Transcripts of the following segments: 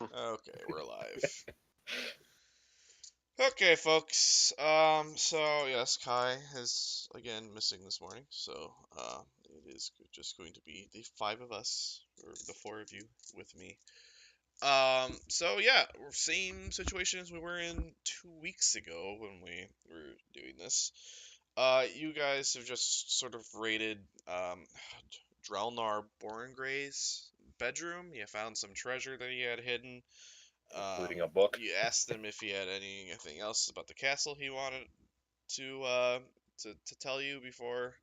Okay, we're live. Okay, folks. So yes, Kai is again missing this morning, so it is just going to be the five of us, or the four of you, with me. So yeah, we're same situation as we were in 2 weeks ago when we were doing this. You guys have just sort of raided Drelnar Borngray's bedroom. You found some treasure that he had hidden. Including a book. You asked him if he had anything else about the castle he wanted to uh, to tell you before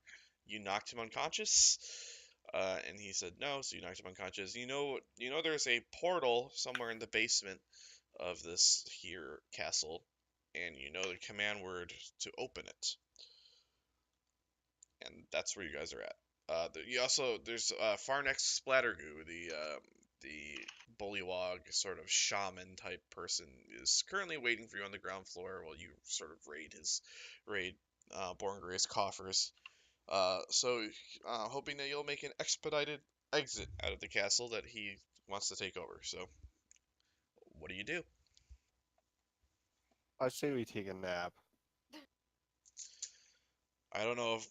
you knocked him unconscious. And he said no, so you knocked him unconscious. You know, there's a portal somewhere in the basement of this here castle, and you know the command word to open it, and that's where you guys are at. You also there's far next Splattergoo, the bullywog sort of shaman type person is currently waiting for you on the ground floor while you sort of raid Borngray's coffers. Hoping that you'll make an expedited exit out of the castle that he wants to take over. So what do you do? I say we take a nap. I don't know if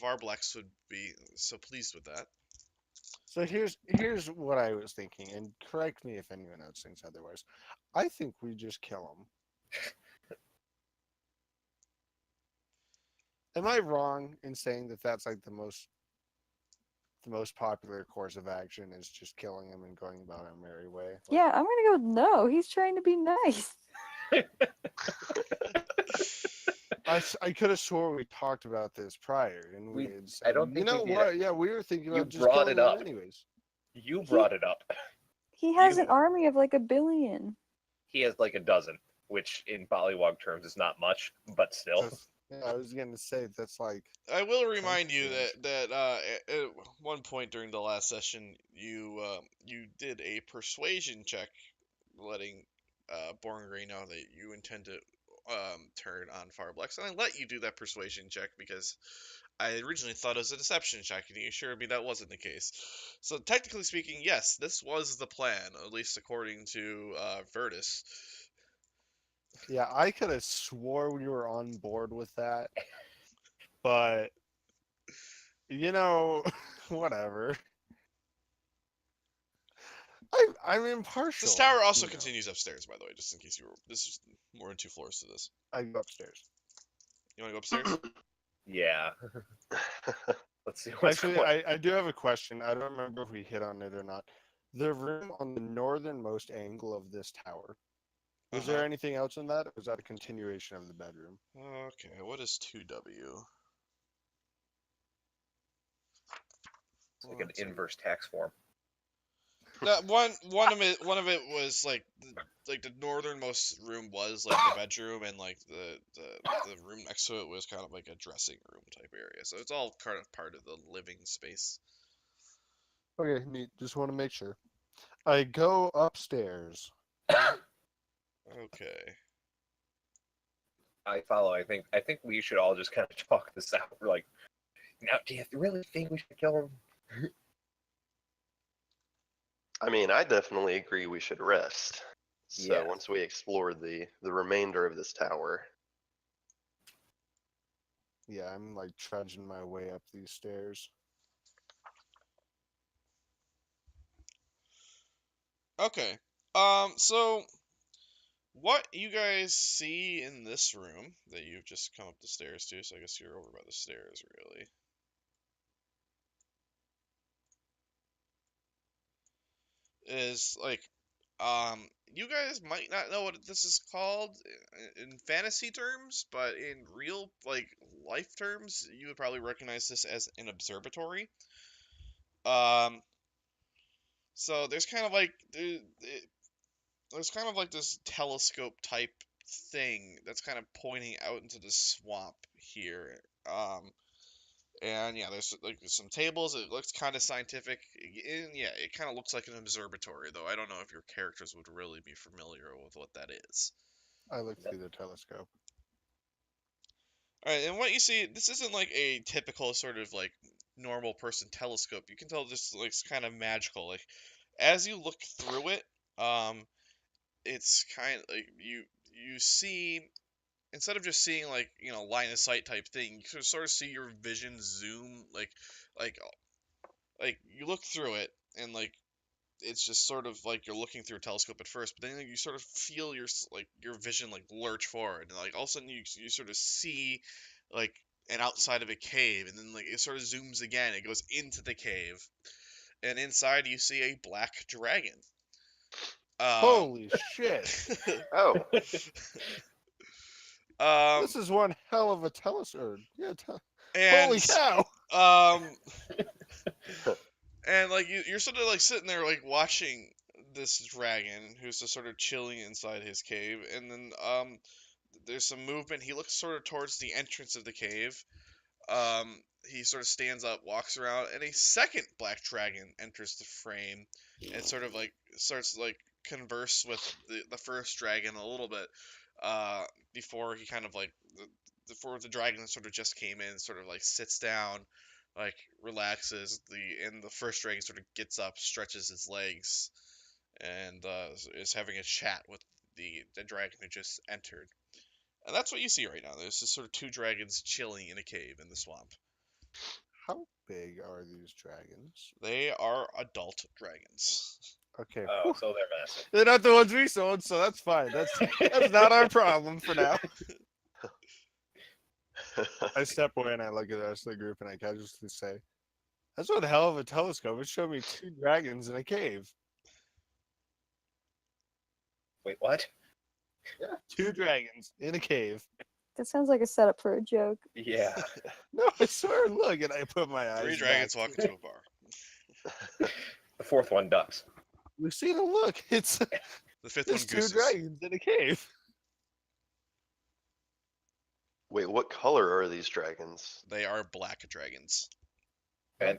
Farblex would be so pleased with that. So here's what I was thinking, and correct me if anyone else thinks otherwise. I think we just kill him. Am I wrong in saying that that's like the most popular course of action is just killing him and going about our merry way? Like, Yeah, I'm gonna go with no. He's trying to be nice. I could have swore we talked about this prior, and we had said, I don't think you know we did. what? Yeah, we were thinking You about just brought killing it him up. anyways. You brought it up. He has You- an army of like 1 billion. He has like a dozen, which in Pollywog terms is not much, but still. Yeah, I was gonna say that's like I will remind you Yes. that at one point during the last session, you did a persuasion check, letting Borngray know that you intend to turn on Farblex, and I let you do that persuasion check because I originally thought it was a deception check, and you assured me that wasn't the case. So technically speaking, yes, this was the plan, at least according to Virtus. yeah, I could have swore we were on board with that, but you know, whatever. I'm impartial. This tower also you know. continues upstairs, by the way, just in case you were. This is more than 2 floors to this. I go upstairs. You want to go upstairs? Yeah. Let's see what's Actually, going. I do have a question. I don't remember if we hit on it or not. The room on the northernmost angle of this tower. Was there anything else in that, or was that a continuation of the bedroom? Okay, what is 2W? It's like an inverse tax form. No, one of it was like the northernmost room was like the bedroom, and like the room next to it was kind of like a dressing room type area. So it's all kind of part of the living space. Okay, neat. Just want to make sure. I go upstairs. Okay. I follow. I think we should all just kind of talk this out. We're like, now, do you really think we should kill him? I mean, I definitely agree we should rest. So Yeah. once we explore the remainder of this tower. Yeah, I'm like trudging my way up these stairs. Okay. So what you guys see in this room that you've just come up the stairs to, so I guess you're over by the stairs, really. Is like, you guys might not know what this is called in fantasy terms, but in real, like, life terms, you would probably recognize this as an observatory. Um, so there's kind of like, there's kind of like this telescope type thing that's kind of pointing out into the swamp here. And yeah, there's like some tables. It looks kind of scientific. And yeah, it kind of looks like an observatory, though. I don't know if your characters would really be familiar with what that is. I look through the telescope. All right, and what you see, this isn't like a typical sort of like normal person telescope. You can tell this looks kind of magical. Like as you look through it, it's kind of like you see, instead of just seeing like line of sight type thing, you can sort of see your vision zoom like like you look through it, and like it's just sort of like you're looking through a telescope at first, but then like, you sort of feel your vision like lurch forward, and like all of a sudden you sort of see like an outside of a cave, and then like it sort of zooms again, it goes into the cave, and inside you see a black dragon. Um, Holy shit! Oh, um, This is one hell of a telescope. Yeah, and holy cow! um, and like you're sort of like sitting there like watching this dragon who's just sort of chilling inside his cave, and then there's some movement. He looks sort of towards the entrance of the cave. He sort of stands up, walks around, and a second black dragon enters the frame and sort of like starts to, like converse with the first dragon a little bit before he kind of like before the dragon that sort of just came in sort of like sits down, like relaxes. The first dragon sort of gets up, stretches his legs, and is having a chat with the dragon who just entered. And that's what you see right now. There's just sort of two dragons chilling in a cave in the swamp. How big are these dragons? They are adult dragons. Okay, Oh, whew. so they're massive. They're not the ones we sold, so that's fine. That's not our problem for now. I step away and I look at the rest of the group and I casually say, "That's one hell of a telescope. It showed me two dragons in a cave. Wait, what? Yeah, two dragons in a cave. That sounds like a setup for a joke. Yeah. No, I swear. Look, and I put my eyes. Three dragons back. walk into a bar. The fourth one ducks. Lucina, look, it's The fifth one there's two gooses. dragons in a cave. wait, what color are these dragons? They are black dragons. And,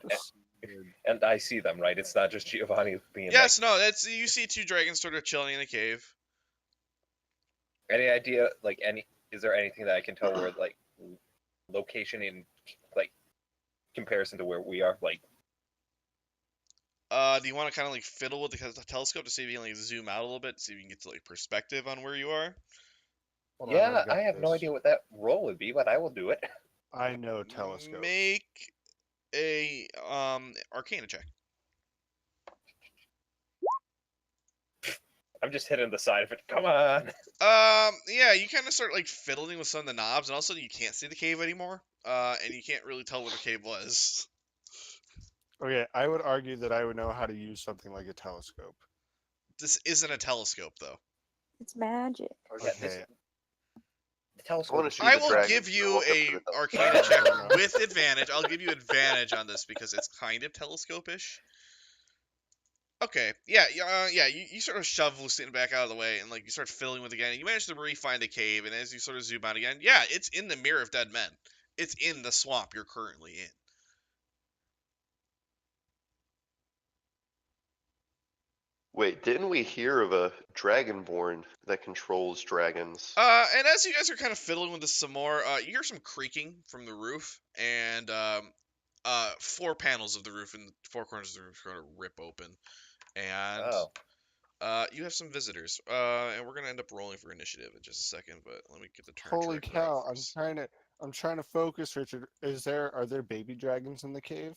and I see them, right? It's not just Giovanni being Yes, no, that's you see two dragons sort of chilling in a cave. like, any idea, like, is there anything that I can tell where, like, location in, like, comparison to where we are? Like, Do you want to kind of like fiddle with the telescope to see if you can like zoom out a little bit, see if you can get to like perspective on where you are? Hold on, yeah, I've got I have no this. idea what that roll would be, but I will do it. I know telescope. Make a Arcana check. I'm just hitting the side of it. Come on. Yeah, you kind of start like fiddling with some of the knobs, and also you can't see the cave anymore. And you can't really tell where the cave was. Okay, I would argue that I would know how to use something like a telescope. This isn't a telescope, though. It's magic. Yeah, this, Okay. the telescope. wanna see I the will dragons, give so you look up a for the Arcana telescope. check Fair enough. with advantage. I'll give you advantage on this because it's kind of telescope-ish. Okay, yeah, you sort of shove Lucina back out of the way, and like you start filling with it again. And you manage to re-find the cave, and as you sort of zoom out again, yeah, it's in the Mirror of Dead Men. It's in the swamp you're currently in. Wait, didn't we hear of a dragonborn that controls dragons? And as you guys are kind of fiddling with this some more, you hear some creaking from the roof, and four panels of the roof and four corners of the roof are going to rip open, and you have some visitors. And we're gonna end up rolling for initiative in just a second, but let me get the turn Holy tracker out cow! I'm first. trying to focus, Richard. Are there baby dragons in the cave?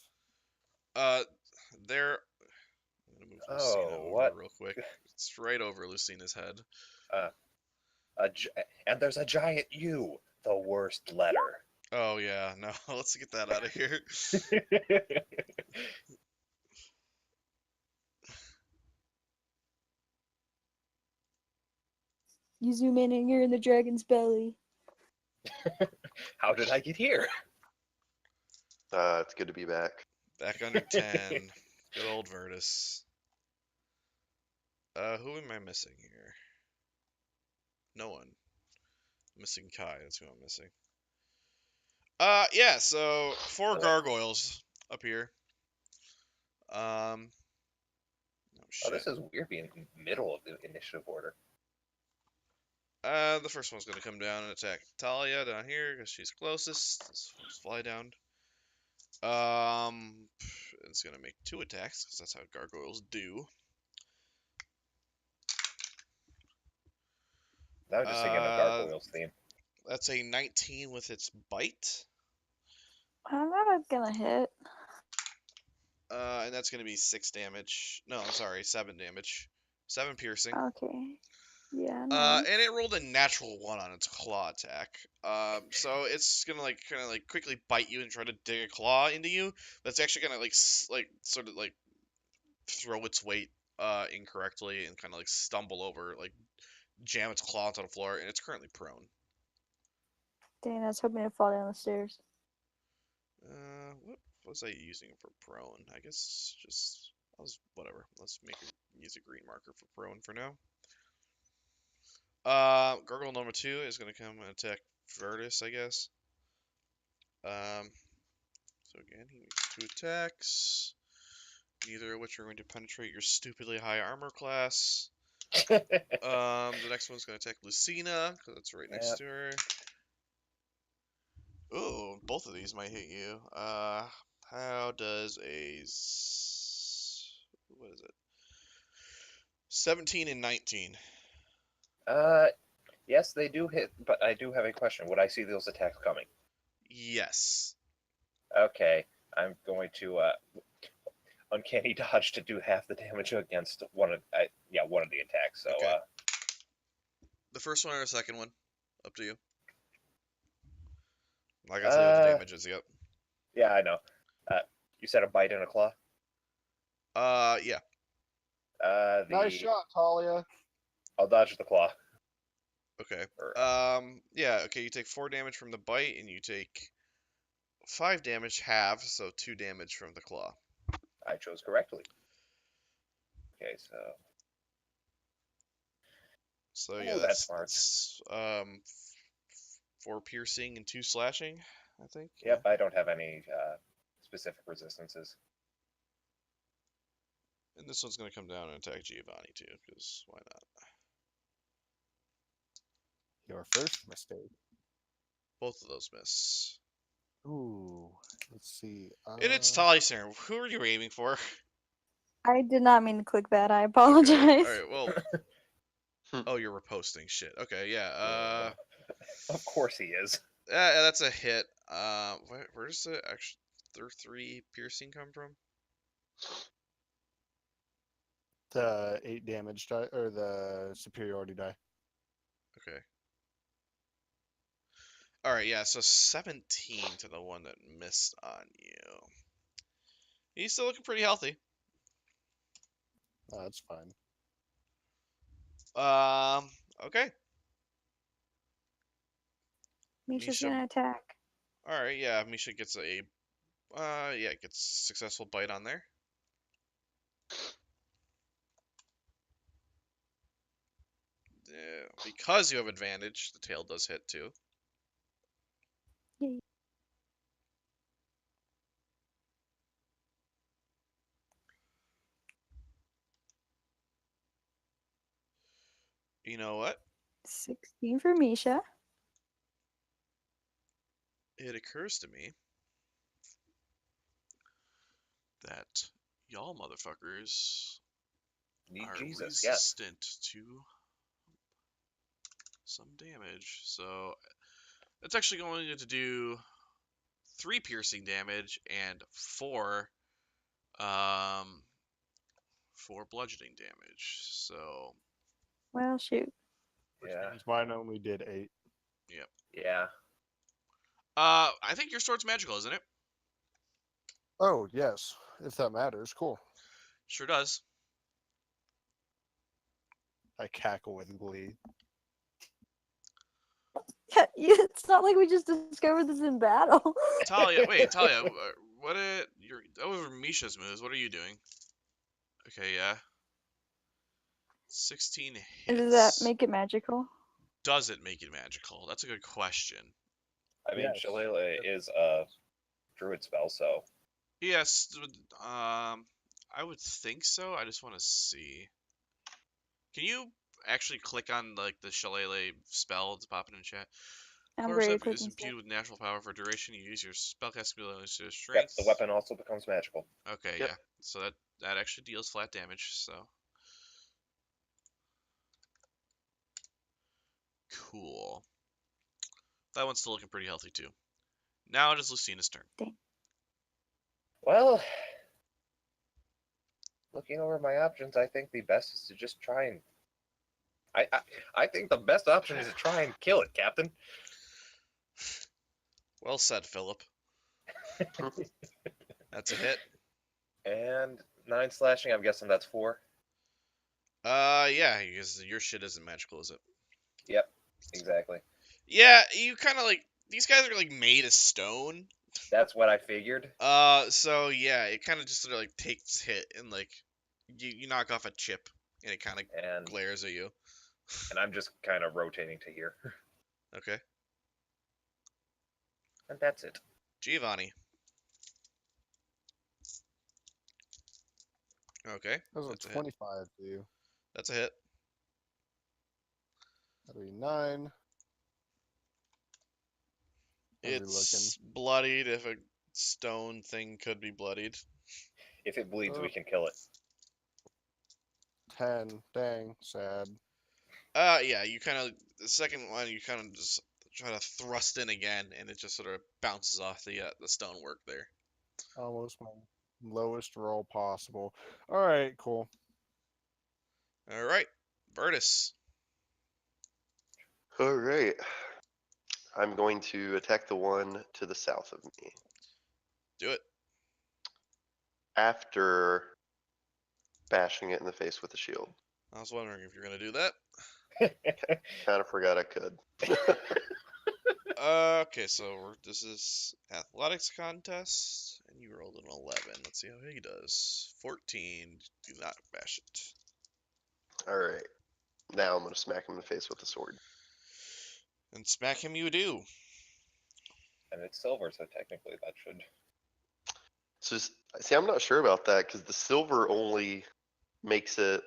There. I'm gonna move Lucina Oh, over what? real quick. It's right over Lucina's head. And there's a giant U, the worst letter. Oh yeah, no, let's get that out of here. You zoom in and you're in the dragon's belly. How did I get here? It's good to be back. Back under 10. Good old Virtus. Who am I missing here? No one. Missing Kai, that's who I'm missing. Yeah, so 4 gargoyles up here. Oh Oh, shit. this is weird being in the middle of the initiative order. The first one's gonna come down and attack Talia down here because she's closest. Let's fly down. It's gonna make 2 attacks because that's how gargoyles do. I was just thinking of gargoyles theme. That's a 19 with its bite. I'm not gonna hit. And that's going to be 6 damage. No, I'm sorry, 7 damage. 7 piercing. Okay. Yeah, no. And it rolled a natural 1 on its claw attack. So it's gonna kind of quickly bite you and try to dig a claw into you. That's actually gonna sort of throw its weight incorrectly and kind of stumble over, jam its claw onto the floor, and it's currently prone. Dang, I was hoping to fall down the stairs. What was I using for prone? I guess whatever. Let's use a green marker for prone for now. Gargoyle number 2 is gonna come and attack Vertus, I guess. So again, he makes 2 attacks, neither of which are going to penetrate your stupidly high armor class. The next one's gonna attack Lucina, because it's right next to her. Ooh, both of these might hit you. How does what is it? 17 and 19. Yes, they do hit, but I do have a question. Would I see those attacks coming? Yes. Okay, I'm going to uncanny dodge to do half the damage against one of the attacks. So Okay. The first one or the second one? Up to you. I gotta tell you what the damage is, yep. Yeah, I know. You said a bite and a claw? Yeah. Nice shot, Talia. I'll dodge the claw. Okay. Or- Yeah, okay, you take 4 damage from the bite, and you take 5 damage half, so 2 damage from the claw. I chose correctly. Okay, so... So yeah, that's smart. 4 piercing and 2 slashing, I think. Yep, I don't have any specific resistances. And this one's gonna come down and attack Giovanni too, because why not? Your first mistake. Both of those miss. Ooh, let's see. And it's Tali's turn. Who are you aiming for? I did not mean to click that. I apologize. Alright, well. Oh, you're reposting. Shit. Okay, yeah. Of course he is. Yeah, that's a hit. Where does the actual 3 piercing come from? The 8 damage die, or the superiority die. Okay. Alright, yeah, so 17 to the one that missed on you. He's still looking pretty healthy. That's fine. Okay. Misha's Misha. gonna attack. Alright, yeah, Misha gets gets a successful bite on there. Yeah, because you have advantage, the tail does hit too. Yay. You know what? 16 for Misha. It occurs to me that y'all motherfuckers Need are Jesus, yes. resistant to some damage. So it's actually going to do 3 piercing damage and 4 bludgeoning damage. So Well, shoot. Yeah. Mine only did 8. Yeah. I think your sword's magical, isn't it? Oh, yes. If that matters. Cool. Sure does. I cackle with glee. Yeah, it's not like we just discovered this in battle. Talia, those were Misha's moves. What are you doing? Okay, yeah. 16 hits. And does that make it magical? Does it make it magical? That's a good question. I mean, Yes. Shillelagh is a druid spell, so... Yes, I would think so. I just want to see. Can you actually click on the Shillelagh spell to pop it in chat? I'm Course very is quick and imbued with natural power for duration. You use your spellcasting ability to Yep, strength. the weapon also becomes magical. Okay, Yep. yeah. So that actually deals flat damage. So Cool. That one's still looking pretty healthy too. Now it is Lucina's turn. Well, looking over my options, I think the best is to just try and. I think the best option is to try and kill it, Captain. Well said, Philip. That's a hit. And 9 slashing. I'm guessing that's 4. Yeah, because your shit isn't magical, is it? Yep, exactly. Yeah, you kind of like these guys are like made of stone. That's what I figured. So yeah, it kind of just sort of like takes hit and like you knock off a chip and it kind of And glares at you. I'm just kind of rotating to here. Okay, And that's it. Giovanni. Okay, That was that's a a hit. 25 to you. That's a hit. That'll be 9. How's he looking? It's bloodied. If a stone thing could be bloodied. If it bleeds, we can kill it. 10. Dang, sad. Yeah, you kind of the second one you kind of just try to thrust in again, and it just sort of bounces off the stonework there. Almost my lowest roll possible. All right, cool. All right, Virtus. All right. I'm going to attack the one to the south of me. Do it. After bashing it in the face with the shield. I was wondering if you're gonna do that. Kind of forgot I could. Okay, so this is athletics contest, and you rolled an 11. Let's see how he does. 14. Do not bash it. All right. Now I'm going to smack him in the face with the sword. And smack him you do. And it's silver, so technically that should. So, see, I'm not sure about that because the silver only makes it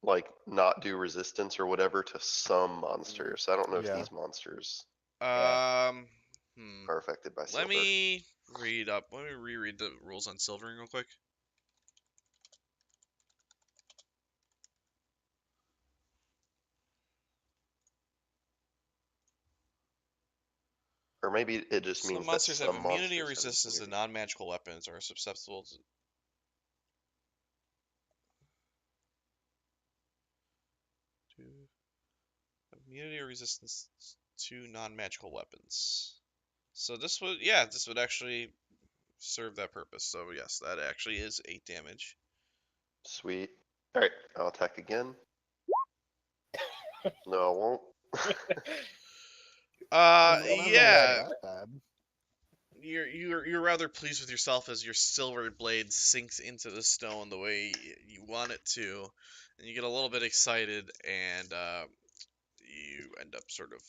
like not do resistance or whatever to some monsters. So I don't know if Yeah. these monsters Yeah. are affected by silver. Let me reread the rules on silvering real quick. Or maybe it just Some means monsters that have some immunity or monsters have resistance to immunity. non-magical weapons or are susceptible to... Immunity or resistance to non-magical weapons. So this would actually serve that purpose. So yes, that actually is 8 damage. Sweet. All right, I'll attack again. No, I won't. None of them are Yeah, that bad. you're rather pleased with yourself as your silver blade sinks into the stone the way you want it to, and you get a little bit excited, and you end up sort of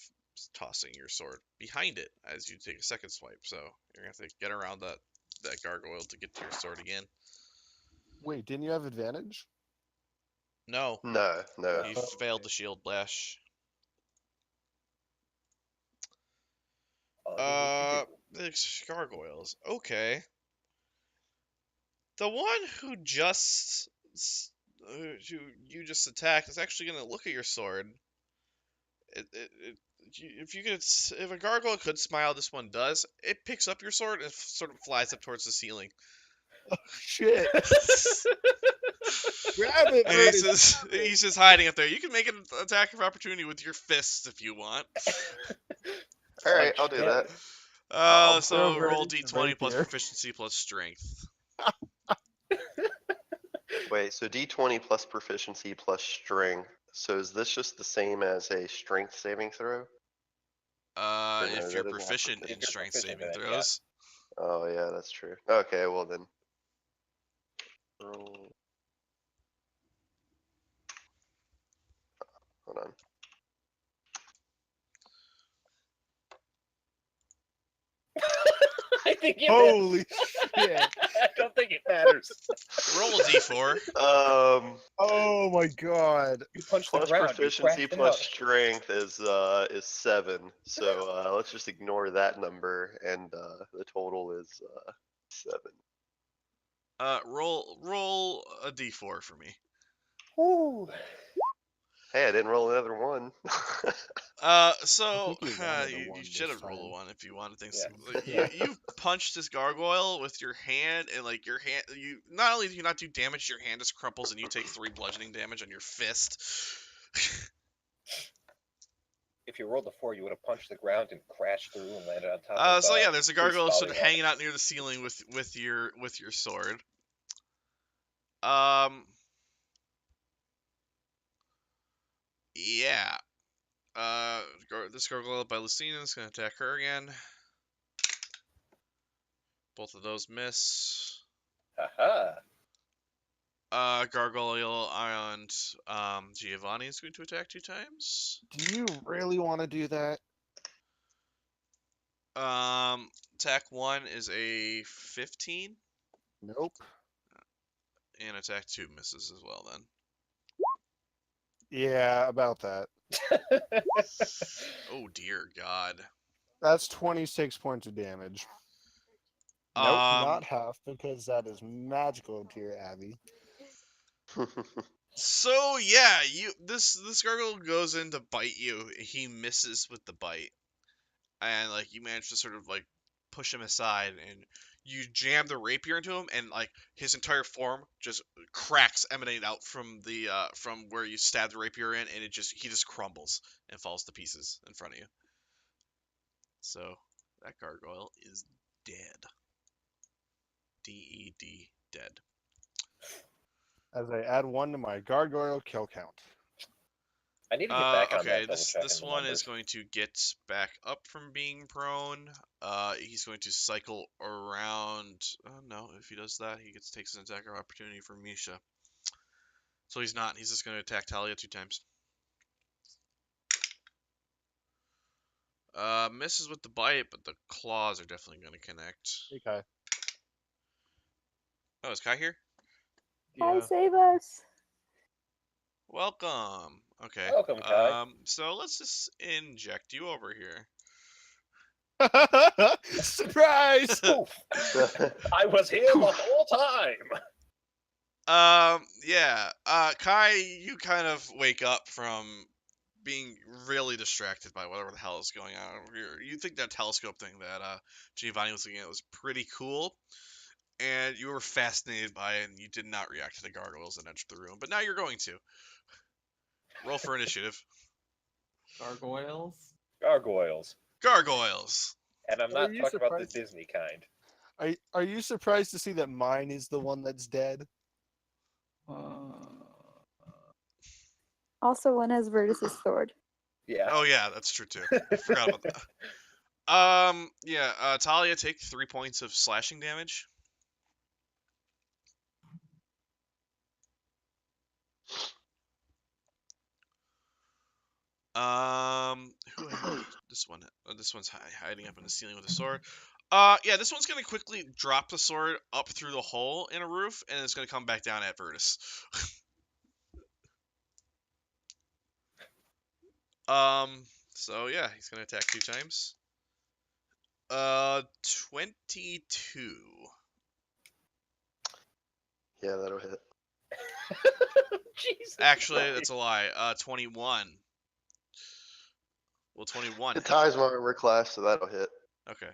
tossing your sword behind it as you take a second swipe. So you're gonna have to get around that gargoyle to get to your sword again. Wait, didn't you have advantage? No, No. he failed the shield bash. The gargoyles. Okay. The one who you just attacked is actually gonna look at your sword. If a gargoyle could smile, this one does. It picks up your sword and sort of flies up towards the ceiling. Shit! Grab it, And Brutus. he's just hiding up there. You can make an attack of opportunity with your fists if you want. All right, I'll do that. So throw roll Verdi's d20 plus rapier. proficiency plus strength. Wait, so D20 plus proficiency plus strength. So is this just the same as a strength saving throw? no, If that you're doesn't have proficient in proficiency. strength Proficient saving in it, yeah. throws. Oh yeah, that's true. Okay, well then. Roll. Hold on. I think it Holy shit! I don't think it matters. Roll a d4. Oh my god! You punched the Plus ground. proficiency you plus crashed strength is 7. So let's just ignore that number, and the total is 7. Roll a d4 for me. out. Ooh. Hey, I didn't roll another one. So think you wanted a you one should this have rolled a time. one if you wanted things. Yeah. Like, Yeah. you punched this gargoyle with your hand, and like your hand, you not only do you not do damage, your hand just crumples, and you take 3 bludgeoning damage on your fist. If you rolled a 4, you would have punched the ground and crashed through and landed on top of. So yeah, there's a priest gargoyle sort of falling on hanging it. out near the ceiling with your sword. Yeah. This gargoyle by Lucina is gonna attack her again. Both of those miss. Haha. Gargoyle on Giovanni is going to attack 2 times. Do you really want to do that? Attack 1 is a 15, Nope. and attack 2 misses as well. Then. Yeah, about that. Oh dear God. That's 26 points of damage. Nope, Um. not half, because that is magical, dear Abby. So yeah, this gargoyle goes in to bite you. He misses with the bite, and like you manage to sort of like push him aside, and you jam the rapier into him, and like his entire form just cracks emanate out from the from where you stabbed the rapier in, and he just crumbles and falls to pieces in front of you. So that gargoyle is dead. D-E-D, dead. As I add 1 to my gargoyle kill count. I need to get back on Okay, that. this one is going to get back up from being prone. He's going to cycle around. Oh no, if he does that, he takes an attack of opportunity from Misha. So he's not. He's just going to attack Talia 2 times. Misses with the bite, but the claws are definitely going to connect. Okay. Oh, is Kai here? Kai, save us. Welcome. Okay. Welcome, Kai. So let's just inject you over here. Surprise! Poof. I was here the whole time. Yeah. Kai, you kind of wake up from being really distracted by whatever the hell is going on over here. You think that telescope thing that Giovanni was looking at was pretty cool, and you were fascinated by it, and you did not react to the gargoyles that entered the room. But now you're going to. Roll for initiative. Gargoyles? Gargoyles. Gargoyles. And I'm Are not you talking about the surprised? Disney kind. Are you surprised to see that mine is the one that's dead? Also, one has Virtus's sword. Yeah. Oh yeah, that's true too. I forgot about that. Yeah. Talia, take 3 points of slashing damage. This one. This one's hiding up in the ceiling with a sword. Yeah, this one's gonna quickly drop the sword up through the hole in a roof, and it's gonna come back down at Virtus. So yeah, he's gonna attack 2 times. 22. Yeah, that'll hit. Jesus Actually, Christ. that's a lie. 21. Well, 21 It hit. ties my armor class, so that'll hit. Okay.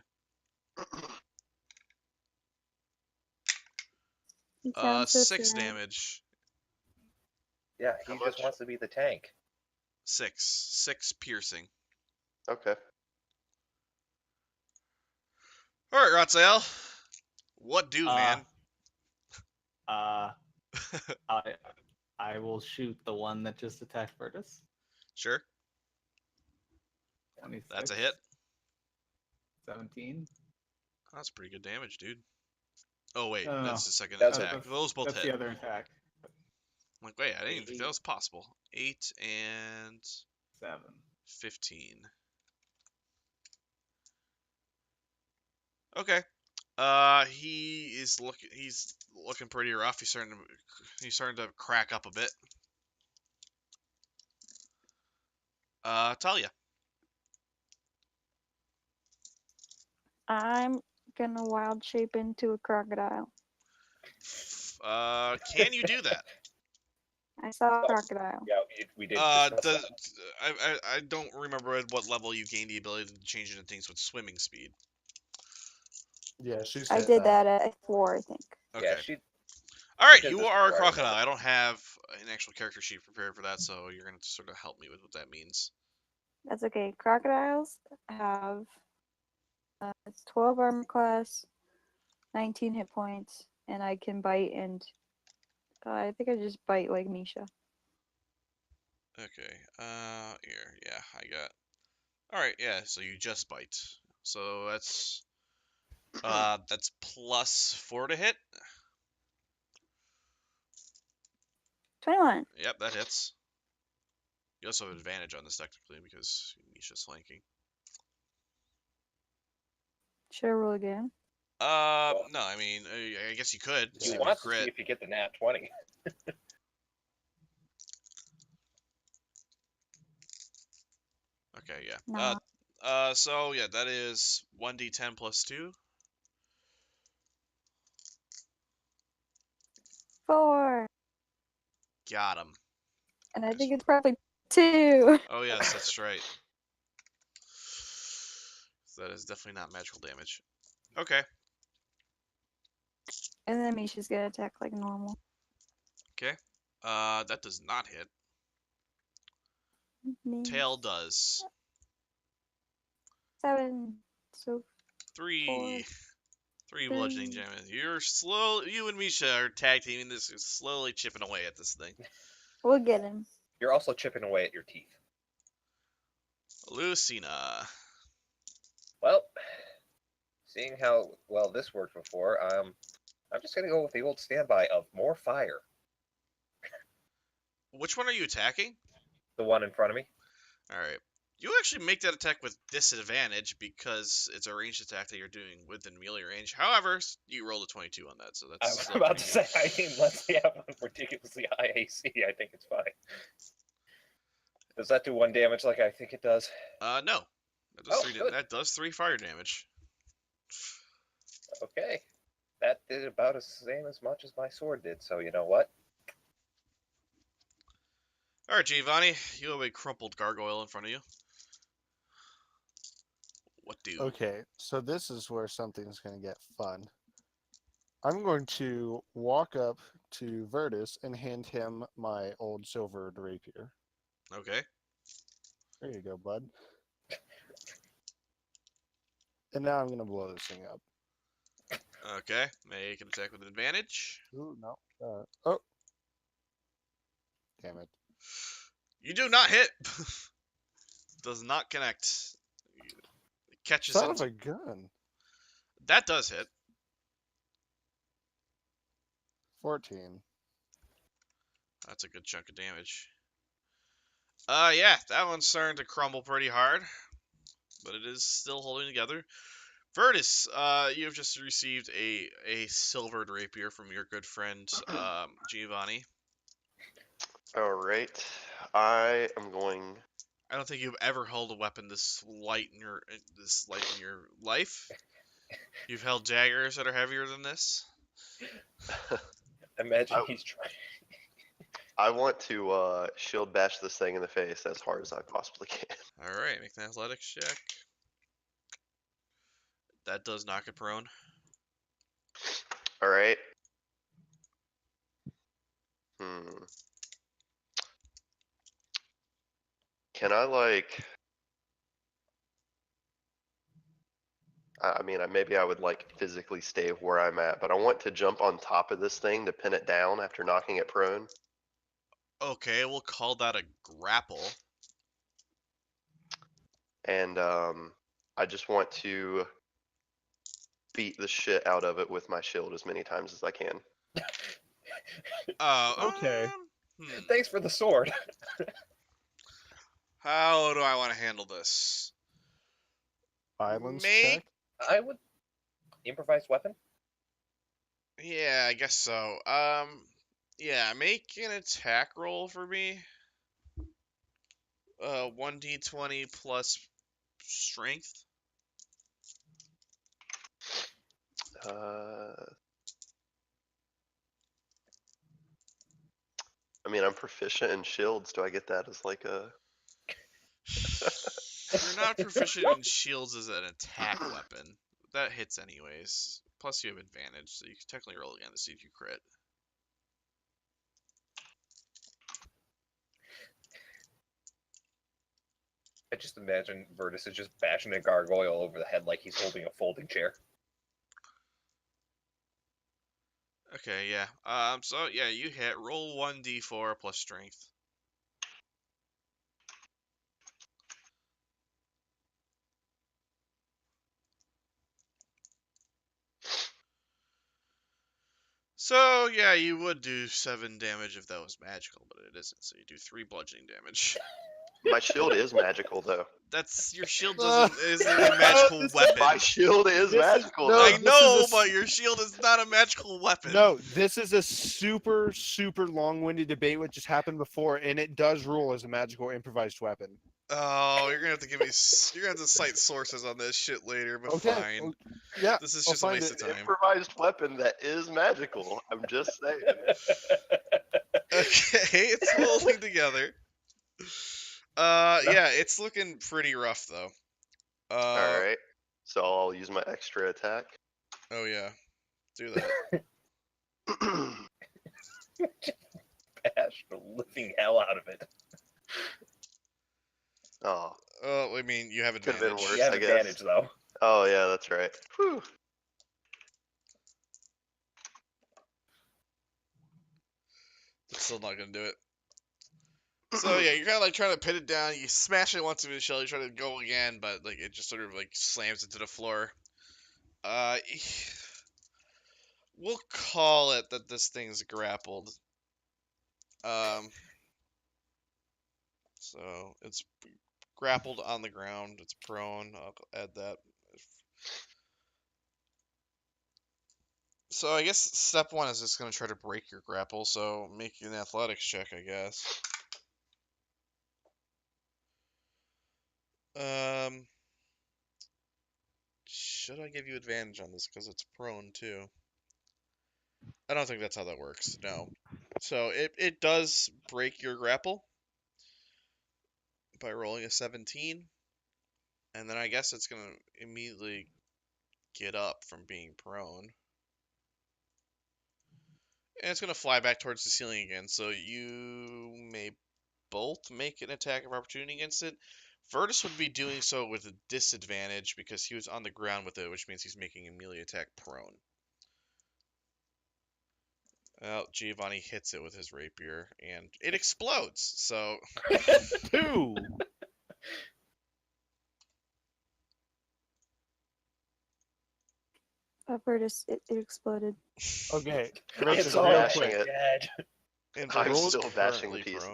He sounds so 6 sad. damage. Yeah, he How just much? wants to be the tank. 6 piercing. Okay. All right, Ratzael. What do, man? I will shoot the one that just attacked Virtus. Sure. 26, That's a hit. 17. That's pretty good damage, dude. Oh wait, No, no, that's the second That's- attack. Those both That's hit. the other attack. I'm like, wait, I didn't even think that was possible. 8 and 7. 15. Okay. He's looking pretty rough. He's starting to crack up a bit. Talia. I'm gonna wild shape into a crocodile. Can you do that? I saw a Oh, crocodile. Yeah, we did discuss Does that. I don't remember at what level you gain the ability to change into things with swimming speed. Yeah, she I said did that. that at 4, I think. Okay. Yeah, she All right, did you this are a before, I remember. crocodile. I don't have an actual character sheet prepared for that, so you're gonna sort of help me with what that means. That's okay. Crocodiles have 12 armor class, 19 hit points, and I can bite and I think I just bite like Misha. Okay. Here, yeah, I got. All right, yeah. So you just bite. So that's +4 to hit. 21. Yep, that hits. You also have advantage on this technically because Misha's flanking. Should I roll again? No, I mean, I guess you could He see if you wants to see crit. if you get the nat 20. Okay, yeah. Nah. So yeah, that is 1d10 plus 2. 4. Got him. And I think it's probably 2. Oh yes, that's right. That is definitely not magical damage. Okay. And then Misha's gonna attack like normal. Okay. That does not hit. Me. Tail does. 7. So 3. 3 bludgeoning 3. damage. You and Misha are tag teaming this, you're slowly chipping away at this thing. We'll get him. You're also chipping away at your teeth. Lucina. Well, seeing how well this worked before, I'm just gonna go with the old standby of more fire. Which one are you attacking? The one in front of me. Alright. You actually make that attack with disadvantage because it's a ranged attack that you're doing within melee range. However, you rolled a 22 on that, so I that's was still about to pretty say, I mean, unless they have a ridiculously high AC, I think it's fine. Does that do 1 damage like I think it does? good. No. That does, Oh, good. that does 3 fire damage. Okay. That did about the same as much as my sword did, so you know what? Alright, Giovanni, you have a crumpled gargoyle in front of you. What do? Okay, so this is where something's going to get fun. I'm going to walk up to Virtus and hand him my old silver rapier. Okay. There you go, bud. And now I'm going to blow this thing up. Okay. Make an attack with advantage. Ooh, no. Oh. Damn it. You do not hit. Does not connect. It catches Son it. of a gun. That does hit. 14. That's a good chunk of damage. Yeah, that one's starting to crumble pretty hard, but it is still holding together. Virtus, you have just received a silvered rapier from your good friend Giovanni. All right. I am going. I don't think you've ever held a weapon this light in your life. You've held daggers that are heavier than this. Imagine I- he's trying. I want to shield bash this thing in the face as hard as I possibly can. All right, make an athletics check. That does knock it prone. All right. Can I like? I mean, maybe I would like physically stay where I'm at, but I want to jump on top of this thing to pin it down after knocking it prone. Okay, we'll call that a grapple. And I just want to beat the shit out of it with my shield as many times as I can. Okay. Thanks for the sword. How do I want to handle this? Violence Make- check? I would improvised weapon. Yeah, I guess so. Yeah, make an attack roll for me. 1d20 plus strength. mean, I'm proficient in shields. Do I get that as like a? You're not proficient in shields as an attack weapon. That hits anyways. Plus you have advantage, so you can technically roll again to see if you crit. I just imagine Vertus is just bashing a gargoyle over the head like he's holding a folding chair. Okay, yeah. So yeah, you hit. Roll 1d4 plus strength. So yeah, you would do 7 damage if that was magical, but it isn't. So you do 3 bludgeoning damage. My shield is magical though. That's your shield isn't a magical weapon. My shield is magical. no, though. I this is know, a but your shield is not a magical weapon. No, this is a super, super long-winded debate which just happened before, and it does rule as a magical improvised weapon. Oh, you're gonna have to give me. You're gonna have to cite sources on this shit later, but fine. Yeah, This is I'll just a find waste it. of time. Improvised weapon that is magical. I'm just saying. Okay, it's holding together. Yeah, it's looking pretty rough though. All right. So I'll use my extra attack. Oh yeah, do that. Bash the living hell out of it. Oh, Oh, I mean, you have Could've been advantage. worse. You have I guess. advantage though. oh yeah, that's right. Whew. It's still not gonna do it. So yeah, you're kind of like trying to pin it down. You smash it once with the shell. You try to go again, but like it just sort of like slams into the floor. We'll call it that this thing's grappled. So it's grappled on the ground. It's prone. I'll add that. So I guess step 1 is just gonna try to break your grapple. So make an athletics check, I guess. Should I give you advantage on this because it's prone too? I don't think that's how that works. No. So it does break your grapple by rolling a 17, and then I guess it's gonna immediately get up from being prone. And it's gonna fly back towards the ceiling again, so you may both make an attack of opportunity against it. Vertus would be doing so with a disadvantage because he was on the ground with it, which means he's making a melee attack prone. Well, Giovanni hits it with his rapier, and it explodes, so... 2. Vertus, it exploded. Okay, It's Richard, all real bashing quick. it. dead. And I'm Vertus is still bashing currently the piece.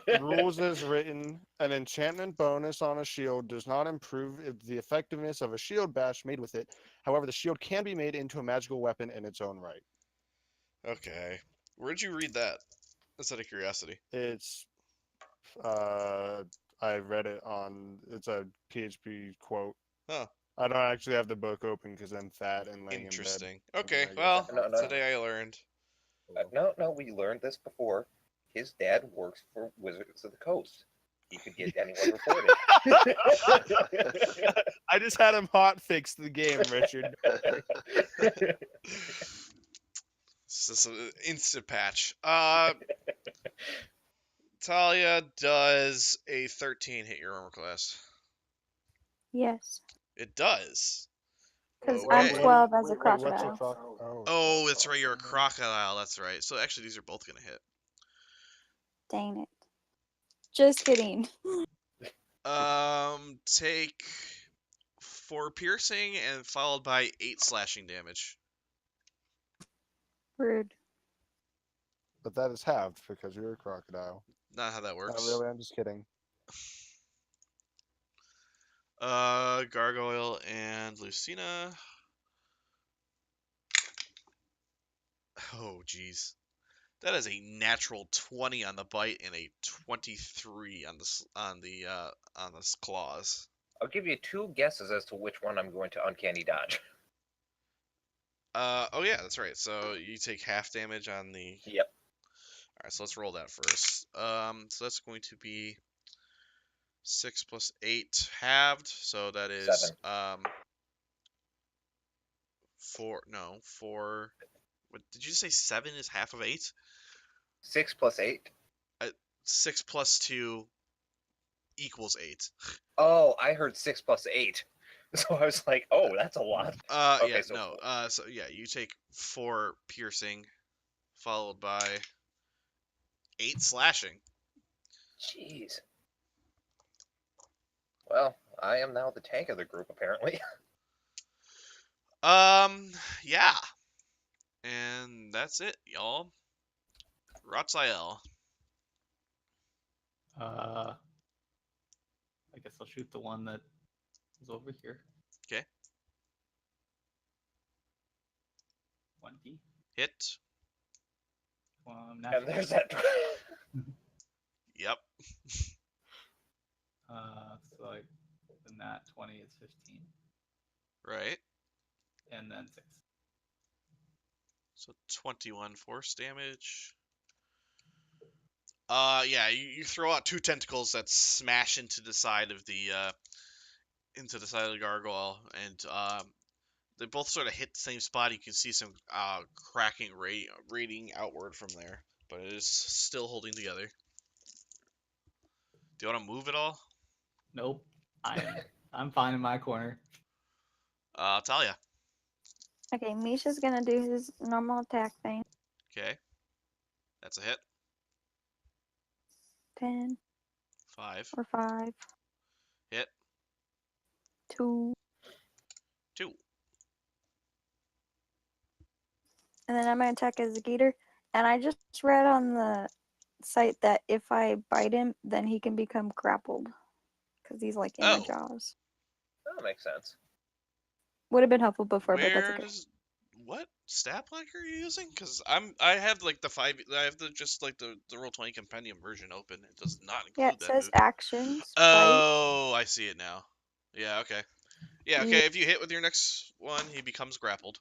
prone. Rules as written, an enchantment bonus on a shield does not improve the effectiveness of a shield bash made with it. However, the shield can be made into a magical weapon in its own right. Okay. Where'd you read that? Just out of curiosity. It's, I read it on, it's a PHP quote. Huh. I don't actually have the book open because I'm fat and laying in bed. Interesting. Okay, I guess. well, No. today I learned. No, we learned this before. His dad works for Wizards of the Coast. He could get anyone reported. I just had him hot fix the game, Richard. It's just an instant patch. Talia, does a 13 hit your armor class? Yes, It does. because Okay. I'm 12 as a Wait, what's crocodile. Oh, that's right, you're a crocodile. That's right. So actually, these are both gonna hit. Dang it. Just kidding. Take 4 piercing and followed by 8 slashing damage. Rude. But that is halved because you're a crocodile. Not how that works. Not really, I'm just kidding. Gargoyle and Lucina. Oh, jeez. That is a natural 20 on the bite and a 23 on the claws. I'll give you 2 guesses as to which one I'm going to uncanny dodge. Oh yeah, that's right. So you take half damage on the. Yep. Alright, so let's roll that first. So that's going to be 6 plus 8 halved, so that is 7. 4. No, 4. What did you say? 7 is half of 8? 6 plus 8. 6 plus 2 equals 8. Oh, I heard 6 plus 8. So I was like, oh, that's a lot. Okay, Yeah, so no. So yeah, you take 4 piercing, followed by 8 slashing. Jeez. Well, I am now the tank of the group, apparently. Yeah. And that's it, y'all. Ratziel. I guess I'll shoot the one that is over here. 'Kay. 20. Hit. And there's that. Yep. So like the nat 20 is 15, Right. and then 6. So 21 force damage. Yeah, you throw out 2 tentacles that smash into the side of the gargoyle, and they both sort of hit the same spot. You can see some cracking radiating outward from there, but it is still holding together. Do you want to move at all? Nope. I'm fine in my corner. Talia. Okay, Misha's gonna do his normal attack thing. Okay. That's a hit. 10 5. or 5. Hit. 2. 2. And then I'm gonna attack as a gator. And I just read on the site that if I bite him, then he can become grappled. Because he's like in my Oh. jaws. That makes sense. Would have been helpful before, but that's okay. What stat block are you using? Because I have like the 5. I have the Roll20 compendium version open. It does not include Yeah, it that says move. actions. Bite. Oh, I see it now. Yeah. Okay. Yeah. Yeah. Okay. If you hit with your next one, he becomes grappled.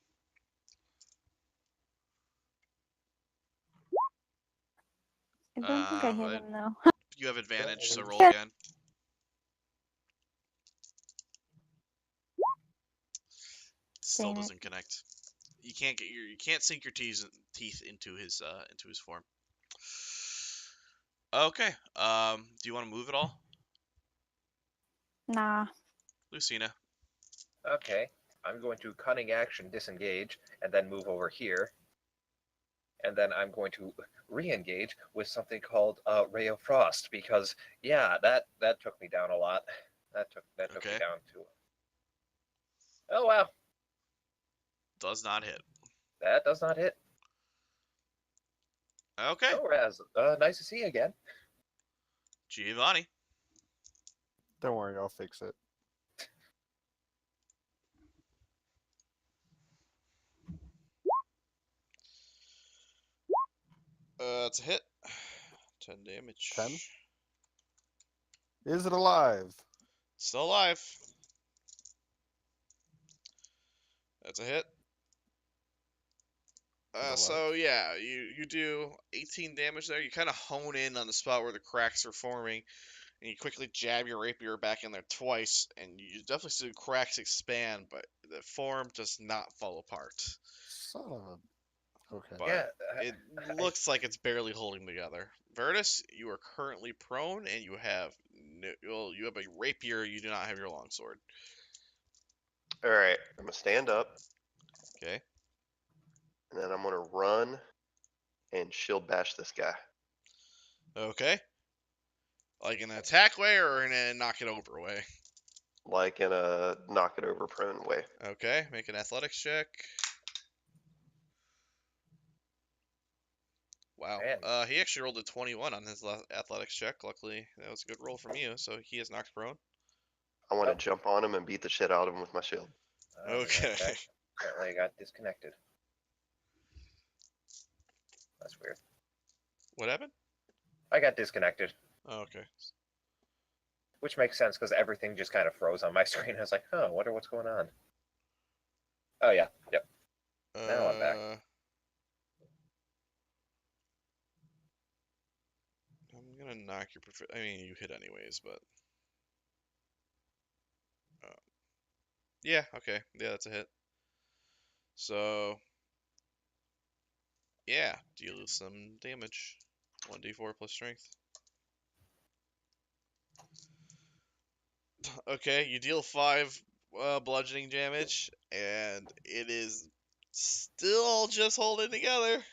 I don't think I hit but him though. You have advantage, so roll Yeah. again. Still Dang it. doesn't connect. You can't sink your teeth into his form. Okay. Do you want to move at all, Nah. Lucina? Okay. I'm going to cunning action disengage and then move over here. And then I'm going to re-engage with something called Ray of Frost because yeah, that took me down a lot. That took me Okay. down to. Oh wow, Does not hit. that does not hit. Okay. Oh, Raz, nice to see you again. Giovanni. Don't worry, I'll fix it. It's a hit. 10 damage. 10? Is it alive? Still alive. That's a hit. So yeah, you do 18 damage there. You kind of hone in on the spot where the cracks are forming, and you quickly jab your rapier back in there twice, and you definitely see the cracks expand, but the form does not fall apart. Son of a... Okay. But Yeah, it looks like it's barely holding together. Virtus, you are currently prone, and you have a rapier. You do not have your longsword. All right, I'm gonna stand up, Okay. and then I'm gonna run and shield bash this guy. Okay. Like in an attack way or in a knock it over way? Like in a knock it over prone way. Okay, make an athletics check. Wow. Man. He actually rolled a 21 on his athletics check. Luckily, that was a good roll from you, so he is knocked prone. I want to Oh. jump on him and beat the shit out of him with my shield. Okay. Apparently I got disconnected. That's weird. What happened? I got disconnected, Oh, okay. which makes sense because everything just kind of froze on my screen. I was like, "Oh, I wonder what's going on." Oh yeah, yep. Now I'm back. knock your I mean, you hit anyways, but yeah, okay, yeah, that's a hit. So yeah, deal some damage. 1d4 plus strength. Okay, you deal 5 bludgeoning damage, and it is still just holding together.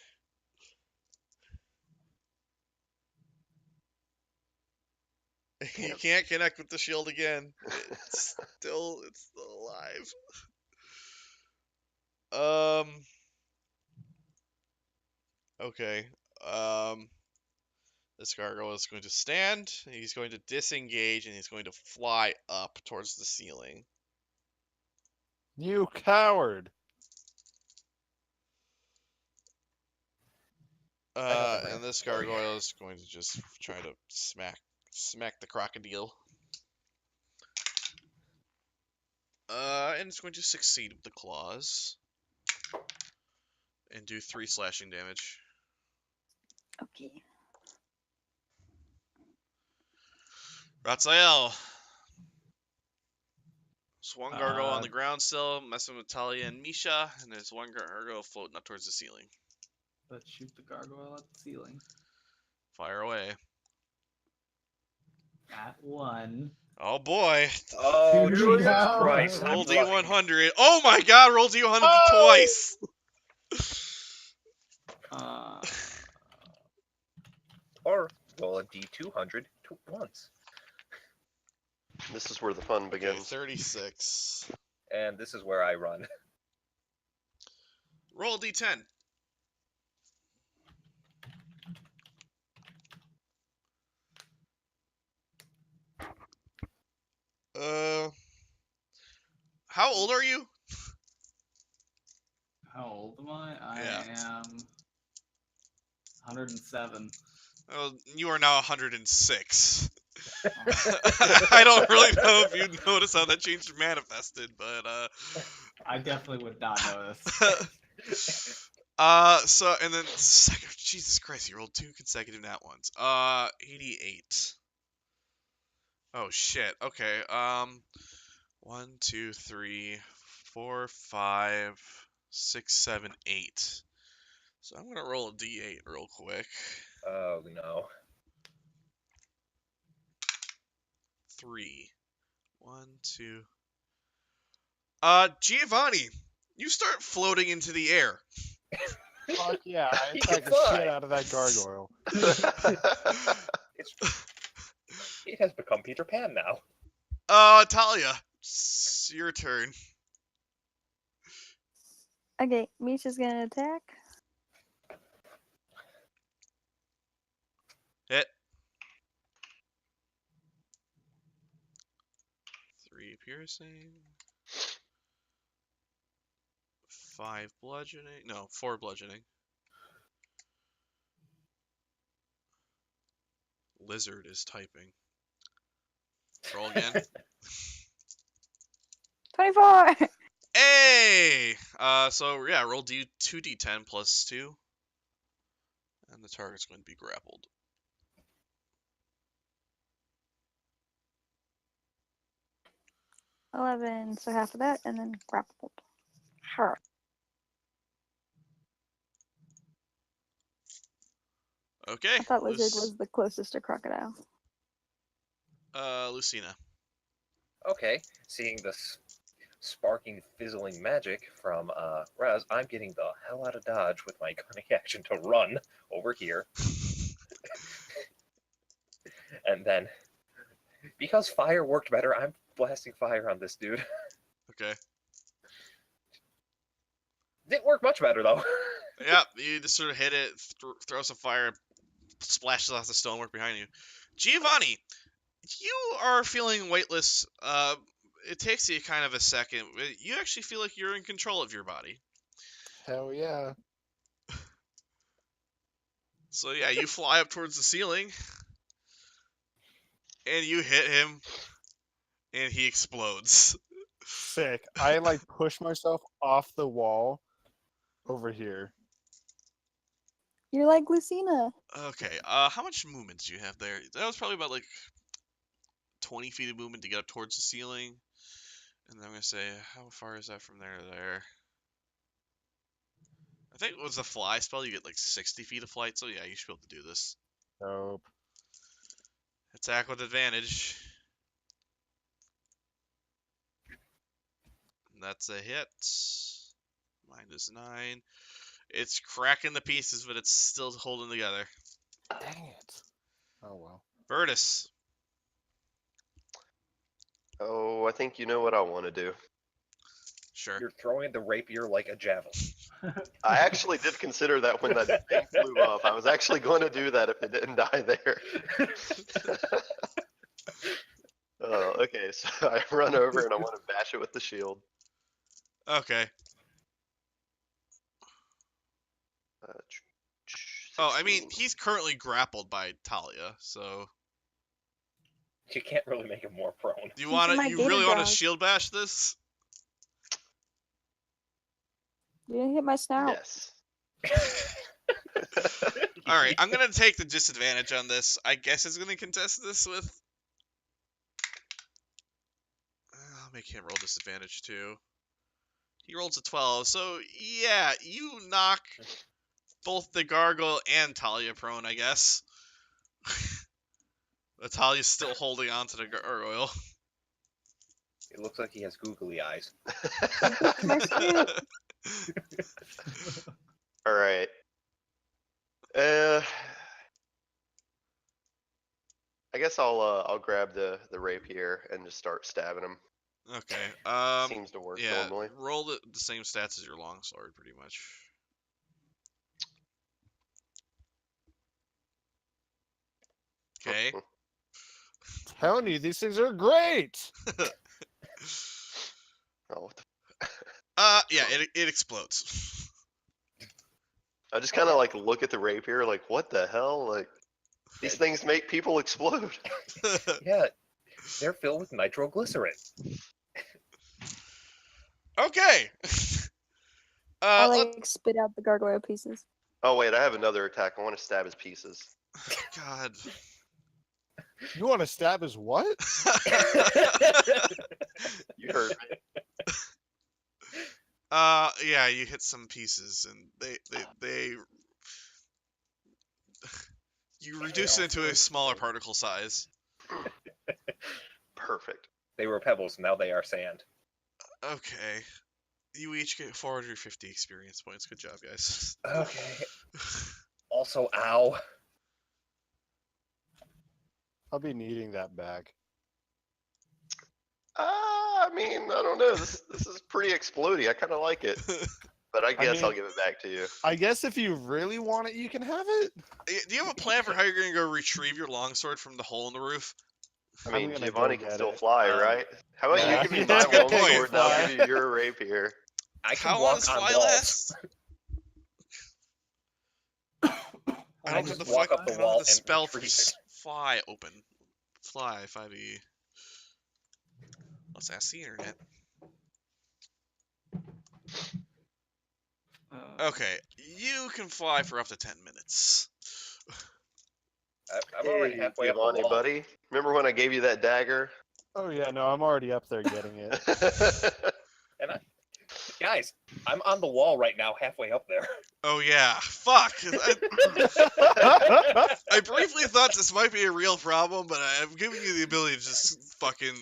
You can't connect with the shield again. It's still alive. Okay. This gargoyle is going to stand. He's going to disengage, and he's going to fly up towards the ceiling. You coward! plan. And this gargoyle is going to just try to smack the crocodile. And it's going to succeed with the claws. And do 3 slashing damage. Okay. Ratzael. There's one gargoyle on the ground still, messing with Talia and Misha, and there's one gargoyle floating up towards the ceiling. Let's shoot the gargoyle at the ceiling. Fire away. At 1. Oh boy. Oh, Here Jesus we go. Christ. Roll I'm running. D100. Oh my god, roll D100 twice! Or roll a D200 once. This is where the fun Okay, begins. 36. And this is where I run. Roll D10. How old are you? How old am I? I Yeah. am 107. Oh, you are now 106. I don't really know if you noticed how that change manifested, but I definitely would not notice. so and then Jesus Christ, you rolled 2 consecutive nat ones. 88. Oh shit. Okay. 1, 2, 3, 4, 5, 6, 7, 8. So I'm gonna roll a D8 real quick. Oh, no. 3. 1, 2. Giovanni, you start floating into the air. Fuck yeah, I You attack can the fly. shit out of that gargoyle. It has become Peter Pan now. Talia, it's your turn. Okay, Misha's gonna attack. Hit. 3 piercing. 5 bludgeoning. No, 4 bludgeoning. Lizard is typing. Roll again. 24! Hey! So yeah, roll 2d10 plus 2. And the target's going to be grappled. $11, so half of that, and then grappled. Sure. Okay. I thought lizard was the closest to crocodile. Lucina. Okay, seeing this sparking, fizzling magic from Raz, I'm getting the hell out of Dodge with my cunning action to run over here. And then, because fire worked better, I'm blasting fire on this dude. Okay. Didn't work much better, though. Yeah, you just sort of hit it, throw some fire, splashes off the stonework behind you. Giovanni, you are feeling weightless. It takes you kind of a second. You actually feel like you're in control of your body. Hell yeah. So yeah, you fly up towards the ceiling, and you hit him, and he explodes. Sick. I like push myself off the wall over here. You're like Lucina. Okay. How much movement do you have there? That was probably about like 20 feet of movement to get up towards the ceiling. And then I'm gonna say, how far is that from there to there? I think it was a fly spell. You get like 60 feet of flight. So yeah, you should be able to do this. Nope. Attack with advantage. That's a hit. -9. It's cracking the pieces, but it's still holding together. Dang it. Oh well. Virtus. Oh, I think you know what I want to do. Sure. You're throwing the rapier like a javelin. I actually did consider that when that thing flew up. I was actually going to do that if it didn't die there. Oh, okay, so I run over and I want to bash it with the shield. Okay. Uh, Oh, I mean, 16. he's currently grappled by Talia, so You can't really make him more prone. do you He's want in to? my You gator really want to jaws. shield bash this? You didn't hit my snout. Yes. All right, I'm gonna take the disadvantage on this. I guess it's gonna contest this with. I'll make him roll disadvantage too. He rolls a 12, so yeah, you knock both the gargoyle and Talia prone, I guess. But Talia's still holding on to the gargoyle. It looks like he has googly eyes. My snoot. All right. I guess I'll grab the rapier and just start stabbing him. Okay. Seems to work Yeah. normally. Roll the same stats as your longsword, pretty much. Okay. Telling you, these things are great. Oh, what the Yeah, it explodes. I just kind of like look at the rapier, like, what the hell? Like, these things make people explode. Yeah, they're filled with nitroglycerin. Okay. I let- like spit out the gargoyle pieces. Oh wait, I have another attack. I want to stab his pieces. God. You want to stab his what? You heard me. Yeah, you hit some pieces, and they you reduce it into a smaller particle size. Perfect. They were pebbles, now they are sand. Okay. You each get 450 experience points. Good job, guys. Okay. Also, ow. I'll be needing that bag. I mean, I don't know. This is pretty explodey. I kind of like it, but I guess I'll mean- give it back to you. I guess if you really want it, you can have it. Do you have a plan for how you're gonna go retrieve your longsword from the hole in the roof? I I'm mean, gonna Giovanni go can get still it. fly, right? How about yeah. you give me That's my a good point. longsword and I'll give you your rapier? I can How long walk does on fly walls. last? I don't just have walk up the I don't have wall the spell for retrieve it. fly open. Fly 5e. Let's ask the internet. Okay, you can fly for up to 10 minutes. I'm already Hey, halfway up the Giovanni, wall. buddy. Remember when I gave you that dagger? Oh yeah, no, I'm already up there getting it. Guys, I'm on the wall right now, halfway up there. Oh yeah, fuck. I briefly thought this might be a real problem, but I'm giving you the ability to just fucking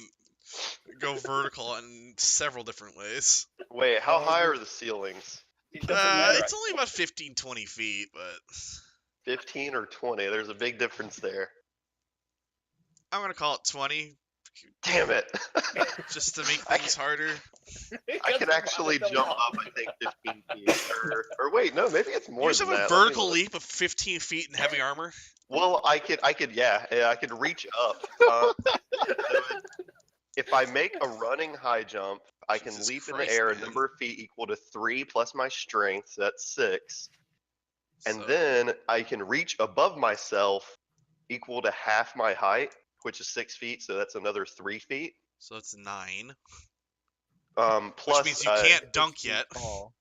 go vertical in several different ways. Wait, how high are the ceilings? It doesn't matter. It's only about 15, 20 feet, but 15 or 20? There's a big difference there. I'm gonna call it 20, Damn it. just to make I things harder. I can actually jump up, I think, 15 feet. Or wait, no, maybe it's You more just than have a that. Let me vertical look. leap of 15 feet in heavy armor. Well, I could, yeah, I could reach up. If I make a running high jump, I can Jesus leap in Christ, the air a man. number of feet equal to 3 plus my strength, so that's 6. And So- then I can reach above myself equal to half my height, which is 6 feet, so that's another 3 feet. So it's 9. Plus, Which means you can't dunk yet. Tall.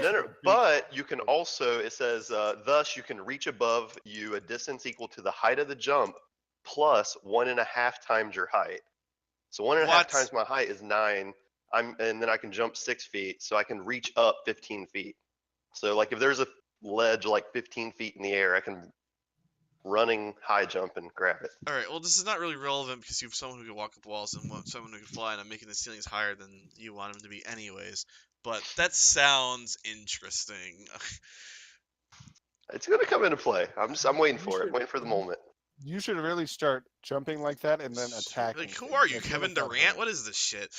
No, but you can also, it says, thus you can reach above you a distance equal to the height of the jump plus 1.5 times your height. So 1.5 What? times my height is 9. And then I can jump 6 feet, so I can reach up 15 feet. So like if there's a ledge like 15 feet in the air, I can running high jump and grab it. All right. Well, this is not really relevant because you have someone who can walk up walls and someone who can fly, and I'm making the ceilings higher than you want them to be, anyways. But that sounds interesting. It's gonna come into play. I'm waiting for it. I'm waiting for the moment. You should really start jumping like that and then attacking. Like, who things. are you, I feel Kevin like that Durant? hurts. What is this shit?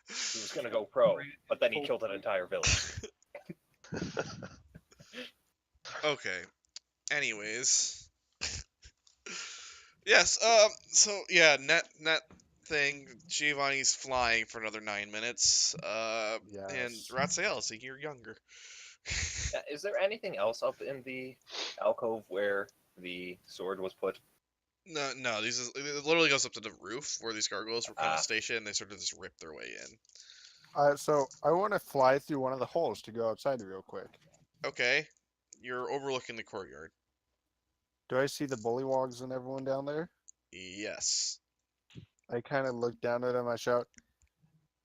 He was gonna go pro, but then he killed an entire village. Okay. Anyways. Yes. So yeah, net thing. Giovanni's flying for another 9 minutes. And Yes. Ratsael is a year younger. Is there anything else up in the alcove where the sword was put? No. It literally goes up to the roof where these gargoyles were kind Ah. of stationed. And they sort of just rip their way in. So I want to fly through one of the holes to go outside real quick. Okay. You're overlooking the courtyard. Do I see the bullywogs and everyone down there? Yes. I kind of look down at them. I shout,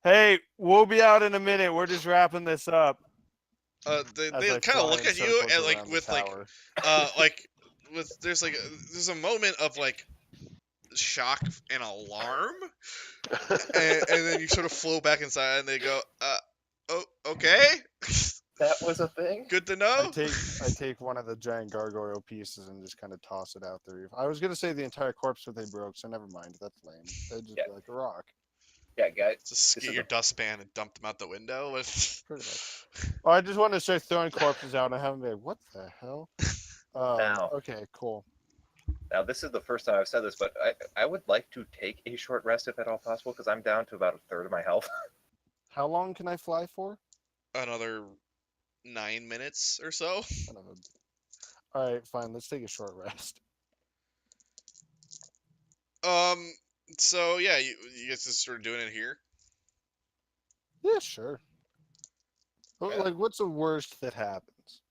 "Hey, we'll be out in a minute. We're just wrapping this up." They As I kind of fly look in at you circles and around the tower. there's a moment of like shock and alarm, and then you sort of flow back inside, and they go, oh, okay, That was a thing? good to know. I take one of the giant gargoyle pieces and just kind of toss it out the roof. I was gonna say the entire corpse, but they broke, so never mind. That's lame. They'd just be like a rock. Yeah, guys. Just This get is your dustpan and dump them out the window. Pretty much. Oh, I just want to start throwing corpses out and have them be like, "What the hell?" Now. Okay, cool. Now, this is the first time I've said this, but I would like to take a short rest if at all possible, because I'm down to about a third of my health. How long can I fly for? Another 9 minutes or so. All right, fine. Let's take a short rest. So yeah, you guys just sort of doing it here. Yeah, sure. But, Yeah. like, what's the worst that happens?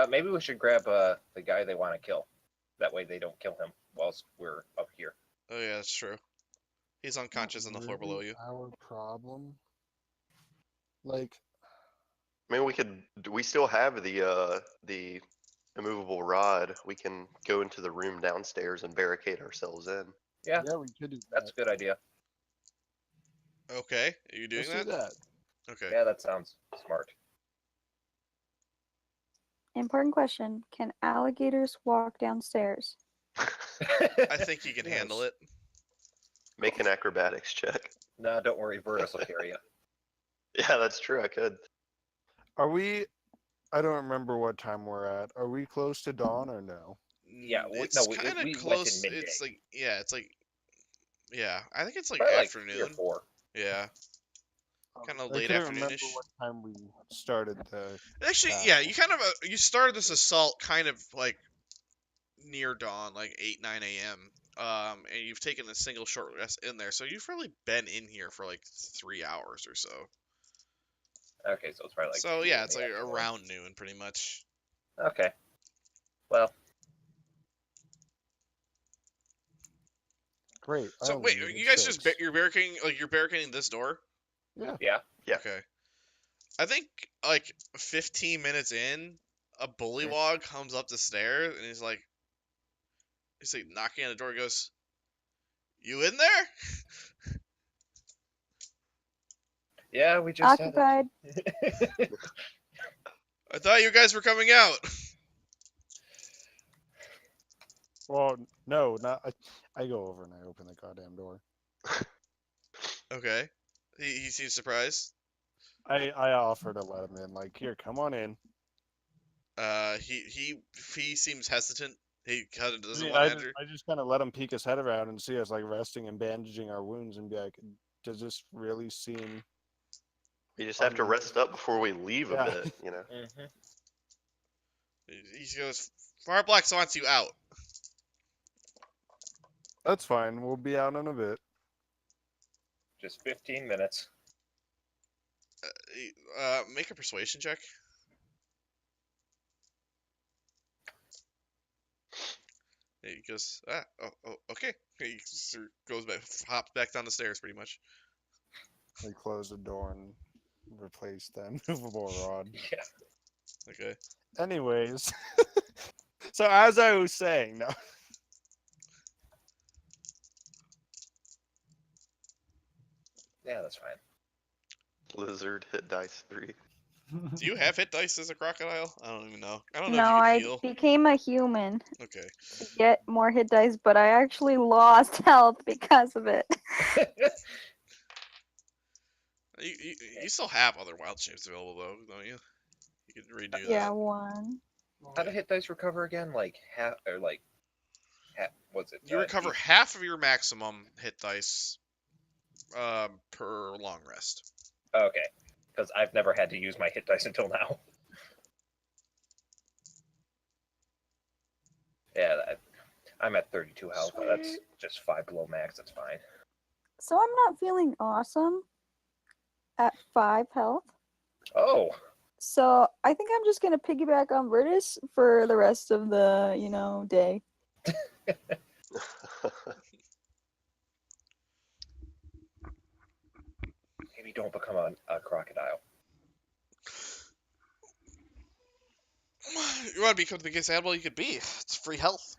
Maybe we should grab the guy they want to kill. That way they don't kill him whilst we're up here. Oh yeah, that's true. He's unconscious on the floor below you. Our problem. Like, I mean, we still have the immovable rod. We can go into the room downstairs and barricade ourselves in. Yeah, yeah, we could do that's a good idea. Okay, are you doing Let's do that. Okay. Yeah, that sounds smart. Important question. Can alligators walk downstairs? I think you can handle it. Make an acrobatics check. Nah, don't worry, Vertus will carry you. Yeah, that's true. I could. Are we? I don't remember what time we're at. Are we close to dawn or no? Yeah, It's we kind went in of close. midday. It's like yeah. I think it's like Probably like afternoon. 3 or 4. Yeah, kind of I late couldn't remember afternoonish. what time we started the. Actually, Ah. yeah, you kind of you started this assault kind of like near dawn, like 8-9 a.m. And you've taken a single short rest in there, so you've probably been in here for like 3 hours or so. Okay, so it's probably like. So 2 yeah, in it's the like afternoon. around noon, pretty much. Okay. Well, Great. I So only wait, needed you guys 6. you're barricading this door? Yeah. yeah. Yeah. Okay. I think like 15 minutes in, a bullywog comes up the stairs and he's like knocking on the door. He goes, "You in there?" Yeah, we just had Occupied. it. I thought you guys were coming out. Well, no, not. I go over and I open the goddamn door. Okay. He seems surprised. I offer to let him in. Like, here, come on in. He seems hesitant. He kind of doesn't I want to enter. I just kind of let him peek his head around and see us like resting and bandaging our wounds and be like, does this really seem? We just have to rest up before we leave Yeah. a bit, you know. Mhm. He goes, Far Blacks wants you out. That's fine. We'll be out in a bit. Just 15 minutes. make a persuasion check. He goes, okay. He goes back, hops back down the stairs, pretty much. We close the door and replace that movable rod. Yeah. Okay. Anyways, so as I was saying, no. Yeah, that's fine. Lizard hit dice 3. Do you have hit dice as a crocodile? I don't even know. I don't know No, if you can I heal. became a human Okay. to get more hit dice, but I actually lost health because of it. You still have other wild shapes available though, don't you? You could redo Yeah, that. one. How do hit dice recover again? Like half or like half? What's it? You recover half of your maximum hit dice per long rest. Okay, because I've never had to use my hit dice until now. Yeah, I'm at 32 health. But that's Sweet. just 5 below max. That's fine. So I'm not feeling awesome at 5 health. Oh, So I think I'm just gonna piggyback on Virtus for the rest of the, day. maybe don't become a crocodile. You want to become the biggest animal you could be. It's free health.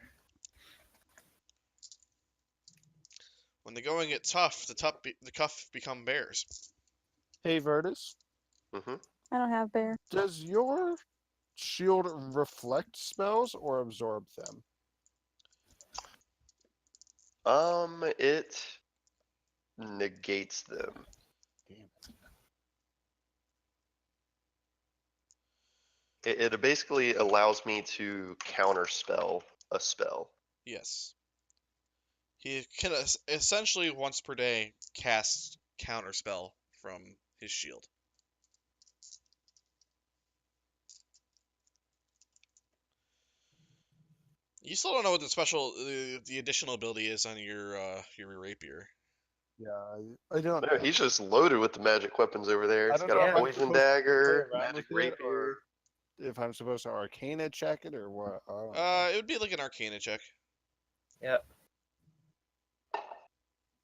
When the going gets tough, the cuff become bears. Hey, Virtus, Mm-hmm. I don't have bear. does your shield reflect spells or absorb them? It negates them. It basically allows me to counterspell a spell. Yes. He can essentially once per day cast counterspell from his shield. You still don't know what the additional ability is on your rapier. Yeah, I don't. But no, he's just loaded with the magic weapons over there. I He's don't got know a if I'm poison supposed to dagger, play around magic with it or rapier. if I'm supposed to Arcana check it or what. I don't It would be like an Arcana check. Yeah.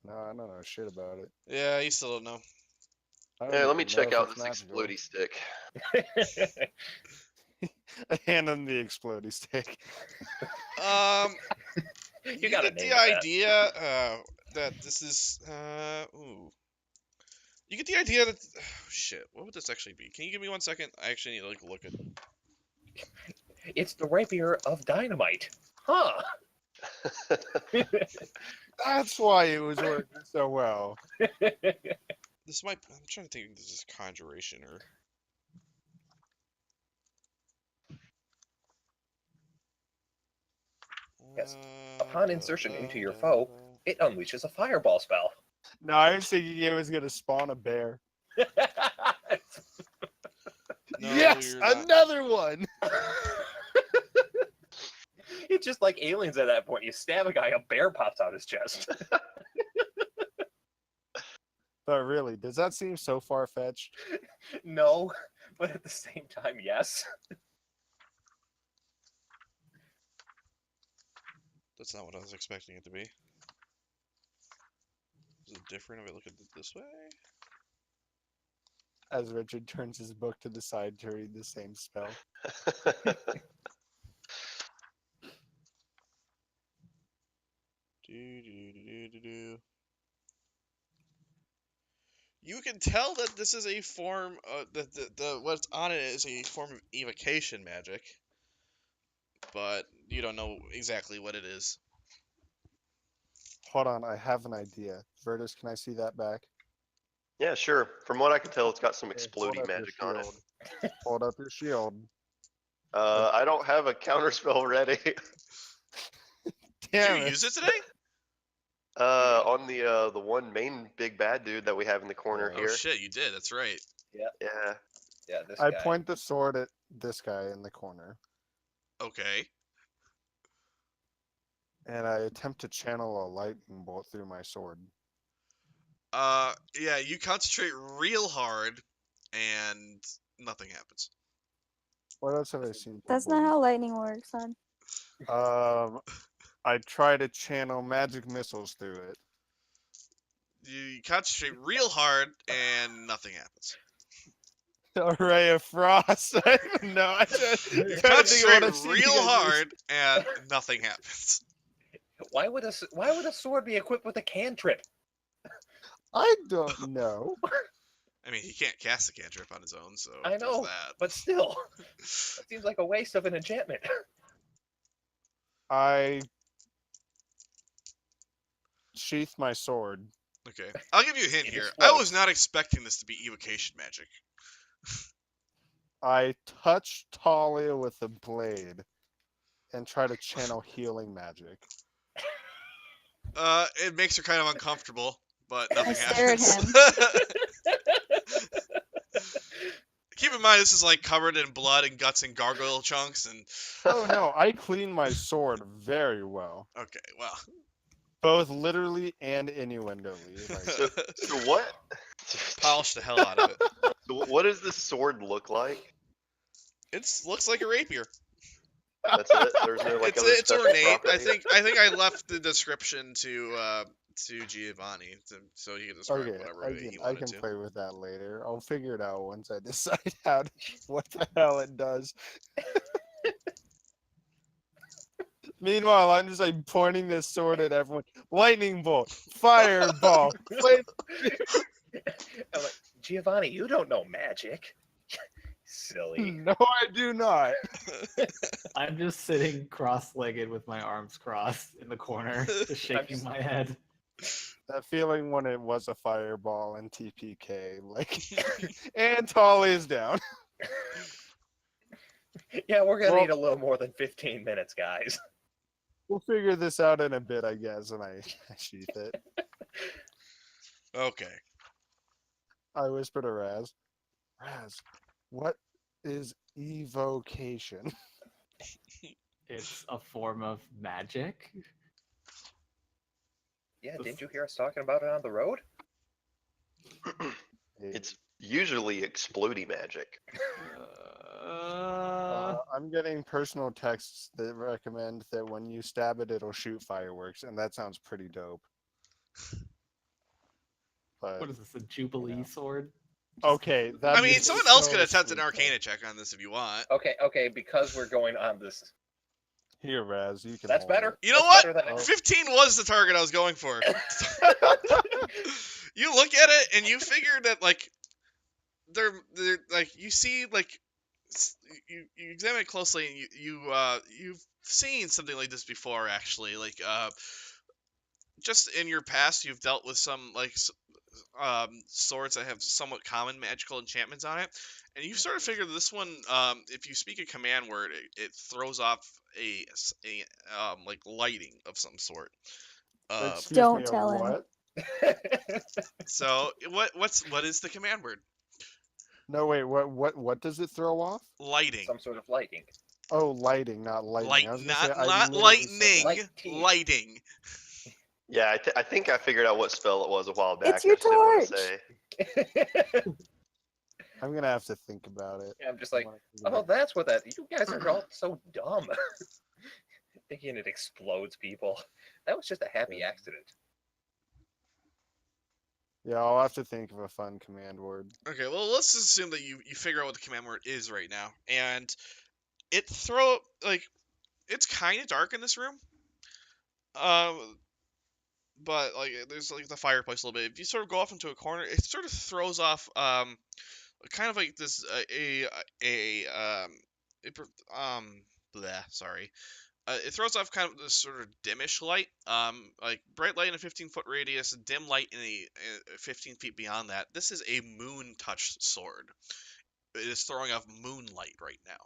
No, I don't know shit about it. Yeah, you still don't know. I don't Yeah, let me even know check if out it's this magical. explodey stick. I hand him the explodey stick. You gotta get name the it that. idea that this is You get the idea that shit. What would this actually be? Can you give me 1 second? I actually need to look at. It's the rapier of dynamite. Huh. That's why it was working so well. This might. I'm trying to think if this is conjuration or. Yes. Upon insertion into your foe, it unleashes a fireball spell. No, I was thinking it was gonna spawn a bear. No, yes, you're not. another one. It's just like aliens at that point. You stab a guy, a bear pops out his chest. But really, does that seem so far fetched? No, but at the same time, yes. That's not what I was expecting it to be. Is it different if I look at it this way? As Richard turns his book to the side to read the same spell. You can tell that this is a form. The what's on it is a form of evocation magic, but you don't know exactly what it is. Hold on, I have an idea. Virtus, can I see that back? Yeah, sure. From what I can tell, it's got some Okay, hold explodey up your magic on it. shield. Hold up your shield. I don't have a counterspell ready. Did Damn you it. use it today? On the one main big bad dude that we have in the corner Oh here. shit, you did. That's right. Yeah. Yeah, this I guy. point the sword at this guy in the corner, Okay. and I attempt to channel a lightning bolt through my sword. Yeah, you concentrate real hard, and nothing happens. What else have I seen? That's not how lightning works, son. I try to channel magic missiles through it. You concentrate real hard, and nothing happens. A ray of frost. I don't know. I just You trying to think of concentrate what I've seen you real guys use. hard, and nothing happens. Why would a sword be equipped with a cantrip? I don't know. I mean, he can't cast a cantrip on his own, so I there's know, that. but still, that seems like a waste of an enchantment. I sheath my sword. Okay, I'll give you a hint It here. I was explodes. not expecting this to be evocation magic. I touch Talia with a blade and try to channel healing magic. It makes her kind of uncomfortable, but nothing stare at happens. Keep in mind, this is like covered in blood and guts and gargoyle chunks, and Oh no, I clean my sword very well. okay, well, Both literally and innuendoly. So what? polish the hell out of it. So what does this sword look like? It looks like a rapier. That's it. There's no like other It's special ornate. property? I think I left the description to Giovanni, so he can describe Okay, whatever he I wanted can to. play with that later. I'll figure it out once I decide what the hell it does. Meanwhile, I'm just like pointing this sword at everyone. Lightning bolt, fireball. I'm like, Giovanni, you don't know magic. Silly. No, I do not. I'm just sitting cross-legged with my arms crossed in the corner, just shaking my head. That feeling when it was a fireball and TPK, like, and Talia's down. Yeah, we're gonna Well- need a little more than 15 minutes, guys. We'll figure this out in a bit, I guess, and I sheath it. Okay. I whisper to Raz. Raz, what is evocation? It's a form of magic. Yeah, didn't you hear us talking about it on the road? It's usually explodey magic. I'm getting personal texts that recommend that when you stab it, it'll shoot fireworks, and that sounds pretty dope. But What is this, a Jubilee sword? okay, I mean, someone else could attempt an sweet, Arcana check on this if you want. Okay, because we're going on this. though. Here, Raz, you can. That's hold better. You know That's what? better than 15 was the target I was going for. You look at it and you figure that like they're like you see like you examine it closely and you've seen something like this before actually, like just in your past you've dealt with some like swords that have somewhat common magical enchantments on it, and you sort of figure this one, if you speak a command word, it throws off a like lighting of some sort. Excuse Don't me, tell him. what? So what is the command word? No, wait. What does it throw off? Lighting. some sort of lighting. Oh, lighting, not lightning. Light, I was gonna say, not I not literally said lightning. Lighting. Lighting. Yeah, I think I figured out what spell it was a while back. It's your I just didn't want to torch. say. I'm gonna have to think about it. I'm just like, I wanna think about oh, that's what that. You guys are all so dumb. Thinking it explodes people. That was just a happy accident. Yeah, I'll have to think of a fun command word. Okay, well let's just assume that you figure out what the command word is right now, and it's kind of dark in this room. But like there's like the fireplace a little bit. If you sort of go off into a corner, it sort of throws off kind of like this sorry. It throws off kind of this sort of dimish light, like bright light in a 15-foot radius, dim light in a 15 feet beyond that. This is a moon touched sword. It is throwing off moonlight right now.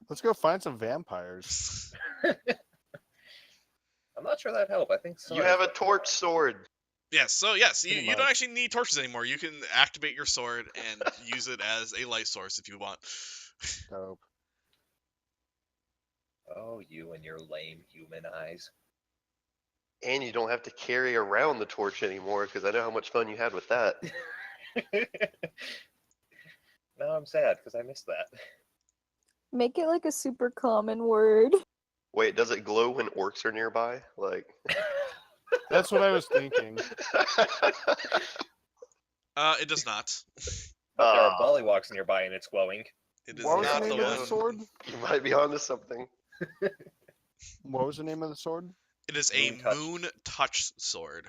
Let's go find some vampires. I'm not sure that helped. I think so. You have a torch sword. Yes, you Pretty don't much. actually need torches anymore. You can activate your sword and use it as a light source if you want. Dope. Oh, you and your lame human eyes. And you don't have to carry around the torch anymore because I know how much fun you had with that. Now I'm sad because I missed that. Make it like a super common word. Wait, does it glow when orcs are nearby? Like. That's what I was thinking. It does not. But there are Ah, bullywugs nearby and it's glowing. It is What was not the the name of one. the sword? you might be onto something. What was the name of the sword? It is a Moon touch. moon touch sword.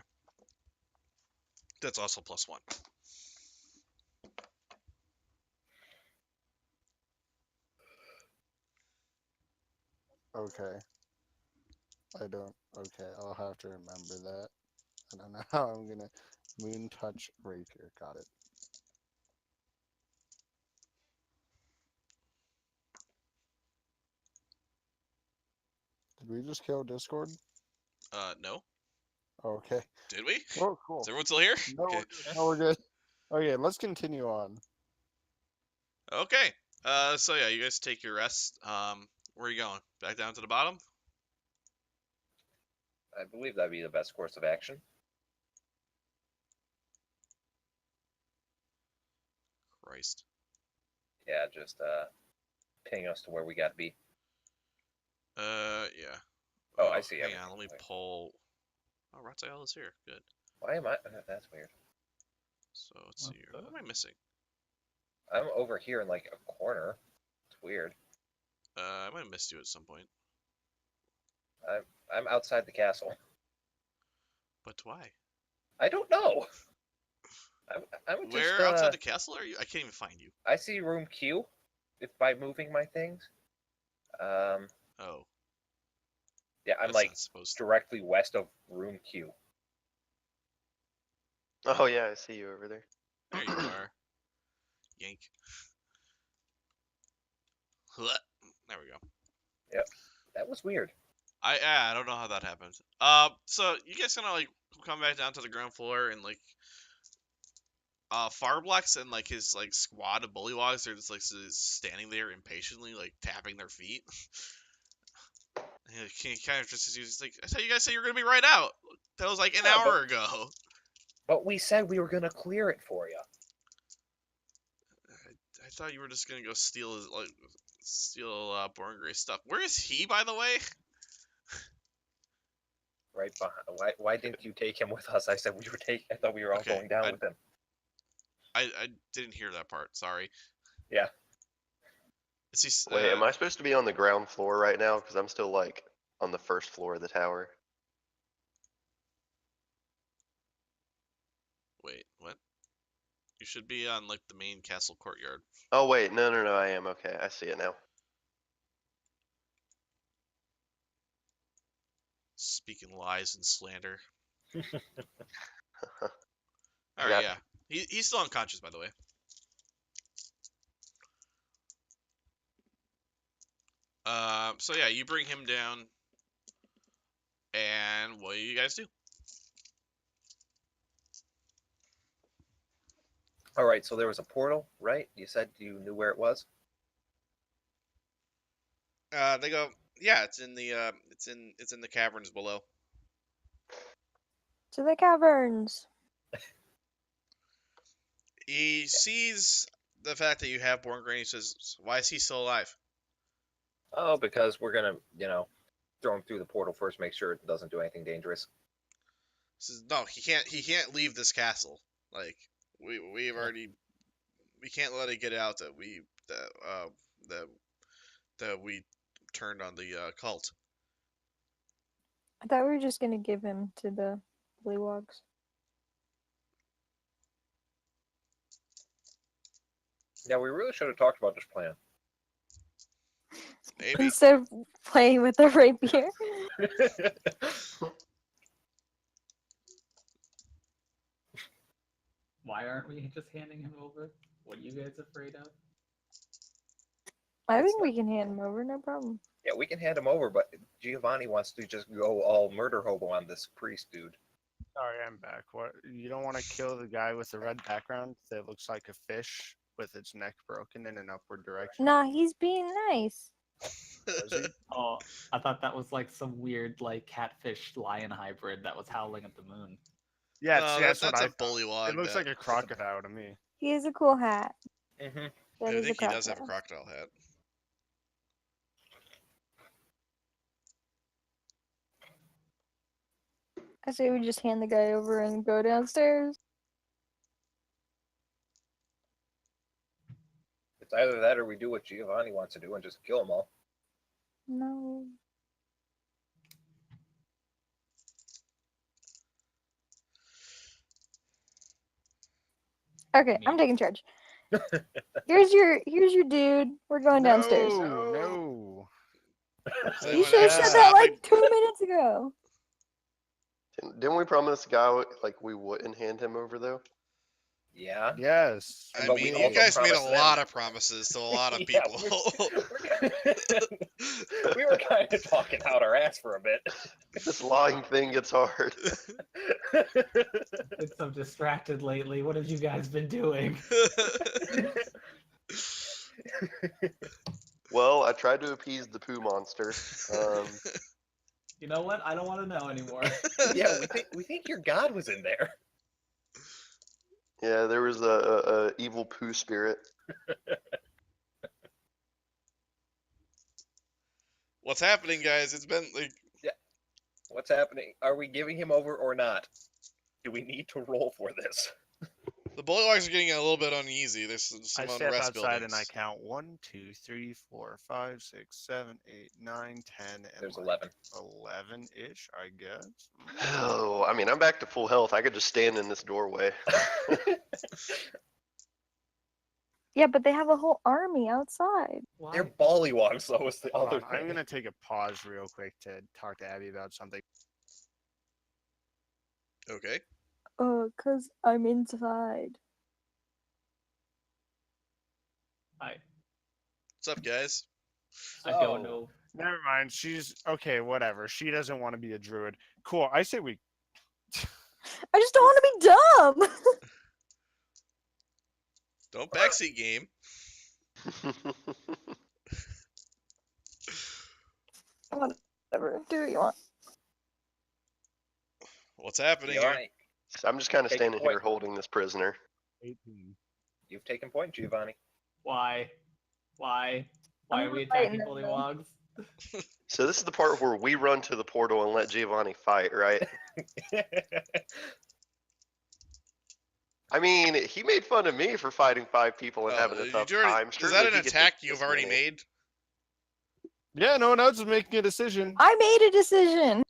That's also +1. Okay. I don't. Okay, I'll have to remember that. I don't know how I'm gonna. Moon touch rapier. Got it. Did we just kill Discord? No. Okay. Did we? Oh, cool. Is everyone still here? No, Okay. no, we're good. Okay, let's continue on. Okay. So yeah, you guys take your rest. Where are you going? Back down to the bottom? I believe that'd be the best course of action. Christ. Yeah, just ping us to where we gotta be. Yeah. Oh, I see. Hang everything. on, let me pull. Oh, Ratzael is here. Good. Why am I? That's weird. So let's What see here. the- What am I missing? I'm over here in like a corner. It's weird. I might have missed you at some point. I'm outside the castle. But why? I don't know. I'm just, Where outside the castle are you? I can't even find you. I see room Q, if by moving my things. Oh, Yeah, I'm that's like not supposed to. directly west of room Q. Oh yeah, I see you over there. There you are. Yank. There we go. That was weird. I don't know how that happened. So you guys gonna like come back down to the ground floor and like Farblax and like his like squad of bullywogs are just like standing there impatiently like tapping their feet. And he kind of just he's like, I thought you guys said you were gonna be right out. That was like an Yeah, hour ago. But we said we were gonna clear it for you. I thought you were just gonna go steal his Borngray's stuff. Where is he, by the way? Right behind. Why didn't you take him with us? I said we were I thought we were all Okay, going down with him. I didn't hear that part. Sorry. Yeah. Is he? Wait, am I supposed to be on the ground floor right now? Because I'm still like on the first floor of the tower. Wait, what? You should be on like the main castle courtyard. Oh wait, no, I am. Okay, I see it now. Speaking lies and slander. I All right, got- yeah. He's still unconscious, by the way. So yeah, you bring him down, and what do you guys do? All right. So there was a portal, right? You said you knew where it was. They go. Yeah, it's in the it's in the caverns below. To the caverns. He sees the fact that you have Borngray. He says, "Why is he still alive?" Oh, because we're gonna, throw him through the portal first, make sure it doesn't do anything dangerous. He says, "No, he can't. He can't leave this castle. Like we've already. We can't let it get out that that we turned on the cult." I thought we were just gonna give him to the bullywogs. Yeah, we really should have talked about this plan. Maybe. Instead of playing with the rapier. Why aren't we just handing him over? What are you guys afraid of? I think we can hand him over, no problem. Yeah, we can hand him over, but Giovanni wants to just go all murder hobo on this priest dude. Sorry, I'm back. What? You don't want to kill the guy with the red background that looks like a fish with its neck broken in an upward direction? Nah, he's being nice. Does he? Oh, I thought that was like some weird like catfish lion hybrid that was howling at the moon. Yeah, No, that's that's what I a thought. bullywog. It looks like a crocodile to me. He has a cool hat. Mm-hmm. That I is a think he does have a crocodile. crocodile hat. I say we just hand the guy over and go downstairs. It's either that or we do what Giovanni wants to do and just kill them all. No. Okay, I'm taking charge. Here's your dude. We're going downstairs. No. So You anyone should have actually said that stop like it? 2 minutes ago. Didn't we promise the guy like we wouldn't hand him over though? Yeah. Yes. I But mean, we you also guys made a promised them. lot of promises to a lot of Yeah, people. we were kind of talking out our ass for a bit. This lying thing gets hard. Been so distracted lately. What have you guys been doing? Well, I tried to appease the poo monster. You know what? I don't want to know anymore. Yeah, we think your god was in there. Yeah, there was a evil poo spirit. What's happening, guys? It's been like What's happening? Are we giving him over or not? Do we need to roll for this? the bullywogs are getting a little bit uneasy. There's some I step unrest outside buildings. and I count 1, 2, 3, 4, 5, 6, 7, 8, 9, 10, and There's like 11. 11-ish, I guess. Oh, I mean, I'm back to full health. I could just stand in this doorway. Yeah, but they have a whole army outside. Why? They're bollywogs, though, is the Hold other on, I'm thing. gonna take a pause real quick to talk to Abby about something. Okay. 'Cause I'm inside. What's up, guys? I don't know. Never mind. She's okay. Whatever. She doesn't want to be a druid. Cool. I say we. I just don't want to be dumb. Don't backseat game. Whatever. Do what you want. What's happening here? Giovanni, I'm just kind of Take standing point. here holding this prisoner. 18. you've taken point, Giovanni. Why? Why? Why I'm are we fighting attacking them, bullywogs? So this is the part where we run to the portal and let Giovanni fight, right? I mean, he made fun of me for fighting 5 people and having a tough time. Is Surely that an he could attack take you've this already many. made? Yeah, no one else is making a decision. I made a decision.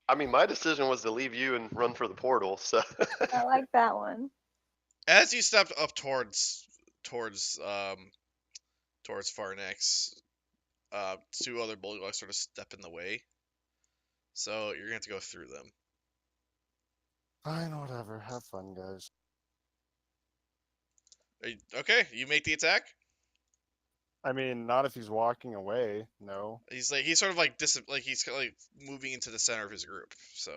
I mean, my decision was to leave you and run for the portal. So I like that one. As you stepped up towards Farnex, 2 other bullywogs sort of step in the way. So you're gonna have to go through them. Fine, whatever. Have fun, guys. Okay, you make the attack. I mean, not if he's walking away. No. He's sort of he's like moving into the center of his group. So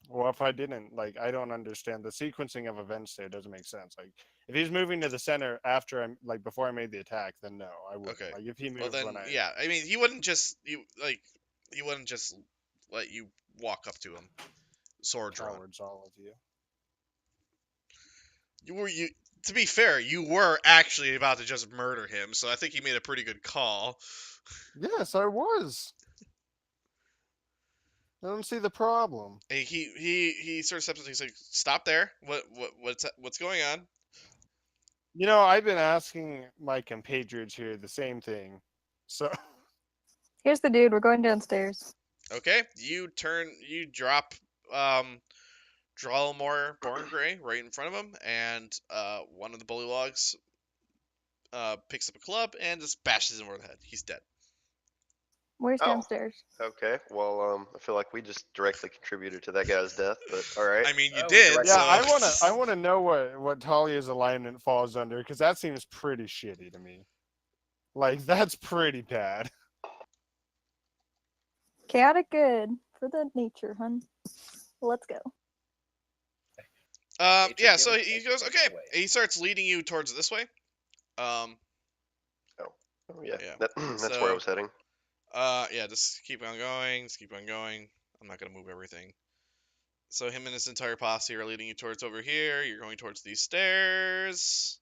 Well, if I didn't, like, I don't understand the sequencing of events there. Doesn't make sense. Like, if he's moving to the center after I'm like before I made the attack, then no, I wouldn't. okay. Like, if he moves Well then, when I yeah. I mean, he wouldn't just let you walk up to him, sword drawn. cowards, all of you. To be fair, you were actually about to just murder him, so I think you made a pretty good call. Yes, I was. I don't see the problem. He sort of steps up. He's like, "Stop there! What's going on?" You know, I've been asking my compatriots here the same thing. So Here's the dude. We're going downstairs. Okay, you drop Drallmore Borngray right in front of him, and one of the bullywogs picks up a club and just bashes him over the head. He's dead. Where's Oh. downstairs? okay, well, I feel like we just directly contributed to that guy's death, but all right. I mean, you Oh, did. direct- yeah, So... I wanna know what Talia's alignment falls under, because that seems pretty shitty to me. Like, that's pretty bad. Chaotic good for the nature, hun. Let's go. Nature yeah. So given, he nature goes, takes okay. away. He starts leading you towards this way. Oh, yeah, yeah. that's where I So- was heading. Yeah. Just keep on going. Just keep on going. I'm not gonna move everything. So him and his entire posse are leading you towards over here. You're going towards these stairs.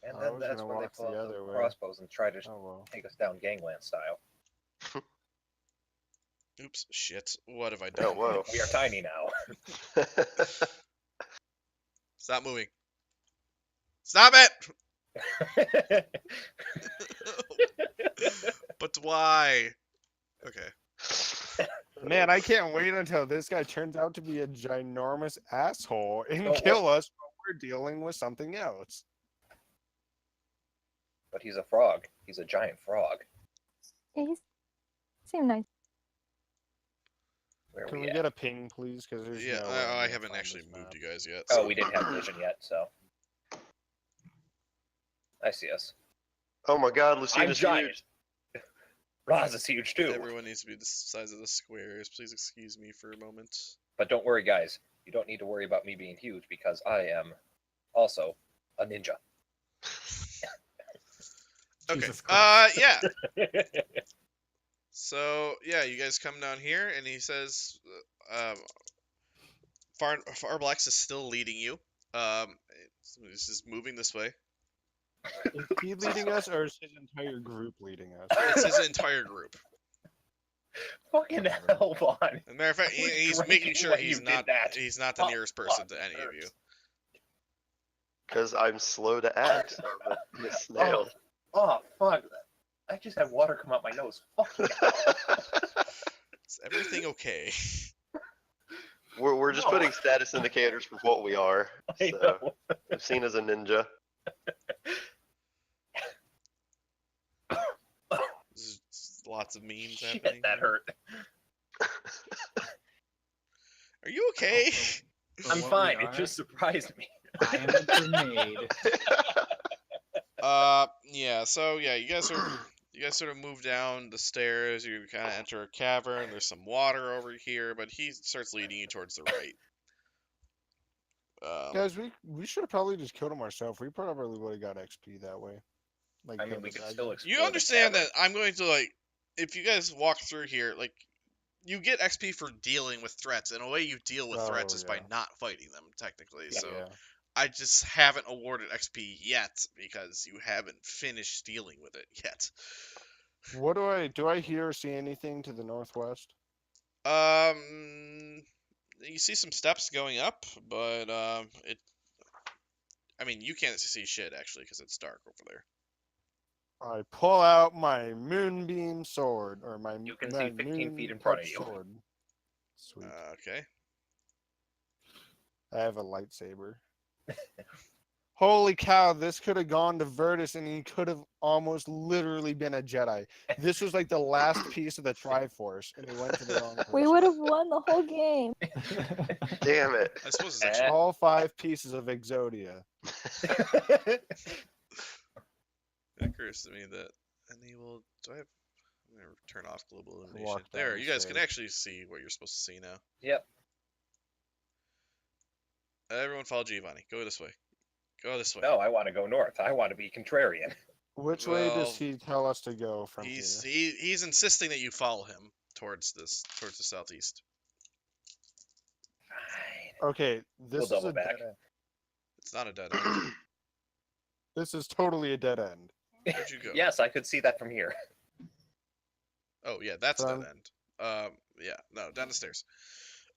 And I then was that's gonna when they walk pull the out the other way. crossbows and try to Oh well. take us down gangland style. Oops, shit. What have I Oh, done? whoa. We are tiny now. Stop moving. Stop it! But why? Okay. Man, I can't wait until this guy turns out to be a ginormous asshole and Don't kill us while we're dealing with something else. But he's a frog. He's a giant frog. Yeah, he seemed nice. Where are Can we we at? get a ping, please? Because there's Yeah, no way I'm I gonna haven't find actually this moved map. you guys yet. Oh, So. we didn't have vision yet, so. I see us. Oh my God, I'm Lucina's giant. huge. Roz is huge too. Everyone needs to be the size of the squares. Please excuse me for a moment. But don't worry, guys. You don't need to worry about me being huge because I am also a ninja. Okay. Jesus Christ. Yeah. So yeah, you guys come down here, and he says, Farblax is still leading you. This is moving this way. Is he leading us, or is his entire group leading us? It's his entire group. Fucking hell, Vaughn. As a matter of fact, I was he's drinking making sure when he's you did not that. he's not the Fuck, nearest person fuck, to any of you. hurts. Because I'm slow to act. So the snail. Oh, fuck. I just had water come out my nose. Fucking hell. Is everything okay? We're just No. putting status indicators for what we are. I So know. I'm seen as a ninja. There's lots of memes Shit, happening. that here. hurt. Are you okay? For I'm what we fine. It are, just surprised me. I am a grenade. Yeah. So yeah, you guys sort of move down the stairs. You kind of enter a cavern. There's some water over here, but he starts leading you towards the right. Guys, we should have probably just killed him ourselves. We probably would have got XP that way. Like, I mean, killed we the could guy. still explore You the understand cavern. that I'm going to like, if you guys walk through here, like, you get XP for dealing with threats. And a way you deal with threats Oh, is by yeah. not fighting them, technically. Yeah. So Yeah. I just haven't awarded XP yet because you haven't finished dealing with it yet. What do I hear or see anything to the northwest? You see some steps going up, but I mean, you can't see shit actually because it's dark over there. I pull out my moonbeam sword, or my You can my see 15 feet in moon front of touch you. sword. Sweet. Okay. I have a lightsaber. Holy cow, this could have gone to Virtus and he could have almost literally been a Jedi. This was like the last piece of the Triforce, and he went to the wrong person. We would have won the whole game. Damn it. I suppose it's actually. All 5 pieces of Exodia. It occurs to me that enable. Do I have? I'm gonna turn off global illumination. Walk down There, the you guys can stairs. actually see what you're supposed to see now. Yep. Everyone follow Giovanni. Go this way. Go this way. No, I want to go north. I want to be contrarian. Which way Well, does he tell us to go from He's here? he's insisting that you follow him towards the southeast. Fine. Okay, this We'll is double a back. dead end. It's not a dead end. This is totally a dead end. Where'd you go? Yes, I could see that from here. Oh yeah, that's From- dead end. Yeah, no, down the stairs.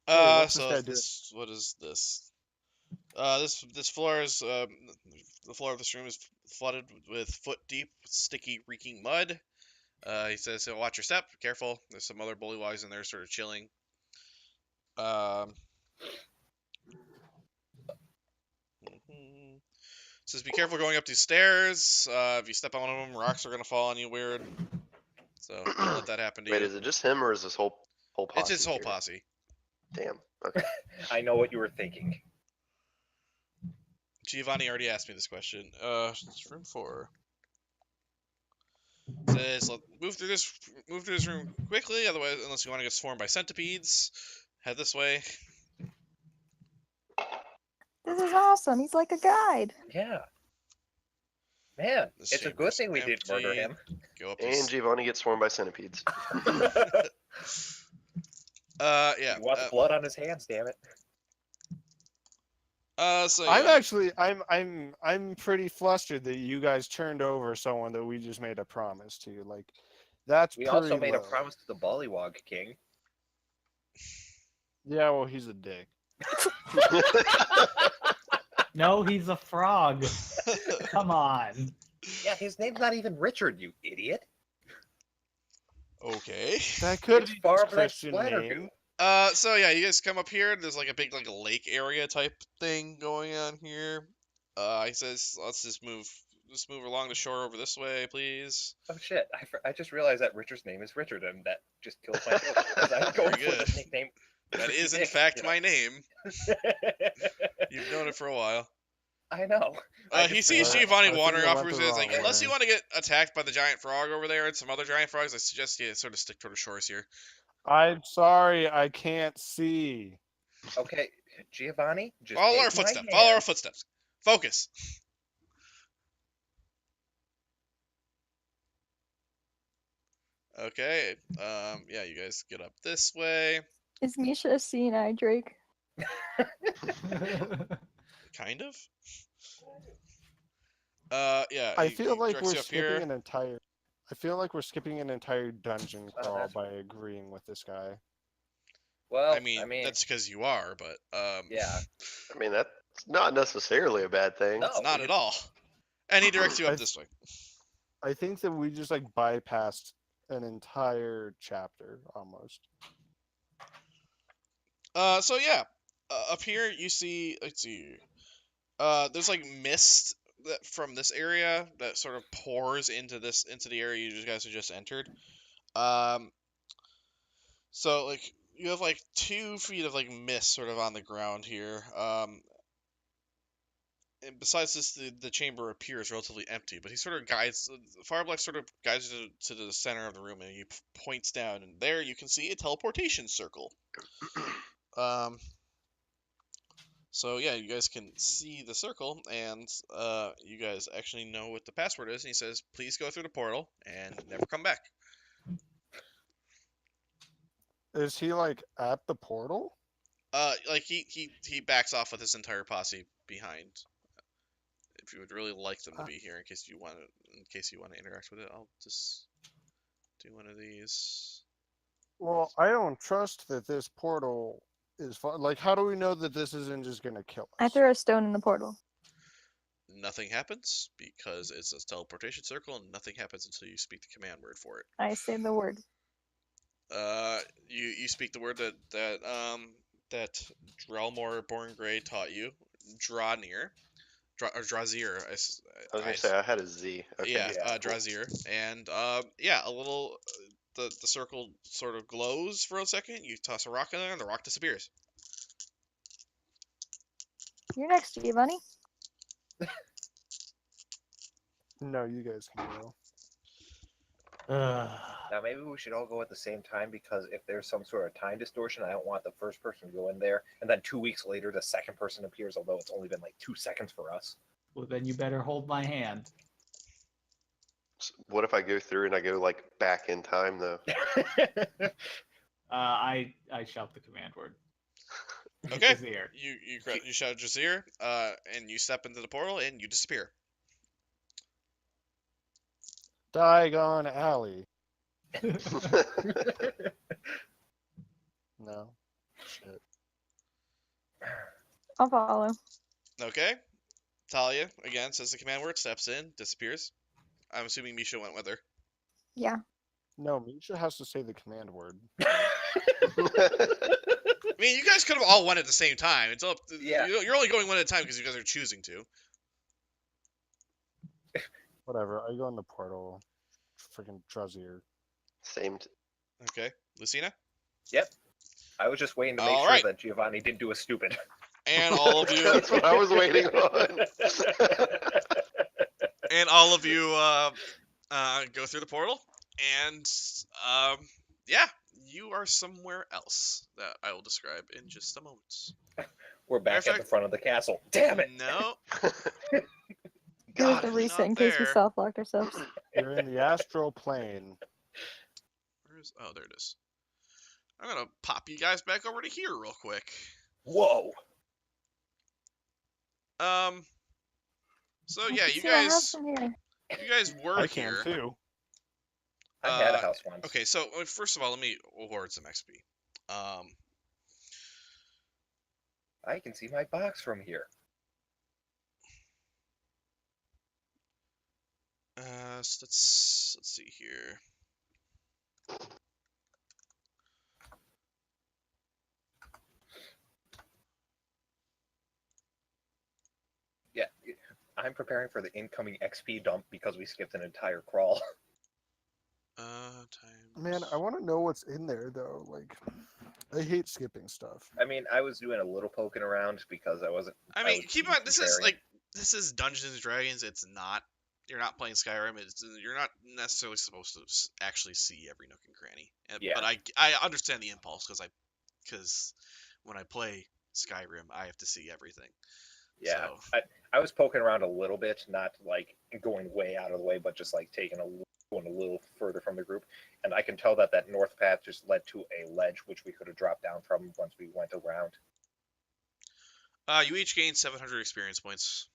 Hey, what's this So guy doing? what is this? This floor is the floor of this room is flooded with foot deep, sticky, reeking mud. He says, so watch your step, careful. There's some other bullywogs in there sort of chilling. Says be careful going up these stairs. If you step on one of them, rocks are gonna fall on you weird. So don't let that happen to Wait, you. is it just him or is this whole posse? It's his whole here? posse. Damn. Okay. I know what you were thinking. Giovanni already asked me this question. It's room 4. Says move through this room quickly, otherwise unless you want to get swarmed by centipedes. Head this way. This is awesome. He's like a guide. Yeah. Man, This it's a good chamber's thing we didn't murder empty. him. Go up And these. Giovanni gets swarmed by centipedes. Yeah. He wants blood on his hands, damn it. So I'm yeah, actually I'm pretty flustered that you guys turned over someone that we just made a promise to. Like, that's We also pretty made a low. promise to the Bullywog King. Yeah, well, he's a dick. No, he's a frog. Come on. Yeah, his name's not even Richard, you idiot. okay. That could It's be his Farbless Christian Splattergoo. name. So yeah, you guys come up here. There's like a big like lake area type thing going on here. He says, let's just move along the shore over this way, please. Oh shit! I just realized that Richard's name is Richard, and that just kills my joke. Because I'm going Very for good. the nickname. That is in Dick, fact you know. my name. You've known it for a while. I know. He sees I Giovanni think wandering I off went and the says, like, wrong unless way. you want to get attacked by the giant frog over there and some other giant frogs, I suggest you sort of stick toward the shores here. I'm sorry, I can't see. Okay, Giovanni, just Follow take our my footsteps. hand. Follow our footsteps. Focus. Okay. Yeah, you guys get up this way. Is Misha a seeing-eye Drake? Kind of. Yeah. I he feel like directs we're you up skipping here. an entire. I feel like we're skipping an entire dungeon Oh, crawl that's- by agreeing with this guy. Well, I mean, that's because you are, but yeah. I mean, that's not necessarily a bad thing. No. it's not you- at all. And he directs you up I- this way. I think that we just like bypassed an entire chapter almost. So yeah, up here you see. Let's see. There's like mist that from this area that sort of pours into the area you guys have just entered. Um, so like you have like 2 feet of like mist sort of on the ground here. And besides this, the chamber appears relatively empty. But he sort of guides Fireblack sort of guides you to the center of the room, and he points down, and there you can see a teleportation circle. So yeah, you guys can see the circle, and you guys actually know what the password is. And he says, "Please go through the portal and never come back." Is he like at the portal? Like he backs off with his entire posse behind. If you would really like them to be here, in case you want to interact with it, I'll just do one of these. Well, I don't trust that this portal is fun. Like, how do we know that this isn't just gonna kill us? I threw a stone in the portal. Nothing happens because it's a teleportation circle, and nothing happens until you speak the command word for it. I say the word. You speak the word that Drelmore Born Grey taught you. Draw near. Drazir. I was gonna say I had a Z. Okay. Yeah, Yeah. Drazir. And yeah, a little the circle sort of glows for a second. You toss a rock in there, and the rock disappears. You're next, Giovanni. No, you guys can go. Now maybe we should all go at the same time, because if there's some sort of time distortion, I don't want the first person to go in there, and then 2 weeks later the second person appears, although it's only been like 2 seconds for us. Well, then you better hold my hand. What if I go through and I go like back in time though? I shout the command word. Okay. Drazir. You shout Drazir, and you step into the portal, and you disappear. Diagon Alley. No. Shit. I'll follow. Okay. Talia again says the command word, steps in, disappears. I'm assuming Misha went with her. Yeah. No, Misha has to say the command word. I mean, you guys could have all went at the same time. It's up. Yeah. You're only going one at a time because you guys are choosing to. Whatever. I go in the portal. Freaking Drazir. Same. Okay, Lucina. Yep. I was just waiting to make All sure right. that Giovanni didn't do a stupid. And all of you, That's what I was waiting on. go through the portal, and yeah, you are somewhere else that I will describe in just a moment. We're back Matter of at the front of the castle. Damn it! No. It was God, the it's reset not in case we there. soft-locked ourselves. You're in the astral plane. Oh, there it is. I'm gonna pop you guys back over to here real quick. Whoa! So I yeah, can you see my house guys from here. were I can here. too. I had a Uh, house once. Okay, so first of all, let me award some XP. I can see my box from here. So let's see here. Yeah, I'm preparing for the incoming XP dump because we skipped an entire crawl. Times. Man, I want to know what's in there though. Like, I hate skipping stuff. I mean, I was doing a little poking around because I wasn't. I mean, was keep in being mind, contrarian. this is Dungeons and Dragons. It's not. You're not playing Skyrim. You're not necessarily supposed to actually see every nook and cranny. Yeah. But I understand the impulse because when I play Skyrim, I have to see everything. Yeah, So. I was poking around a little bit, not like going way out of the way, but just like going a little further from the group. And I can tell that that north path just led to a ledge, which we could have dropped down from once we went around. You each gain 700 experience points.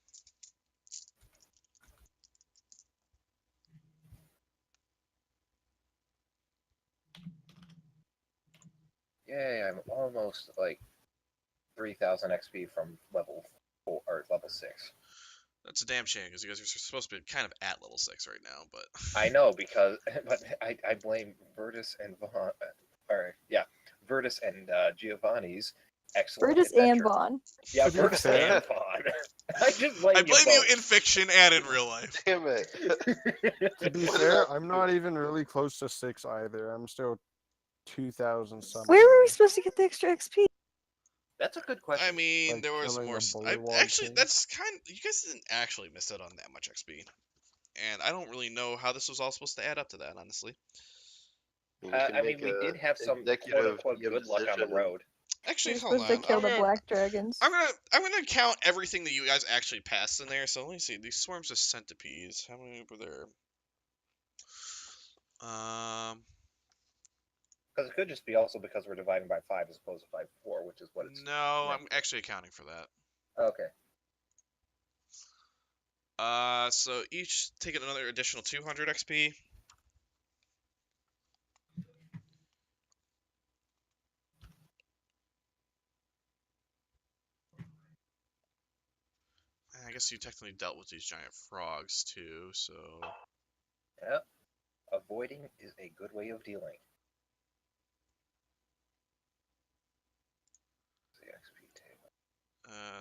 Yay! I'm almost like 3,000 XP from level 4 or level 6. That's a damn shame because you guys are supposed to be kind of at level 6 right now, but I know because, but I blame Virtus and Vaughn, Virtus and Giovanni's excellent Virtus and adventure. Vaughn. Yeah, To be Virtus fair- and Vaughn. I just blame I blame you both. in fiction and in real life. Damn it. To be fair, I'm not even really close to 6 either. I'm still 2,000 something. Where were we supposed to get the extra XP? That's a good question. I mean, Like there was killing more. a I bullywog actually, king? that's kind. You guys didn't actually miss out on that much XP, and I don't really know how this was all supposed to add up to that, honestly. You can I mean, make we a did have some executive quote-unquote good luck on the decision. road. Actually, We're hold supposed to on. kill the black dragons. I'm gonna count everything that you guys actually passed in there. So let me see. These swarms of centipedes. How many were there? Because it could just be also because we're dividing by 5 as opposed to by 4, which is what it's... No, I'm actually accounting for that. Okay. So each take another additional 200 XP. I guess you technically dealt with these giant frogs too, so. Yep. Avoiding is a good way of dealing. The XP table.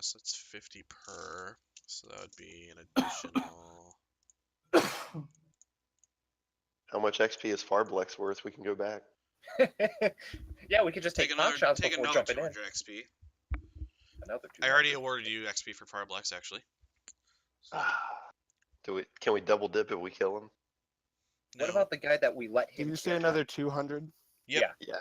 So that's 50 per. So that would be an additional. How much XP is Farblex worth? We can go back. Yeah, we could just take pot shots before another jumping 200 in. XP. Another 200. I already awarded you XP for Farblex, actually. Can we double dip if we kill him? No. What about the guy that we let him Did you say kill? another 200? Yep. Yeah.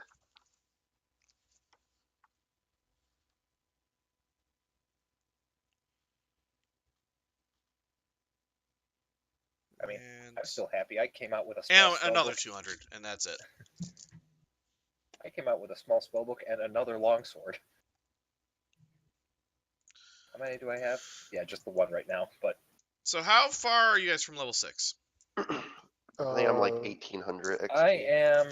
I mean, And I'm still happy. I came out with a small spell another book. 200, and that's it. I came out with a small spell book and another longsword. How many do I have? Yeah, just the one right now. But So how far are you guys from level 6? I think I'm like 1,800 XP. I am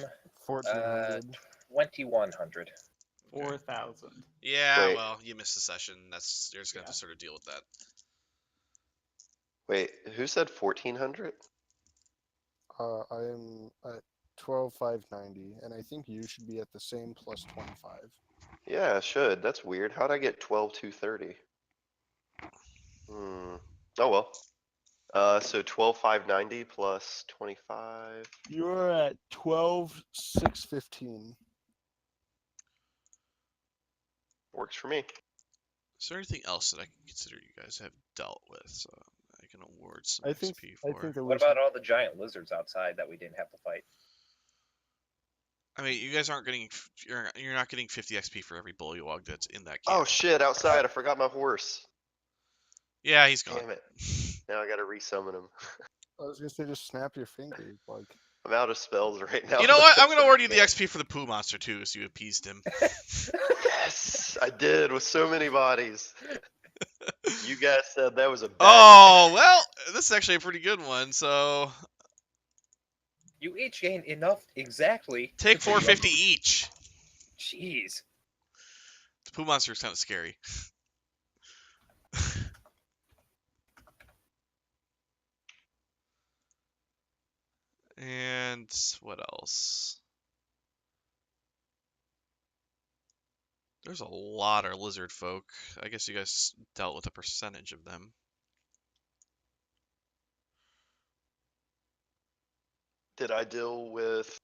1,400. 2,100. 4,000. Yeah, Wait. well, you missed the session. You're just gonna have to sort of deal with that. Wait, who said 1,400? I am at 12,590, and I think you should be at the same plus 25. Yeah, I should. That's weird. How'd I get 12,230? Oh well. So 12,590 plus 25. You're at 12,615. Works for me. Is there anything else that I can consider you guys have dealt with, so I can award some I think XP I for? think that we What about all the giant lizards outside that we didn't have to fight? I mean, you guys aren't getting. You're not getting 50 XP for every bullywog that's in that Oh camp. shit, outside. I forgot my horse. Yeah, he's gone. Damn it. Now I gotta resummon him. I was gonna say just snap your fingers, like. I'm out of spells right now. You know what? I'm gonna So I award you the can't. XP for the poo monster too, so you appeased him. Yes, I did with so many bodies. You guys said that was a bad. Oh, well, this is actually a pretty good one. So You each gain enough exactly. take to bring you up- 450 each. Jeez. The poo monster is kind of scary. And what else? There's a lot of lizard folk. I guess you guys dealt with a percentage of them. Did I deal with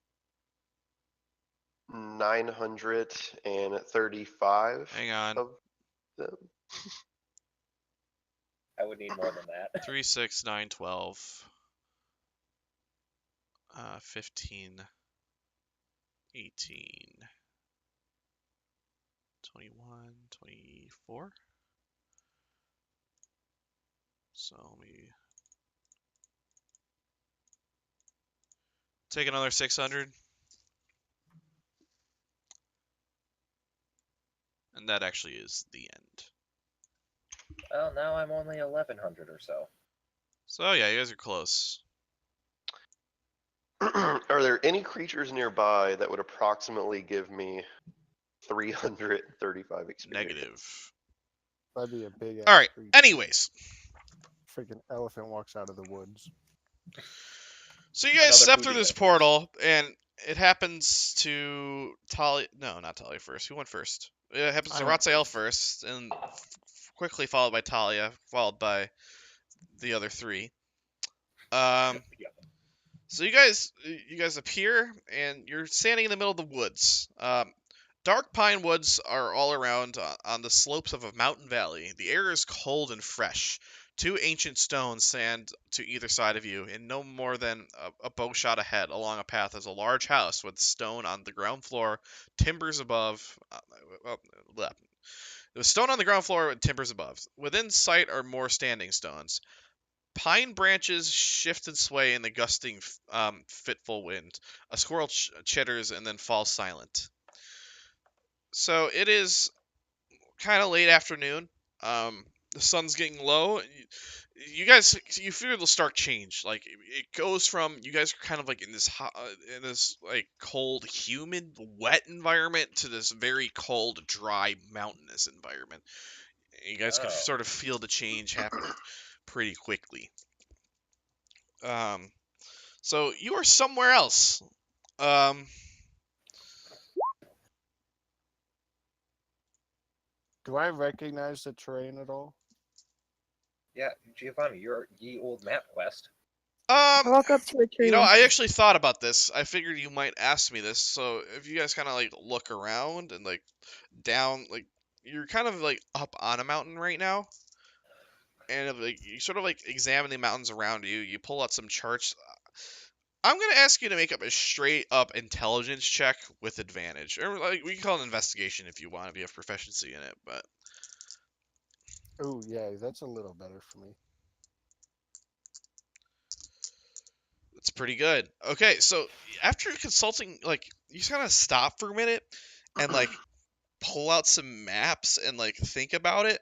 935 Hang on. of them? I would need more than that. 3, 6, 9, 12. 15, 18, 21, 24. So let me take another 600. And that actually is the end. Well, now I'm only 1100 or so. So yeah, you guys are close. Are there any creatures nearby that would approximately give me 335 experience? Negative. That'd be a big ass All right. creature. Anyways, Freaking elephant walks out of the woods. so you guys Another step food through this event. portal, and it happens to Talia. No, not Talia first. Who went first? It happens to I went Ratzael first, and quickly followed by Talia, followed by the other three. Yeah. So you guys appear, and you're standing in the middle of the woods. Dark pine woods are all around on the slopes of a mountain valley. The air is cold and fresh. Two ancient stones stand to either side of you, and no more than a bow shot ahead along a path is a large house with stone on the ground floor, timbers above. There's stone on the ground floor with timbers above. Within sight are more standing stones. Pine branches shift and sway in the gusting, fitful wind. A squirrel chitters and then falls silent. So it is kind of late afternoon. The sun's getting low. You feel it'll start change. Like it goes from you guys are kind of like in this hot, in this like cold, humid, wet environment to this very cold, dry, mountainous environment. You guys can Oh. sort of feel the change happen pretty quickly. Um, so you are somewhere else. Um, Do I recognize the terrain at all? Yeah, Giovanni, you're ye old map quest. I walk up to a tree. I actually thought about this. I figured you might ask me this. So if you guys kind of like look around and like down, like you're kind of like up on a mountain right now, and if, like you sort of like examine the mountains around you. You pull out some charts. I'm gonna ask you to make up a straight up intelligence check with advantage, or like we can call it an investigation if you want, if you have proficiency in it. But Oh yeah, that's a little better for me. it's pretty good. Okay, so after consulting, like you just kind of stop for a minute and like pull out some maps and like think about it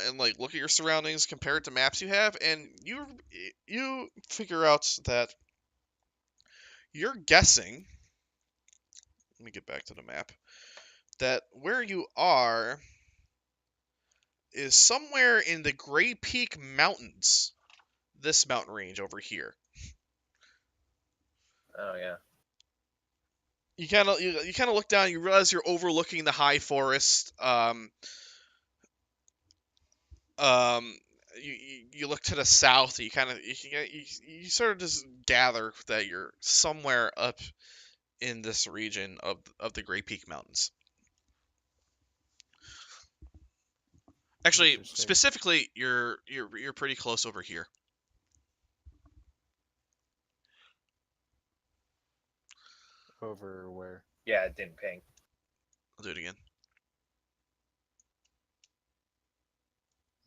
and like look at your surroundings, compare it to maps you have, and you figure out that you're guessing. Let me get back to the map. That where you are is somewhere in the Gray Peak Mountains. This mountain range over here. Oh yeah. You kind of look down. You realize you're overlooking the high forest. You look to the south. You kind of you sort of just gather that you're somewhere up in this region of the Great Peak Mountains. Actually, Interesting. specifically, you're pretty close over here. Over where? Yeah, it didn't ping. I'll do it again.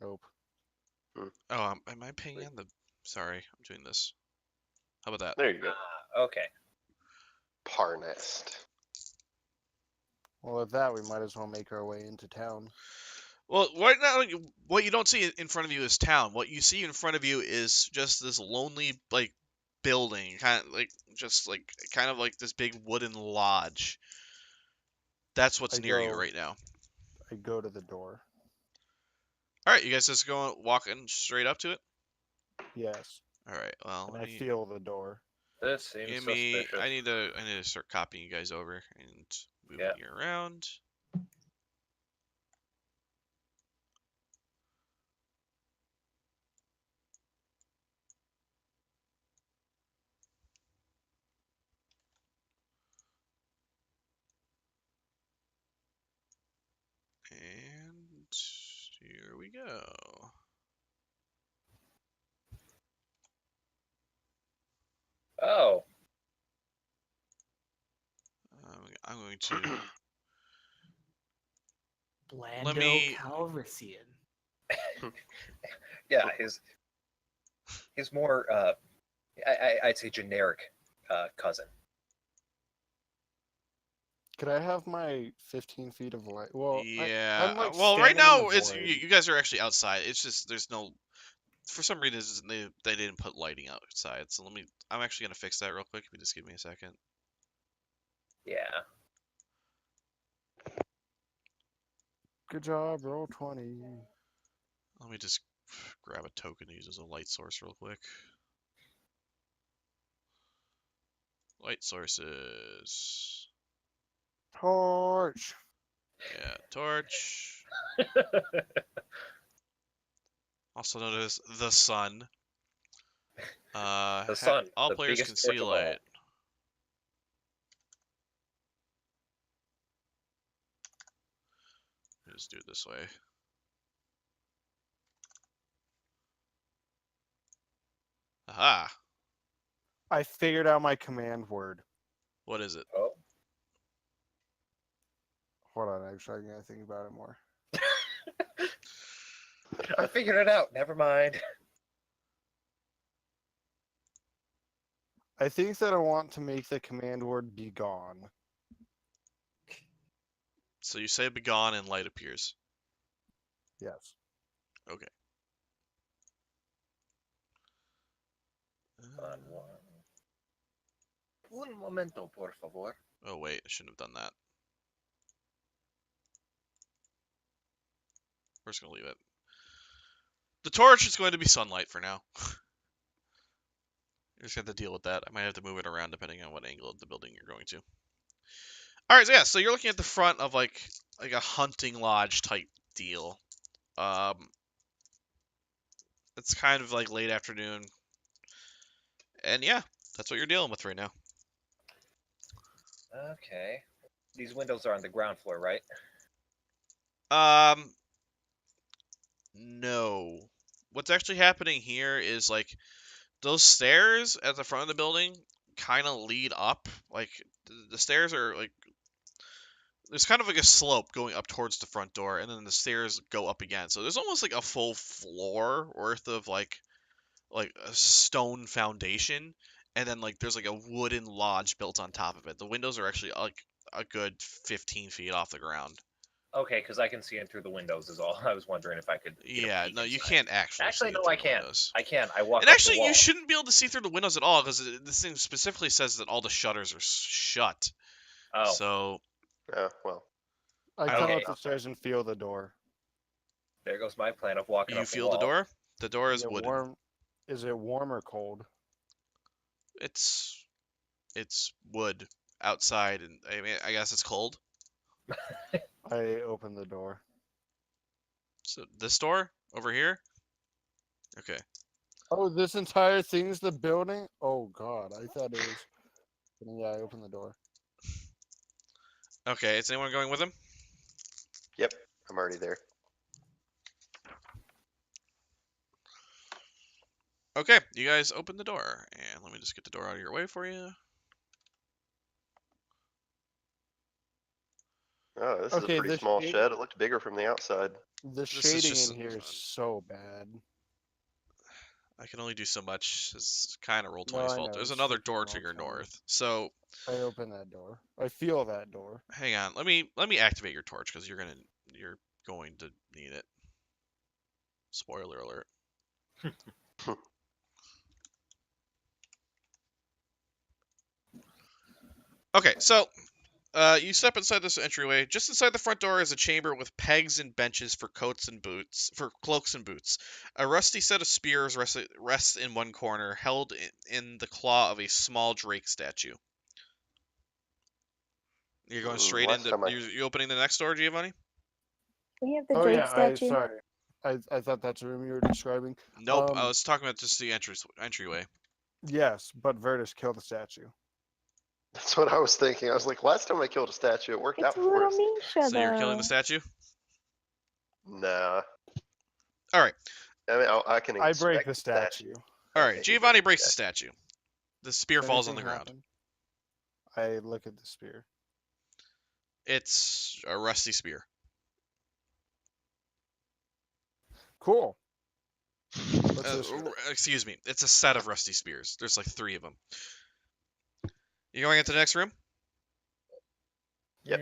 Nope. Oh, am I paying on the? Sorry, I'm doing this. How about that? There you go. Okay. Parnest. Well, with that, we might as well make our way into town. Well, right now, what you don't see in front of you is town. What you see in front of you is just this lonely, like, building, kind of like this big wooden lodge. That's what's near you right now. I go to the door. All right, you guys just walking straight up to it. Yes. All right. Well, And I feel the door. This seems give me. suspicious. I need to start copying you guys over and moving Yeah. you around. And here we go. Oh, I'm going to Blando Calrissian. yeah. His more I'd say generic cousin. Could I have my 15 feet of light? Well, yeah. I'm like Well, right standing in now the is void. you guys are actually outside. It's just there's no. For some reason they didn't put lighting outside. So I'm actually gonna fix that real quick. If you just give me a second. Yeah. Good job, roll 20. Let me just grab a token to use as a light source real quick. Light sources. Torch. Yeah, torch. Also known as the sun. The sun, All the players can biggest torch see of all. light. Just do it this way. Aha! I figured out my command word. What is it? Oh. Hold on, actually, I gotta think about it more. I figured it out. Never mind. I think that I want to make the command word be gone. So you say begone and light appears. Yes. Okay. Un momento, por favor. Oh wait, I shouldn't have done that. We're just gonna leave it. The torch is going to be sunlight for now. You just have to deal with that. I might have to move it around depending on what angle of the building you're going to. All right, so yeah, so you're looking at the front of like a hunting lodge type deal. It's kind of like late afternoon, and yeah, that's what you're dealing with right now. Okay. These windows are on the ground floor, right? No. What's actually happening here is like those stairs at the front of the building kind of lead up. Like the stairs are like there's kind of like a slope going up towards the front door, and then the stairs go up again. So there's almost like a full floor worth of like a stone foundation, and then like there's like a wooden lodge built on top of it. The windows are actually like a good 15 feet off the ground. Okay, because I can see in through the windows is all. I was wondering if I could. Yeah, no, you inside. can't actually. Actually, see no, through I the can. windows. I can. I walk. And up actually, the wall. you shouldn't be able to see through the windows at all because this thing specifically says that all the shutters are shut. Oh. So. Well. I I come don't- up the stairs and feel the door. There goes my plan of walking You up the feel wall. the door? The door is Is it wooden. warm? Is it warm or cold? It's wood outside, and I mean, I guess it's cold. I open the door. So this door over here. Okay. Oh, this entire thing's the building? Oh god, I thought it was. Yeah, I open the door. Okay. Is anyone going with him? Yep. I'm already there. Okay. You guys open the door, and let me just get the door out of your way for you. Oh, this is Okay, a pretty this small shade- shed. It looked bigger from the outside. The This is shading just in here is so bad. I can only do so much. It's kind of roll No, 20's I fault. know, There's it's another super door to roll your 20. north. So I open that door. I feel that door. hang on. Let me activate your torch because you're going to need it. Spoiler alert. Okay, so you step inside this entryway. Just inside the front door is a chamber with pegs and benches for cloaks and boots. A rusty set of spears rests in one corner, held in the claw of a small drake statue. You're going straight Last into. time You opening the next door, Giovanni? We have the Oh Drake yeah, statue. sorry. I thought that's the room you were describing. Nope. I was talking about just the entryway. Yes, but Virtus killed the statue. That's what I was thinking. I was like, last time I killed a statue, it worked It's out a for little us. Misha, So you're killing though. the statue. Nah. All right. I mean, I can I break inspect the statue. All Okay, right. you Giovanni break breaks the the statue. The spear Does falls on the anything ground. happen? I look at the spear. It's a rusty spear. Cool. What's this? Excuse me. It's a set of rusty spears. There's like 3 of them. You going into the next room? Yep.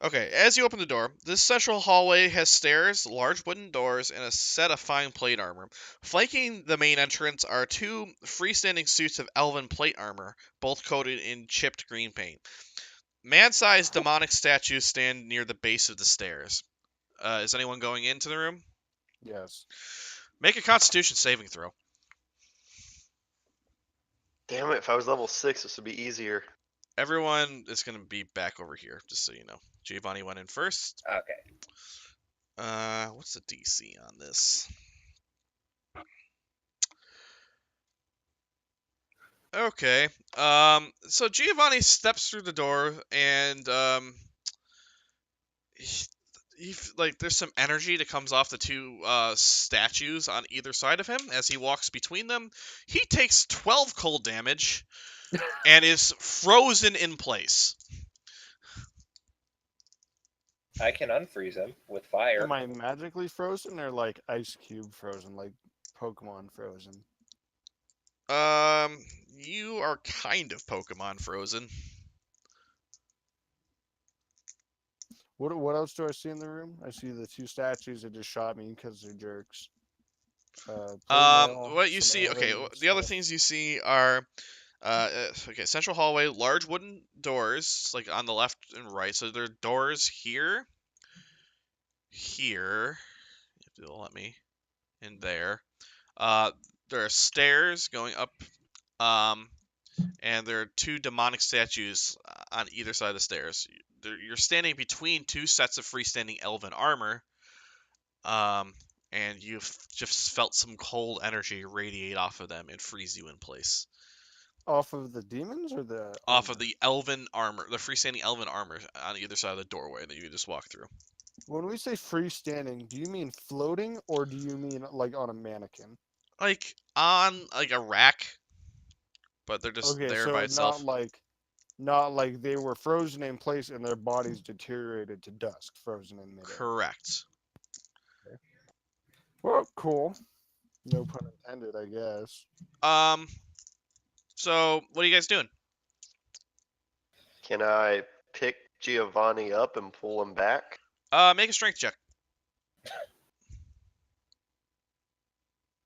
Okay, as you open the door, this central hallway has stairs, large wooden doors, and a set of fine plate armor. Flanking the main entrance are 2 freestanding suits of elven plate armor, both coated in chipped green paint. Man-sized demonic statues stand near the base of the stairs. Is anyone going into the room? Yes. Make a Constitution saving throw. Damn it! If I was level 6, this would be easier. Everyone is going to be back over here, just so you know. Giovanni went in first. Okay. What's the DC on this? Okay. So Giovanni steps through the door, and like there's some energy that comes off the 2 statues on either side of him as he walks between them. He takes 12 cold damage and is frozen in place. I can unfreeze him with fire. Am I magically frozen or like ice cube frozen, like Pokemon frozen? You are kind of Pokemon frozen. What else do I see in the room? I see the 2 statues that just shot me because they're jerks. Plate mail, What you some see? Okay, elevator the other stuff. things you see are, okay, central hallway, large wooden doors, like on the left and right. So there are doors here, here. If you'll let me in there. There are stairs going up, and there are 2 demonic statues on either side of the stairs. You're standing between 2 sets of freestanding elven armor, and you've just felt some cold energy radiate off of them and freeze you in place. Off of the demons or the Off armor? of the elven armor, the freestanding elven armor on either side of the doorway that you just walked through. When we say freestanding, do you mean floating or do you mean like on a mannequin? Like on like a rack, but they're just Okay, there so by itself. not like they were frozen in place and their bodies deteriorated to dust, frozen in midair. Correct. Well, cool. No pun intended, I guess. So what are you guys doing? Can I pick Giovanni up and pull him back? Make a strength check.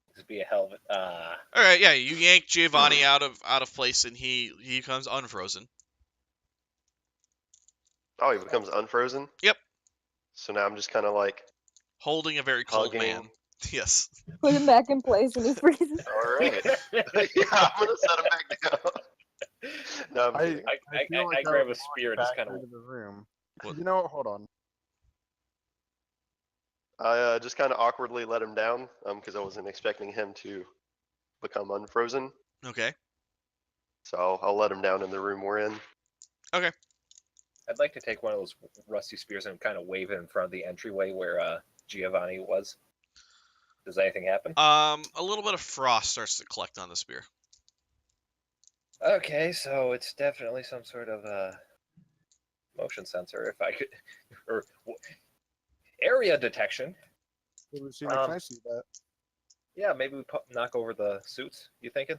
This would be a hell of a. All right, yeah, you yank Giovanni out of place, and he becomes unfrozen. Oh, he becomes unfrozen? Yep. So now I'm just kind of like Holding a very cold hugging. man. Yes. Put him back in place and he freezes. All right. Yeah, I'm gonna set him back down. No, I'm kidding. I feel like grab would a spear and just back kind of. into the room. What? You know what? Hold on. I just kind of awkwardly let him down because I wasn't expecting him to become unfrozen. Okay. So I'll let him down in the room we're in. I'd like to take one of those rusty spears and kind of wave it in front of the entryway where Giovanni was. Does anything happen? A little bit of frost starts to collect on the spear. Okay, so it's definitely some sort of motion sensor. If I could, or area detection. Can I see that? Yeah, maybe we knock over the suits. You thinking?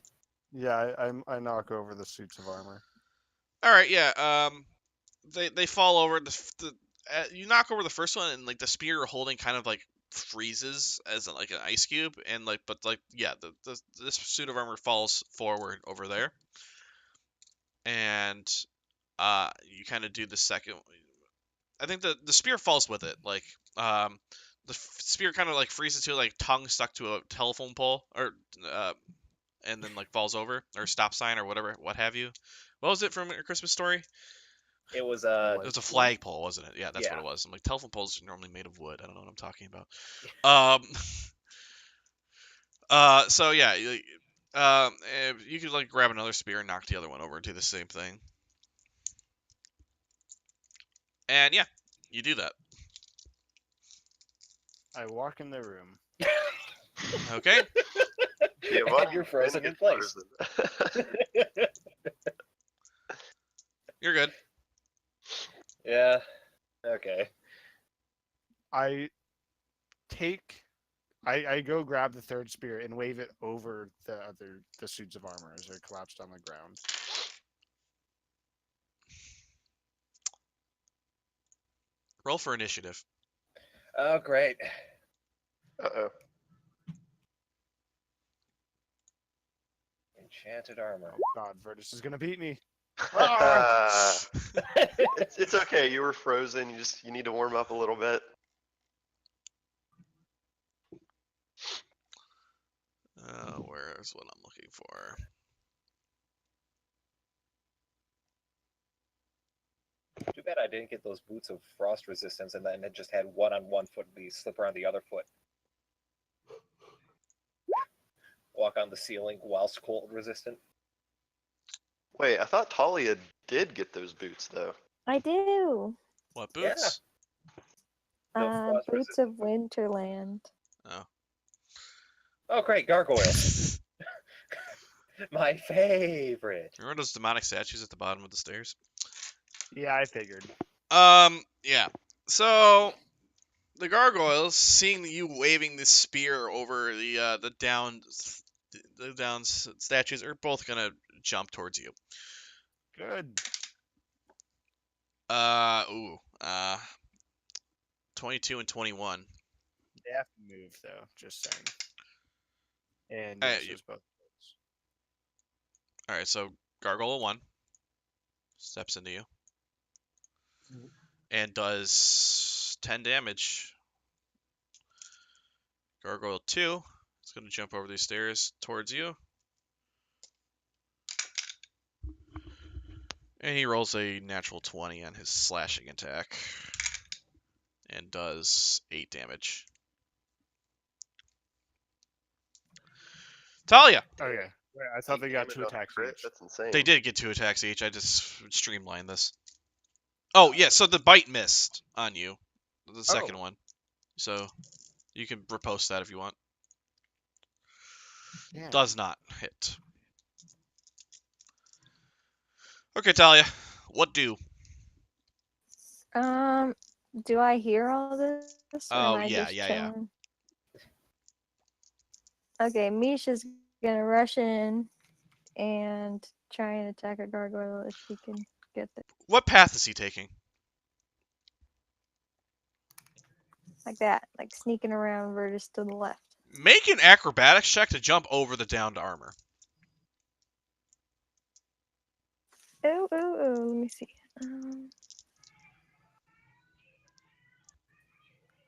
Yeah, I knock over the suits of armor. All right, yeah. They fall over. you knock over the first one, and like the spear you're holding kind of like freezes as like an ice cube, and like yeah, this suit of armor falls forward over there, and you kind of do the second. I think the spear falls with it, like the spear kind of like freezes to like tongue stuck to a telephone pole, or and then like falls over, or stop sign, or whatever, what have you. What was it from your Christmas Story? It was It was a flagpole, wasn't it? Yeah, that's what Yeah. it was. I'm like, telephone poles are normally made of wood. I don't know what I'm talking about. So yeah, you could like grab another spear and knock the other one over and do the same thing. And yeah, you do that. I walk in the room. Okay. Giovanni you're frozen then in place. frozen. You're good. Yeah. Okay. I go grab the third spear and wave it over the suits of armor as they're collapsed on the ground. Roll for initiative. Oh, great. Uh-oh. Enchanted armor. Oh God, Virtus is gonna beat me. Ah! It's okay. You were frozen. You need to warm up a little bit. Where's what I'm looking for? Too bad I didn't get those boots of frost resistance and then it just had one on one foot, the slipper on the other foot. Walk on the ceiling whilst cold resistant. Wait, I thought Talia did get those boots though. I do. What boots? The frost Boots of Winterland. Oh. Oh, great, gargoyles. My favorite. Remember those demonic statues at the bottom of the stairs? Yeah, I figured. Yeah. So the gargoyles, seeing you waving this spear over the downed statues, are both gonna jump towards you. Good. 22 and 21. They have to move though. Just saying. And Hey, yes, both. All right, so Gargoyle 1 steps into you and does 10 damage. Gargoyle 2 is going to jump over these stairs towards you. And he rolls a natural 20 on his slashing attack and does 8 damage. Talia! Okay. Wait, I thought they got Damage 2 on attacks crit? each. That's insane. They did get 2 attacks each. I just streamlined this. Oh, yeah, so the bite missed on you. The second one. So you can repost that if you want. Yeah. Does not hit. Okay, Talia. What do? Do I hear all this? Or Oh, am I yeah, just yeah. chilling? Okay, Misha's gonna rush in and try and attack a gargoyle if she can get there. What path is he taking? Like that, like sneaking around Virtus to the left. Make an acrobatics check to jump over the downed armor. Oh, let me see.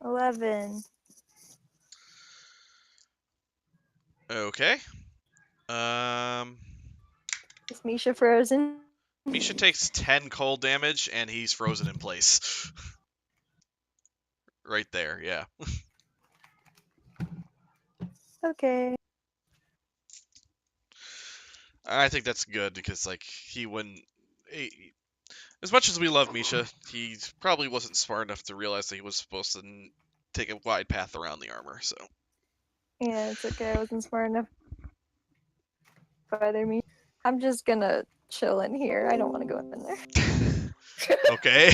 11. Okay. Is Misha frozen? Misha takes 10 cold damage, and he's frozen in place. Right there, yeah. Okay. I think that's good, because, like, he wouldn't... as much as we love Misha, he probably wasn't smart enough to realize that he was supposed to take a wide path around the armor, so... Yeah, it's okay. I wasn't smart enough to bother me. I'm just gonna chill in here. I don't want to go in there. Okay.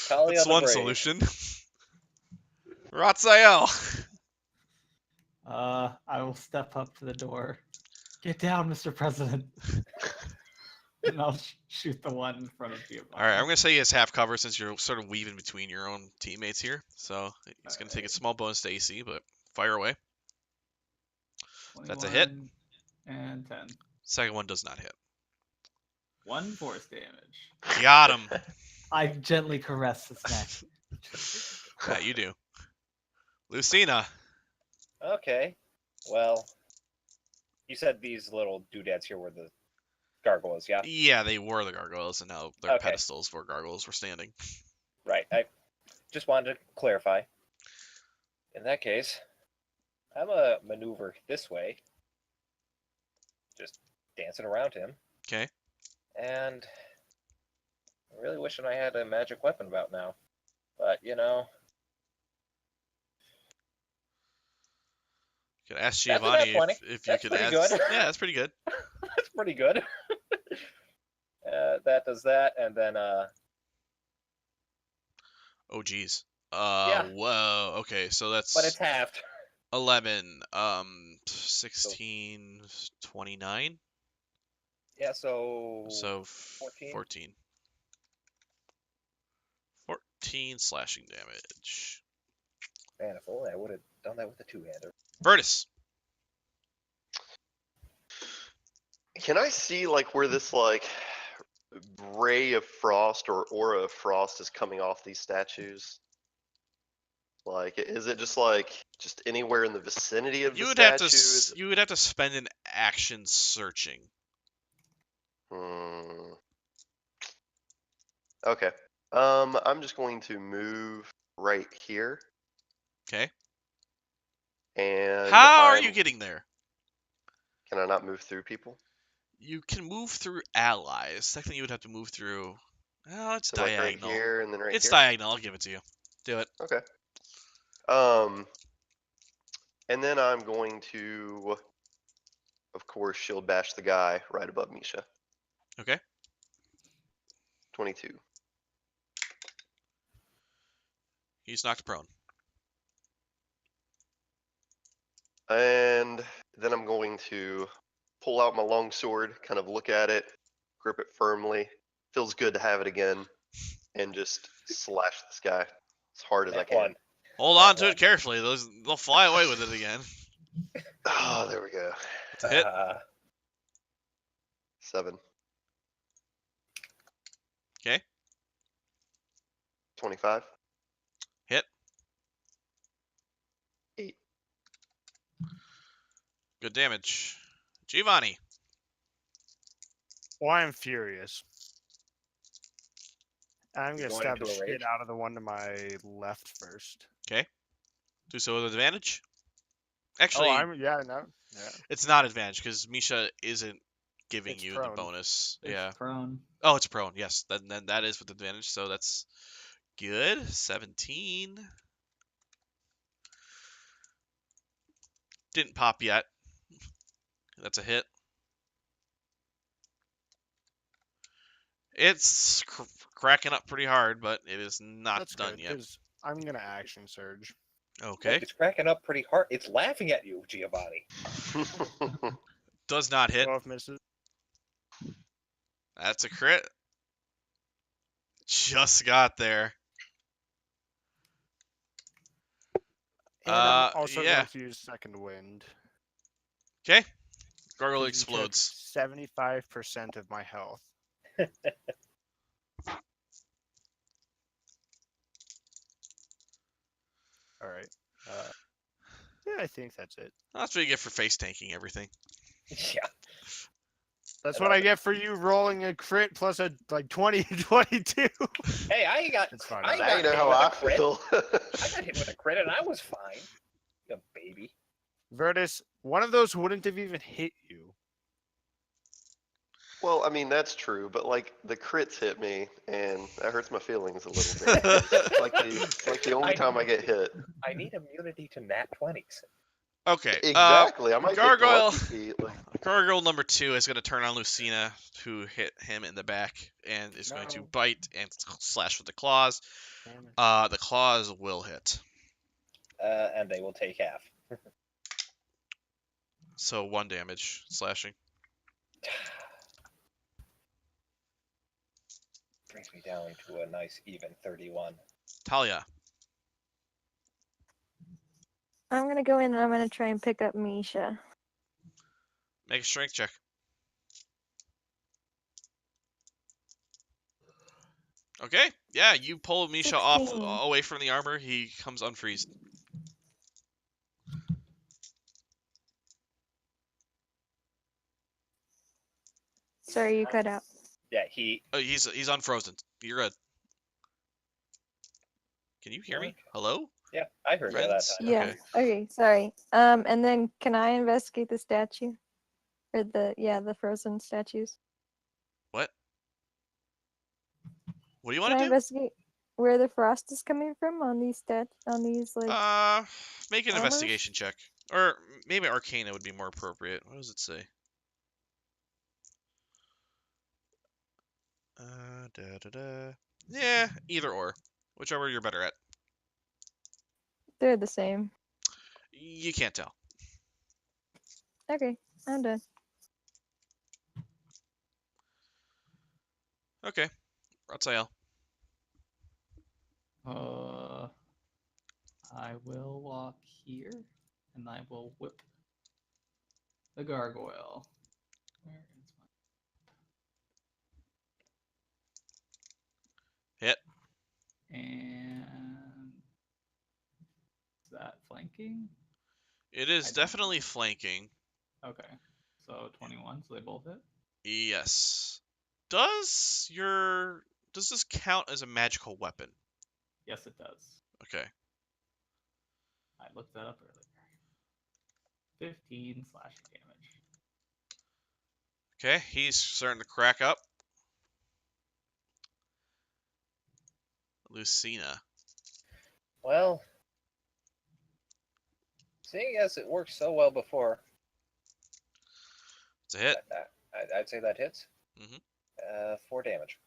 Talia That's the one Brave. solution. Ratzael. I will step up to the door. Get down, Mr. President. and I'll shoot the one in front of Giovanni. All right, I'm gonna say he has half cover since you're sort of weaving between your own teammates here. So he's gonna take a small bonus to AC, but fire away. That's a hit. 21 and 10. Second one does not hit. 1 force damage. Got him. I gently caress his neck. Yeah, you do. Lucina. Okay. Well, you said these little doodads here were the gargoyles, yeah? Yeah, they were the gargoyles, and now they're Okay. pedestals where gargoyles were standing. Right. I just wanted to clarify. In that case, I'm a maneuver this way. Just dancing around him. Okay. And I'm really wishing I had a magic weapon about now. But, you know, You could ask That's a nat Giovanni 20. if you That's could pretty ask. good. Yeah, that's pretty good. that's pretty good. That does that, and then, Oh, geez. Yeah. Whoa. Okay, so that's but it's halved. 11, 16, 29. Yeah, so... So 14? 14. 14 slashing damage. Man, if only I would have done that with a two-hander. Vertus. Can I see like where this like ray of frost or aura of frost is coming off these statues? Like, is it just like just anywhere in the vicinity of You the would have statue? to you would have to spend an action searching. Hmm. Okay. I'm just going to move right here. Okay. And How are you getting there? Can I not move through people? You can move through allies. Technically, you would have to move through. Oh, it's So like right diagonal. here and then right It's here. diagonal. I'll give it to you. Do it. Okay. And then I'm going to, of course, shield bash the guy right above Misha. Okay. 22. He's knocked prone. And then I'm going to pull out my long sword, kind of look at it, grip it firmly. Feels good to have it again, and just slash this guy as hard as I That can. one. Hold on to it carefully. They'll fly away with it again. Oh, there we go. It's a hit. 7. Okay. 25. Hit. 8. Good damage. Giovanni. Well, I'm furious. I'm You're gonna going stab the into a shit rage? out of the one to my left first. Do so with advantage. Actually, Yeah, it's not advantage because Misha isn't giving It's you prone. the bonus. It's Yeah. prone. Oh, it's prone. Yes. Then that is with advantage. So that's good. 17. Didn't pop yet. That's a hit. It's cracking up pretty hard, but it is not that's done good yet. because I'm gonna action surge. Okay. It's cracking up pretty hard. It's laughing at you, Giovanni. Does not hit. 12 misses. That's a crit. Just got there. And I'm also yeah. going to use second wind. Okay. Gargoyle 'cause you took explodes. 75% of my health. All right. Yeah, I think that's it. That's what you get for face tanking everything. Yeah. That's what I get for you rolling a crit plus a 20 22. Hey, I got. It's fine. I Now got you know hit how with I a crit. feel. I got hit with a crit and I was fine. You baby. Vertus, one of those wouldn't have even hit you. Well, I mean, that's true, but like the crits hit me, and that hurts my feelings a little bit. It's like the only time I get hit. I need immunity to nat 20s. Okay. Exactly. I might Gargoyle. take the lucky feat, like, Gargoyle number 2 is going to turn on Lucina, who hit him in the back, and is going to No. bite and slash with the claws. Damn it. The claws will hit. And they will take half. So 1 damage slashing. brings me down to a nice even 31. Talia. I'm gonna go in and I'm gonna try and pick up Misha. Make a strength check. Okay. Yeah, you pull Misha off 16. away from the armor. He comes unfreezed. Sorry, you cut out. Yeah, he. Oh, he's unfrozen. You're good. Can you hear me? Okay. Hello? Yeah, I heard you that Friends? time. Yeah. Okay. Okay. Sorry. And then can I investigate the statue, or the frozen statues? What? What do you Can want I to do? investigate where the frost is coming from on these like Make an armors? investigation check. Or maybe Arcana would be more appropriate. What does it say? Yeah, either or. Whichever you're better at. They're the same. You can't tell. Okay, I'm done. Okay. Ratzael. I will walk here, and I will whip the gargoyle. Where is Hit. And is that flanking? It is I don't- definitely flanking. Okay, so 21, so they both hit. Yes. Does this count as a magical weapon? Yes, it does. Okay. I looked that up earlier. 15 slashing damage. Okay, he's starting to crack up. Lucina. Well, seeing as it worked so well before, It's a hit. I'd say that hits. Mhm. 4 damage.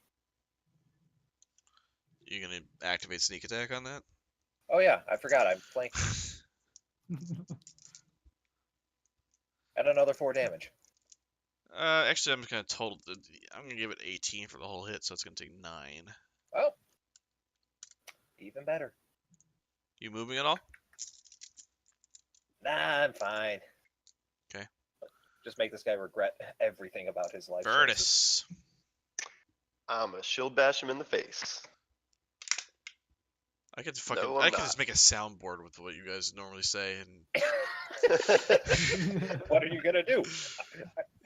You gonna activate sneak attack on that? Oh yeah, I forgot. I'm flanking. And another 4 damage. Actually, I'm just gonna I'm gonna give it 18 for the whole hit, so it's gonna take 9. Oh, even better. You moving at all? Nah, I'm fine. Okay. Just make this guy regret everything about his life. choices. Virtus. I'm a shield bash him in the face. I could No, I'm I could not. just make a soundboard with what you guys normally say, and What are you gonna do?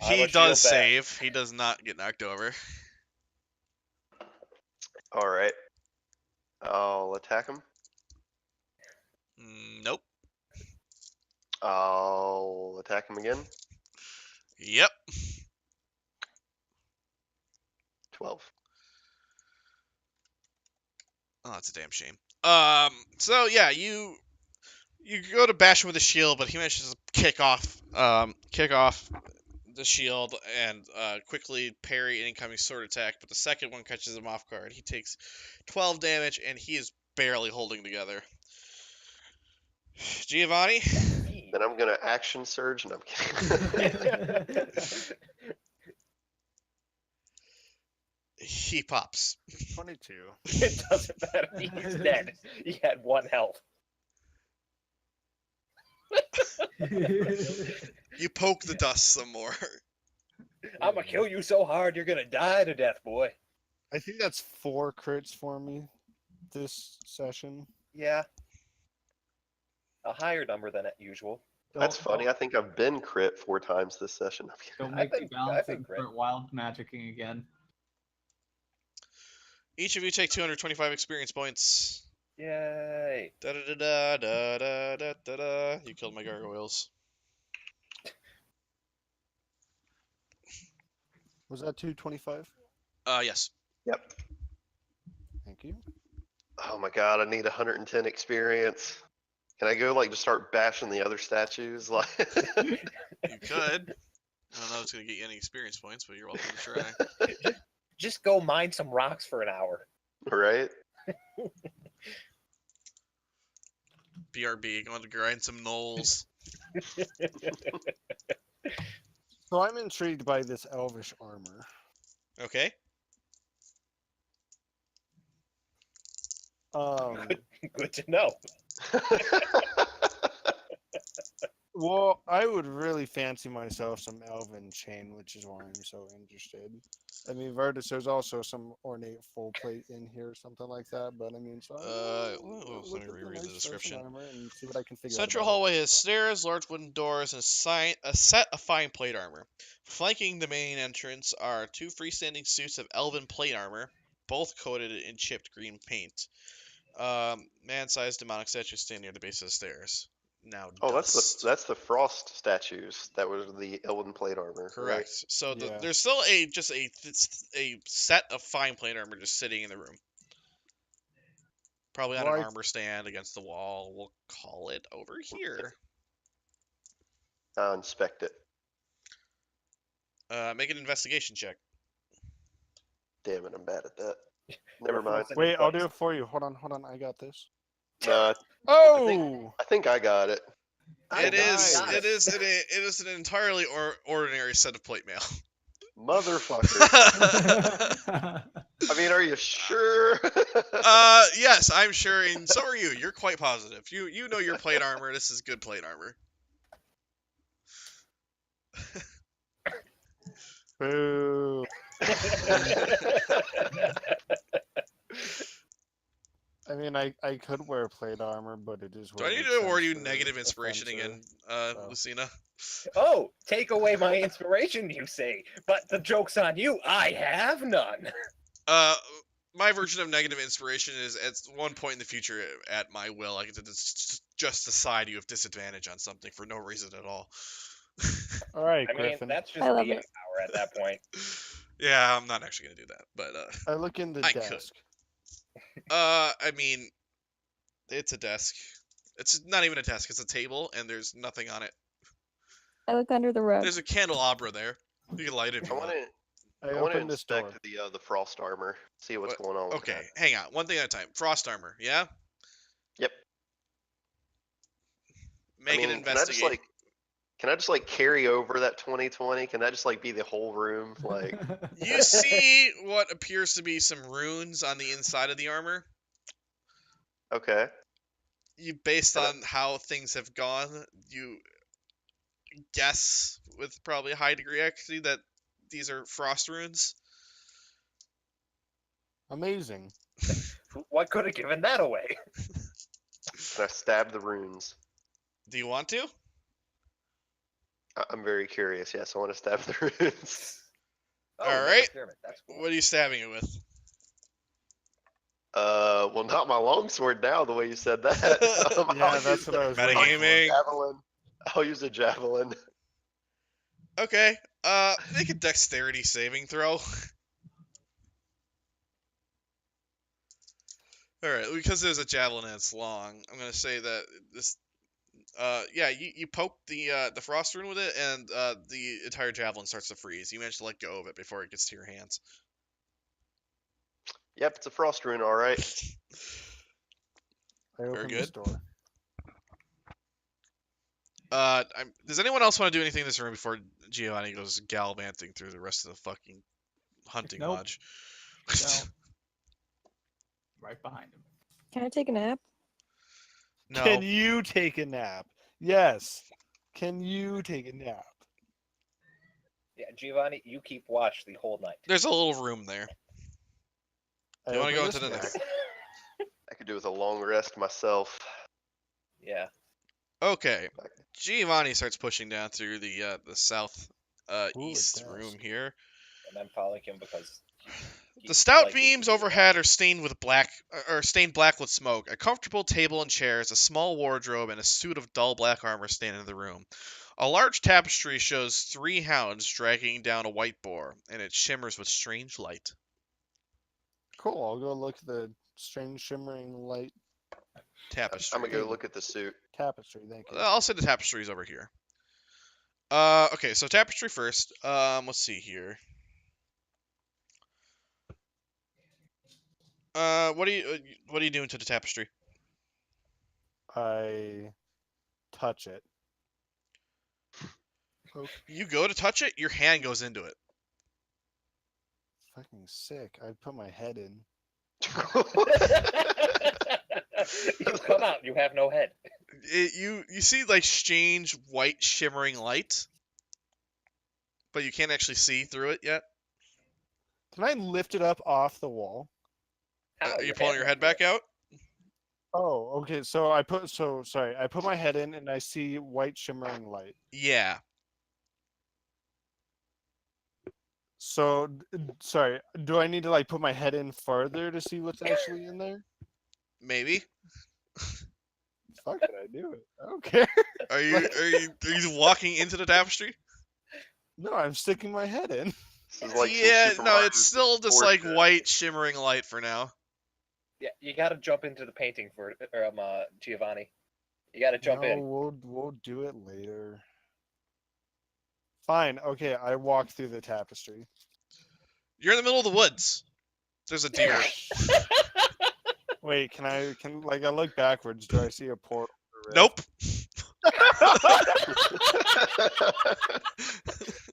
I'm he a does shield bash. save. He does not get knocked over. All right. I'll attack him. Nope. I'll attack him again. Yep. 12. Oh, that's a damn shame. So yeah, you go to bash him with a shield, but he manages to kick off the shield and quickly parry an incoming sword attack. But the second one catches him off guard. He takes 12 damage, and he is barely holding together. Giovanni. Then I'm gonna action surge, and I'm kidding. He pops. 22. It doesn't matter. He's dead. He had 1 health. You poke the dust some more. I'm gonna kill you so hard you're gonna die to death, boy. I think that's 4 crits for me this session. Yeah. A higher number than usual. That's funny. I think I've been crit 4 times this session. Don't I've make me been- balance I've been and great. start wild magicking again. Each of you take 225 experience points. Yay. Da da da da da da da da. You killed my gargoyles. Was that 225? Yes. Yep. Thank you. Oh my god, I need 110 experience. Can I go just start bashing the other statues? You could. I don't know if it's gonna get you any experience points, but you're welcome to try. Just go mine some rocks for an hour. Right? BRB, going to grind some knolls. So I'm intrigued by this elvish armor. Okay. Good to know. Well, I would really fancy myself some elven chain, which is why I'm so interested. I mean, Virtus, there's also some ornate full plate in here or something like that, but I mean, so Let look me at the reread the nice stuff in description. armor and see what I can figure out Central about it. hallway has stairs, large wooden doors, and a set of fine plate armor. Flanking the main entrance are two freestanding suits of elven plate armor, both coated in chipped green paint. Man-sized demonic statues stand near the base of the stairs. Now Oh, dust. that's the frost statues. That was the elven plate armor. Correct. Right? So Yeah. there's still a set of fine plate armor just sitting in the room. Probably on an Right. armor stand against the wall. We'll call it over here. I'll inspect it. Make an investigation check. Damn it, I'm bad at that. Never We're mind. frozen in Wait, I'll do place. it for you. Hold on, I got this. No, Oh! I think I got it. It is. got It is. It is an entirely ordinary set of plate mail. Motherfucker. I mean, are you sure? Yes, I'm sure, and so are you. You're quite positive. You know your plate armor. This is good plate armor. Boo. I mean, I could wear plate armor, but it is. Do I need to award you negative inspiration again, so. Lucina? Oh, take away my inspiration, you say. But the joke's on you. I have none. My version of negative inspiration is at one point in the future, at my will, I get to just decide you have disadvantage on something for no reason at all. All right, I mean, Griffin. that's just I love DM it. power at that point. Yeah, I'm not actually gonna do that, but I look in the I desk. I mean, it's a desk. It's not even a desk. It's a table, and there's nothing on it. I look under the rug. There's a candelabra there. You can light it if I you want want. to. I I want to open this door. inspect the frost armor. See what's going on with Okay, that. hang on. One thing at a time. Frost armor, yeah? Yep. Make I mean, an investigate. Can I just like carry over that 2020? Can that just like be the whole room? Like, You see what appears to be some runes on the inside of the armor. okay. You, based Can I- on how things have gone, you guess with probably a high degree of accuracy that these are frost runes. Amazing. What could have given that away? Can I stab the runes? Do you want to? I'm very curious. Yes, I want to stab the runes. Oh, All another right. pyramid. That's cool. What are you stabbing it with? Well, not my longsword now. The way you said that. Yeah, I'll that's use what I was I'll waiting use a Metagaming. javelin. I'll use a javelin. Okay. Make a dexterity saving throw. All right, because there's a javelin and it's long, I'm gonna say that this. Yeah, you poke the frost rune with it, and the entire javelin starts to freeze. You manage to let go of it before it gets to your hands. Yep, it's a frost rune. All right. I Very open this good. door. Does anyone else want to do anything in this room before Giovanni goes gallivanting through the rest of the fucking hunting Nope. lodge? No. Right behind him. Can I take a nap? No. Can you take a nap? Yes. Can you take a nap? Yeah, Giovanni, you keep watch the whole night. There's a little room there. I You wanna open go this into the door. next- I could do with a long rest myself. Yeah. Okay. Giovanni starts pushing down through the south a east desk. room here. And I'm following him because The stout likely beams to be overhead are stained black with smoke. A comfortable table and chairs, a small wardrobe, and a suit of dull black armor stand in the room. A large tapestry shows 3 hounds dragging down a white boar, and it shimmers with strange light. Cool. I'll go look at the strange shimmering light Tapestry. I'm gonna go look at the suit. tapestry. Thank you. I'll say the tapestry's over here. Okay, so tapestry first. Let's see here. What are you doing to the tapestry? I touch it. You go to touch it, your hand goes into it. Fucking sick. I put my head in. You come out, you have no head. You see like strange white shimmering light, but you can't actually see through it yet. Can I lift it up off the wall? How? Are you pulling your head back out? Oh, okay. Sorry. I put my head in and I see white shimmering light. Yeah. So, sorry. Do I need to like put my head in farther to see what's actually in there? Maybe. Fuck it, I do it. I don't care. Are you walking into the tapestry? No, I'm sticking my head in. This is like some Yeah, Super no, Mario it's still just Force like shit. white shimmering light for now. Yeah, you gotta jump into the painting for Giovanni. You gotta jump No, in. we'll do it later. Fine. Okay, I walk through the tapestry. You're in the middle of the woods. There's a deer. Wait, can I look backwards? Do I see a portal? or a Nope. rift?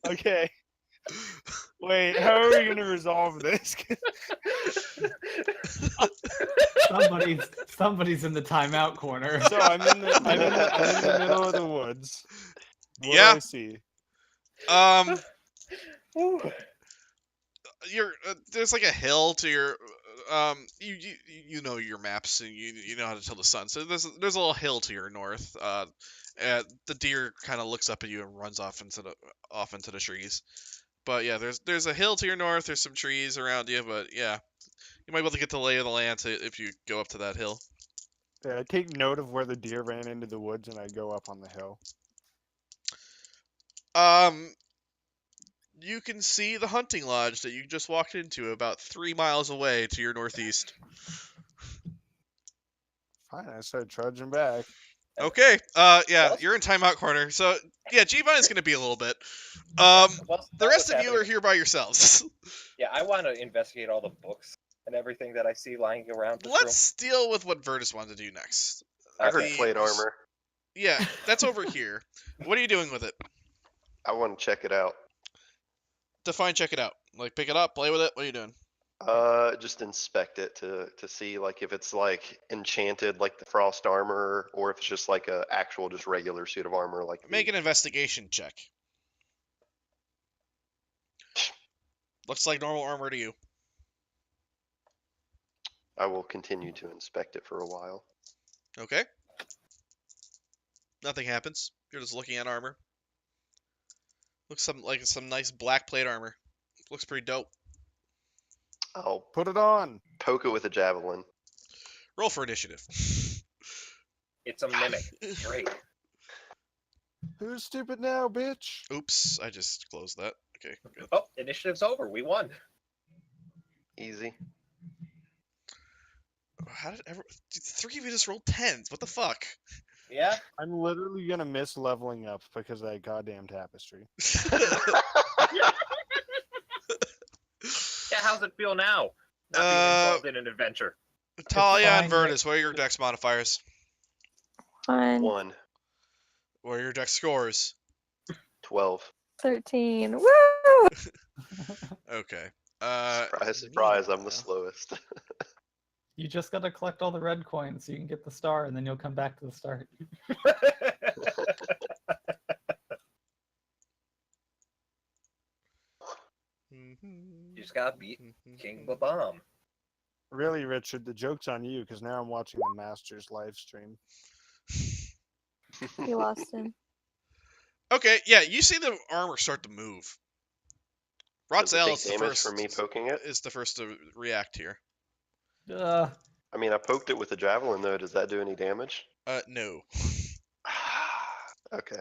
Okay. Wait, how are we gonna resolve this? Somebody's in the timeout corner. So I'm in the middle of the woods. What Yeah. do I see? You're there's like a hill to your you know your maps and you know how to tell the sun. So there's a little hill to your north. The deer kind of looks up at you and runs off into the trees. But yeah, there's a hill to your north. There's some trees around you, but yeah, you might be able to get the lay of the land if you go up to that hill. Yeah, I take note of where the deer ran into the woods and I go up on the hill. You can see the hunting lodge that you just walked into about 3 miles away to your northeast. Fine, I start trudging back. Okay. Yeah, Well- you're in timeout corner. So yeah, Giovanni's gonna be a little bit. Well, The that's rest what's of you are happening. here by yourselves. Yeah, I want to investigate all the books and everything that I see lying around this Let's deal with what Virtus wanted to do next. I room. heard Okay. plate armor. Yeah, that's over here. What are you doing with it? I want to check it out. Define, check it out. Like, pick it up, play with it. What are you doing? Just inspect it to see like if it's like enchanted like the frost armor, or if it's just like a actual just regular suit of armor like Make an investigation check. Looks like normal armor to you. I will continue to inspect it for a while. Okay. Nothing happens. You're just looking at armor. Looks like some nice black plate armor. Looks pretty dope. I'll Put it on. poke it with a javelin. Roll for initiative. It's a mimic. Great. Who's stupid now, bitch? Oops, I just closed that. Okay, good. Oh, initiative's over. We won. Easy. How did three of you just rolled 10s? What the fuck? Yeah. I'm literally gonna miss leveling up because of that goddamn tapestry. Yeah. How's it feel now? Not being involved in an adventure. Talia and fine, Virtus, what are your dex modifiers? 1, 1, What are your dex scores? 12. 13. Woo! Okay. Surprise, surprise, I'm the slowest. You just gotta collect all the red coins so you can get the star, and then you'll come back to the start. You just gotta beat King Babam. Really, Richard, the joke's on you because now I'm watching the Masters live stream. He lost him. Okay, yeah, you see the armor start to move. Does it Rotzel take is the damage first. from me poking it? Is the first to react here. I mean, I poked it with a javelin though. Does that do any damage? No. Okay.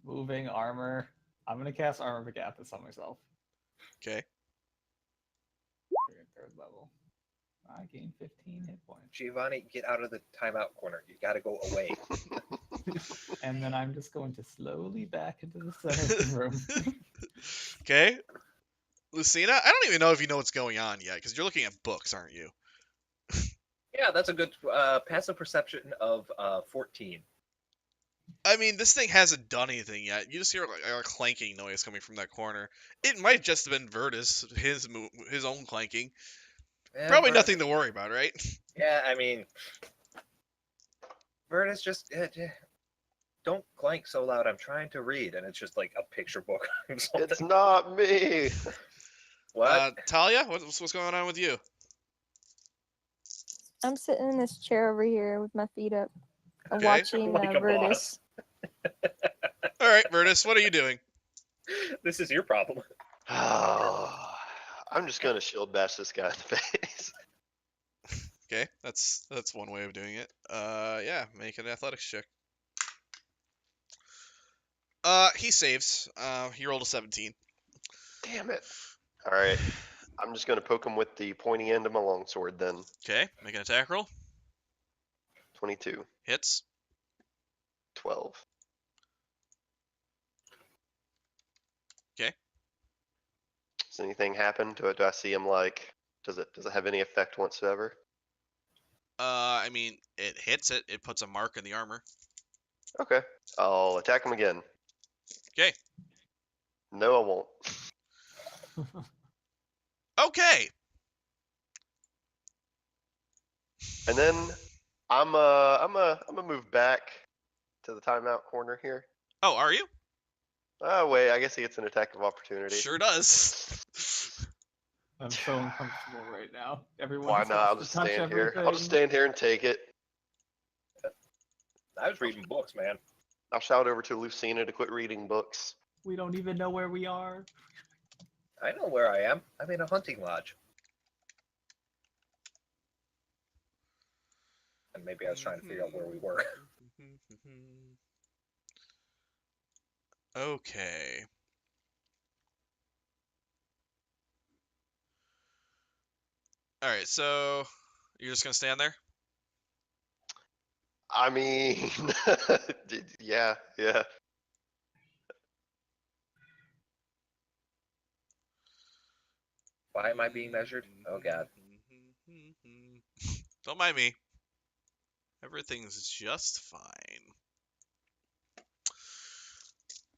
Moving armor. I'm gonna cast Armor of Agathis on myself. Okay. Third level. I gain 15 hit points. Giovanni, get out of the timeout corner. You gotta go away. And then I'm just going to slowly back into the center of the room. Okay. Lucina, I don't even know if you know what's going on yet because you're looking at books, aren't you? Yeah, that's a good passive perception of 14. I mean, this thing hasn't done anything yet. You just hear like a clanking noise coming from that corner. It might just have been Virtus, his own clanking. Probably Ver- nothing to worry about, right? Yeah, I mean, Vertus, just don't clank so loud. I'm trying to read, and it's just like a picture book or It's something. not me. What? Talia, what's going on with you? I'm sitting in this chair over here with my feet up, Okay. watching Like a Virtus. All right, Vertus, what are you doing? This is your problem. I'm just gonna shield bash this guy in the face. Okay, that's one way of doing it. Yeah, make an athletics check. He saves. He rolled a 17. Damn it. All right. I'm just gonna poke him with the pointy end of my longsword then. Okay, make an attack roll. 22, Hits. 12. Okay. Does anything happen? Do I see him like? Does it have any effect whatsoever? I mean, it hits it. It puts a mark in the armor. Okay. I'll attack him again. Okay. No, I won't. Okay. And then I'm gonna move back to the timeout corner here. Oh, are you? Oh wait, I guess he gets an attack of opportunity. Sure does. I'm so uncomfortable right now. Everyone Why just not? I'll wants just to touch stand here. everything. I'll just stand here and take it. I was reading books, man. I'll shout over to Lucina to quit reading books. We don't even know where we are. I know where I am. I'm in a hunting lodge. And maybe I was trying to figure out where we were. Okay. All right, so you're just gonna stand there? I mean, yeah. Why am I being measured? Oh god. Don't mind me. Everything's just fine.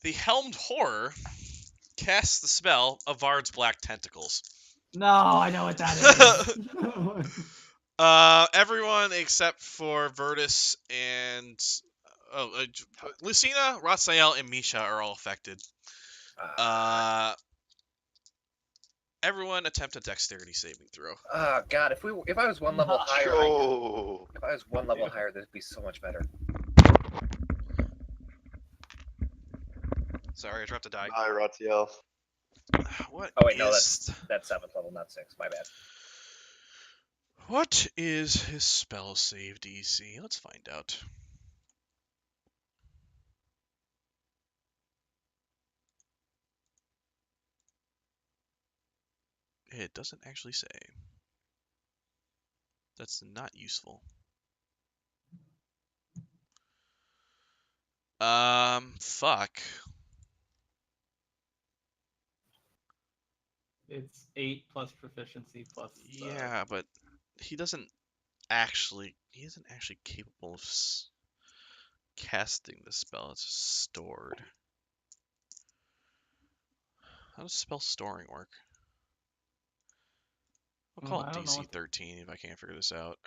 The helmed horror casts the spell of Vard's Black Tentacles. No, I know what that is. Everyone except for Virtus and Lucina, Ratsael, and Misha are all affected. Everyone attempt a dexterity saving throw. Oh god, if I was one level higher, Oh. if I was one level higher, this would be so much better. Sorry, I dropped a die. Hi, Ratiel. What Oh wait, no, is that's 7th level, not 6. My bad. what is his spell save DC? Let's find out. It doesn't actually say. That's not useful. Fuck. It's 8 plus proficiency plus. Yeah, but he isn't actually capable of casting the spell. It's just stored. How does spell storing work? I'll call I it don't know DC what 13 if I can't figure this out.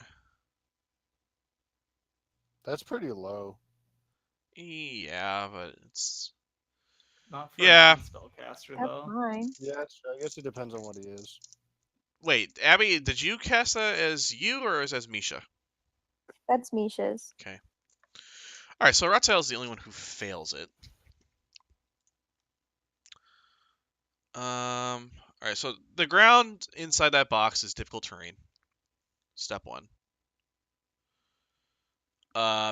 That's pretty low. Yeah, but it's Not for Yeah. a non-spellcaster That's though. fine. Yeah, I guess it depends on what he is. Wait, Abby, did you cast that as you or as Misha? That's Misha's. All right, so Ratsail is the only one who fails it. All right, so the ground inside that box is difficult terrain. Step 1.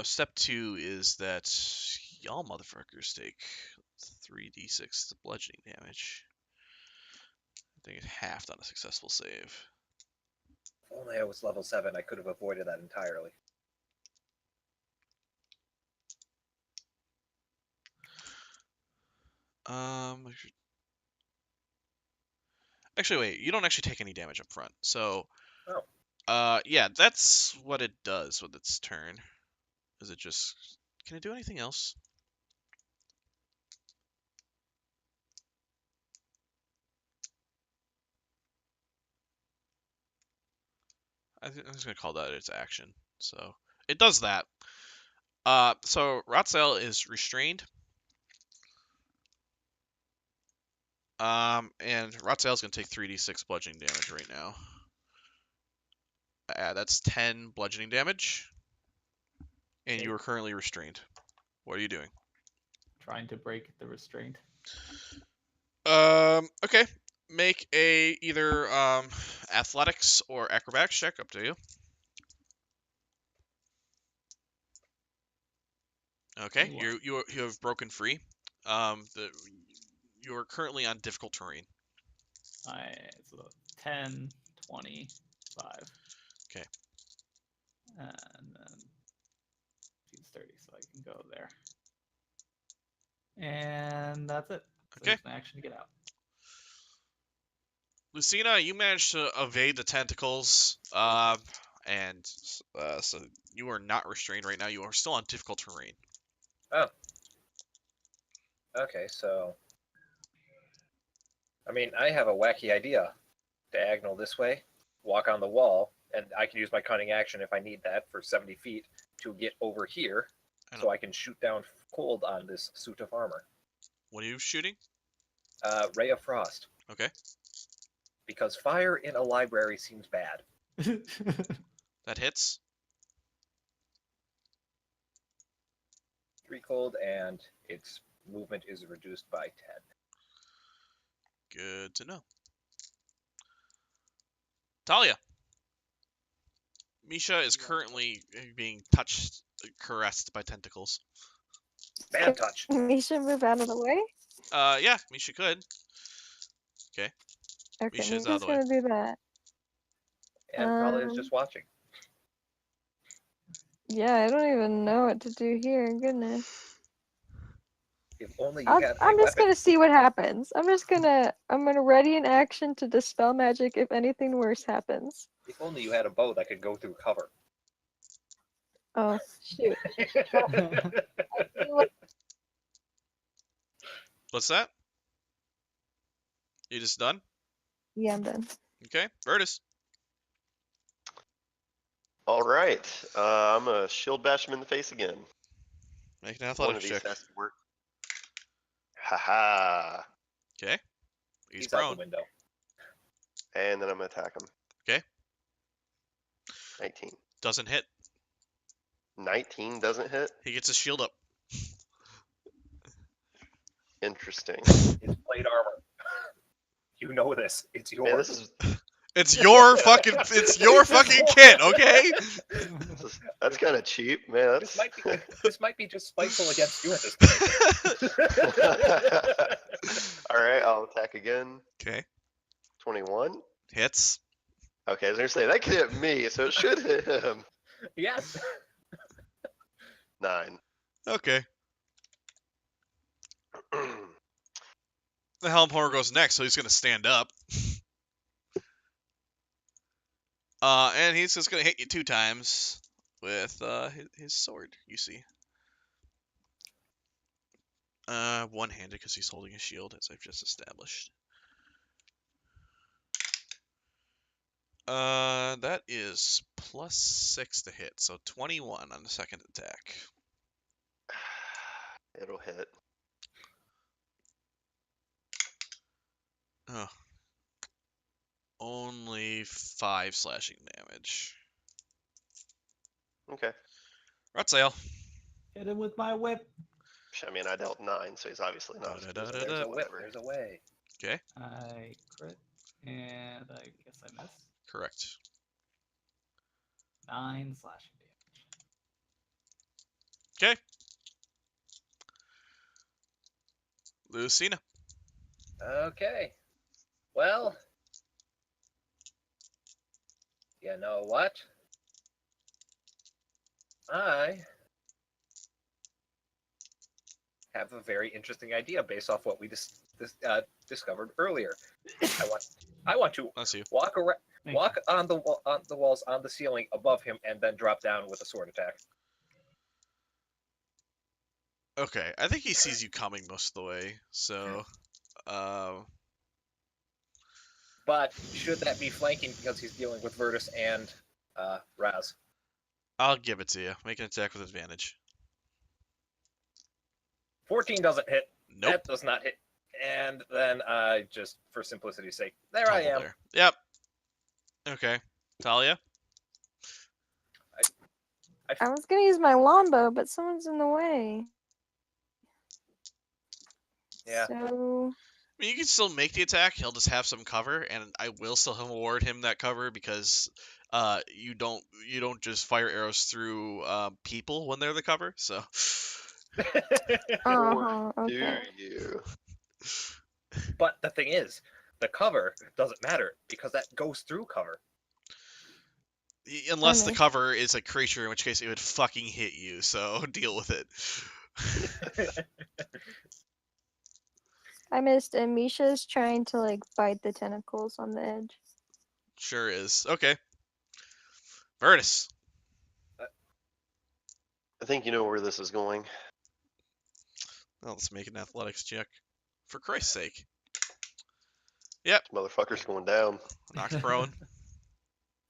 Step 2 is that y'all motherfuckers take 3d6 bludgeoning damage. I think it's halved on a successful save. If only I was level 7, I could have avoided that entirely. Actually, wait. You don't actually take any damage up front. So, Oh. yeah, that's what it does with its turn. Is it just? Can it do anything else? I'm just gonna call that its action. So it does that. So Ratzel is restrained. And Ratzel is gonna take 3d6 bludgeoning damage right now. That's 10 bludgeoning damage. And you are currently restrained. What are you doing? Trying to break the restraint. Okay. Make a either athletics or acrobatics check, up to you. Okay, you have broken free. You are currently on difficult terrain. So 10, 20, 5. Okay. And then she's 30, so I can go there. And that's it. So Okay. use my action to get out. Lucina, you managed to evade the tentacles, and so you are not restrained right now. You are still on difficult terrain. Oh. Okay, so I mean, I have a wacky idea. Diagonal this way, walk on the wall, and I can use my cunning action if I need that for 70 feet to get over here so I can shoot down cold on this suit of armor. What are you shooting? Ray of Frost. Okay. Because fire in a library seems bad. That hits. 3 cold, and its movement is reduced by 10. Good to know. Talia. Misha is currently being caressed by tentacles. Bad touch. Misha move out of the way? Yeah, Misha could. Okay. Okay, Misha's out of Misha's the way. gonna do that. And Talia is just watching. Yeah, I don't even know what to do here. Goodness. If only you had my I'm just weapon. gonna see what happens. I'm gonna ready an action to dispel magic if anything worse happens. If only you had a bow that could go through cover. Oh shoot. What's that? You just done? Yeah, I'm done. Okay, Vertus. All right. I'm a shield bash him in the face again. Make an One athletics of these check. has to work. Haha. Okay. He's out prone. the window. And then I'm gonna attack him. Okay. 19. Doesn't hit. 19 doesn't hit. He gets his shield up. Interesting. It's plate armor. You know this. It's yours. Man, this is It's your fucking kit, okay? that's kind of cheap, man. This might be just spiteful against you at this point. All right, I'll attack again. Okay. 21. Hits. Okay, I was gonna say that could hit me, so it should hit him. Yes. 9. Okay. The Helmholder goes next, so he's gonna stand up. And he's just gonna hit you 2 times with his sword, you see. One-handed because he's holding a shield, as I've just established. That is +6 to hit, so 21 on the second attack. It'll hit. Oh. Only 5 slashing damage. Okay. Ratsail. Hit him with my whip. I mean, I dealt 9, so he's obviously not. There's a whip. There's a way. Okay. I crit, and I guess I miss. Correct. 9 slashing damage. Okay. Lucina. Okay. Well, you know what? I have a very interesting idea based off what we discovered earlier. I want to That's you. walk on the walls on the ceiling above him and then drop down with a sword attack. Okay, I think he sees you coming most of the way, so, But should that be flanking because he's dealing with Virtus and Raz. I'll give it to you. Make an attack with advantage. 14 doesn't hit. Nope. That does not hit. And then just for simplicity's sake, there I am. There. Yep. Okay. Talia? I was gonna use my longbow, but someone's in the way. Yeah. So I mean, you can still make the attack. He'll just have some cover, and I will still award him that cover because you don't just fire arrows through people when they're the cover. So uh-huh, Or do okay. you? But the thing is, the cover doesn't matter because that goes through cover. unless the Funny. cover is a creature, in which case it would fucking hit you. So deal with it. I missed, and Misha's trying to like bite the tentacles on the edge. Sure is. Okay. Vertus. I think you know where this is going. Well, let's make an athletics check. For Christ's sake. This motherfucker's going down. Knocked prone.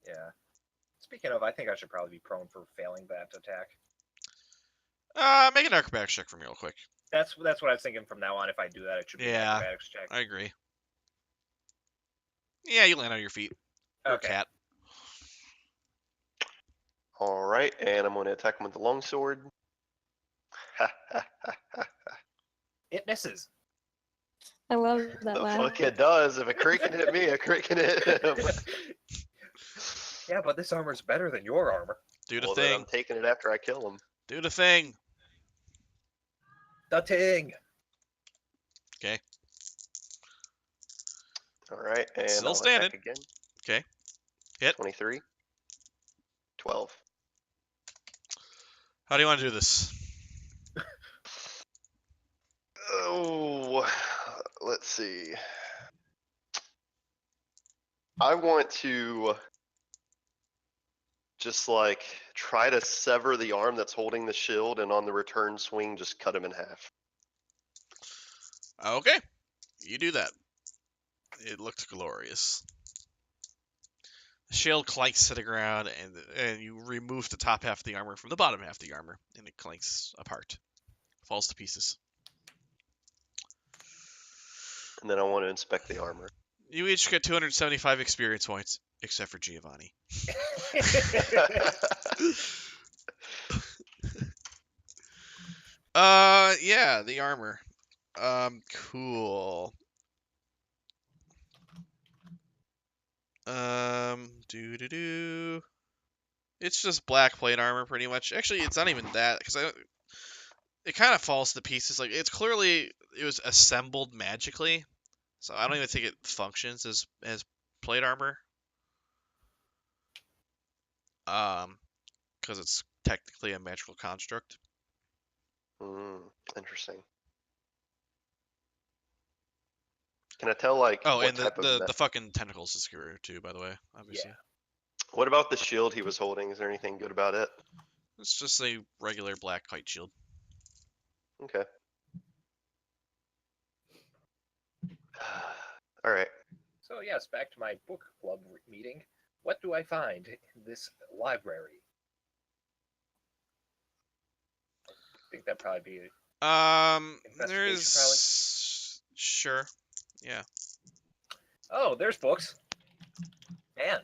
Yeah. Speaking of, I think I should probably be prone for failing that attack. Make an acrobatics check for me real quick. That's what I was thinking from now on. If I do that, it should be an Yeah. acrobatics check. I agree. Yeah, you land on your feet. You're Okay. a cat. All right, and I'm going to attack him with the longsword. It misses. I love that The laugh. fuck it does. If a crit can hit me, a crit can hit him. Yeah, but this armor's better than your armor. Do the Well, then thing. I'm taking it after I kill him. Do the thing. The ting. Okay. All right, and Still I'll standing. attack again. Okay. Hit. 23. 12. How do you want to do this? Oh, let's see. I want to just like try to sever the arm that's holding the shield, and on the return swing, just cut him in half. Okay. You do that. It looked glorious. The shield clanks to the ground, and you remove the top half of the armor from the bottom half of the armor, and it clanks apart. Falls to pieces. And then I want to inspect the armor. You each get 275 experience points, except for Giovanni. Yeah, the armor. Cool. Do. It's just black plate armor, pretty much. Actually, it's not even that, because it kind of falls to pieces. Like, it was assembled magically, so I don't even think it functions as plate armor. Because it's technically a magical construct. Interesting. Can I tell, like, Oh, what and type of the fucking tentacles is screwy too, by the way, obviously. Yeah. What about the shield he was holding? Is there anything good about it? It's just a regular black kite shield. Okay. All right. So yes, back to my book club meeting. What do I find in this library? I think that'd probably be Investigation, There's sure, yeah. Oh, there's books. Man,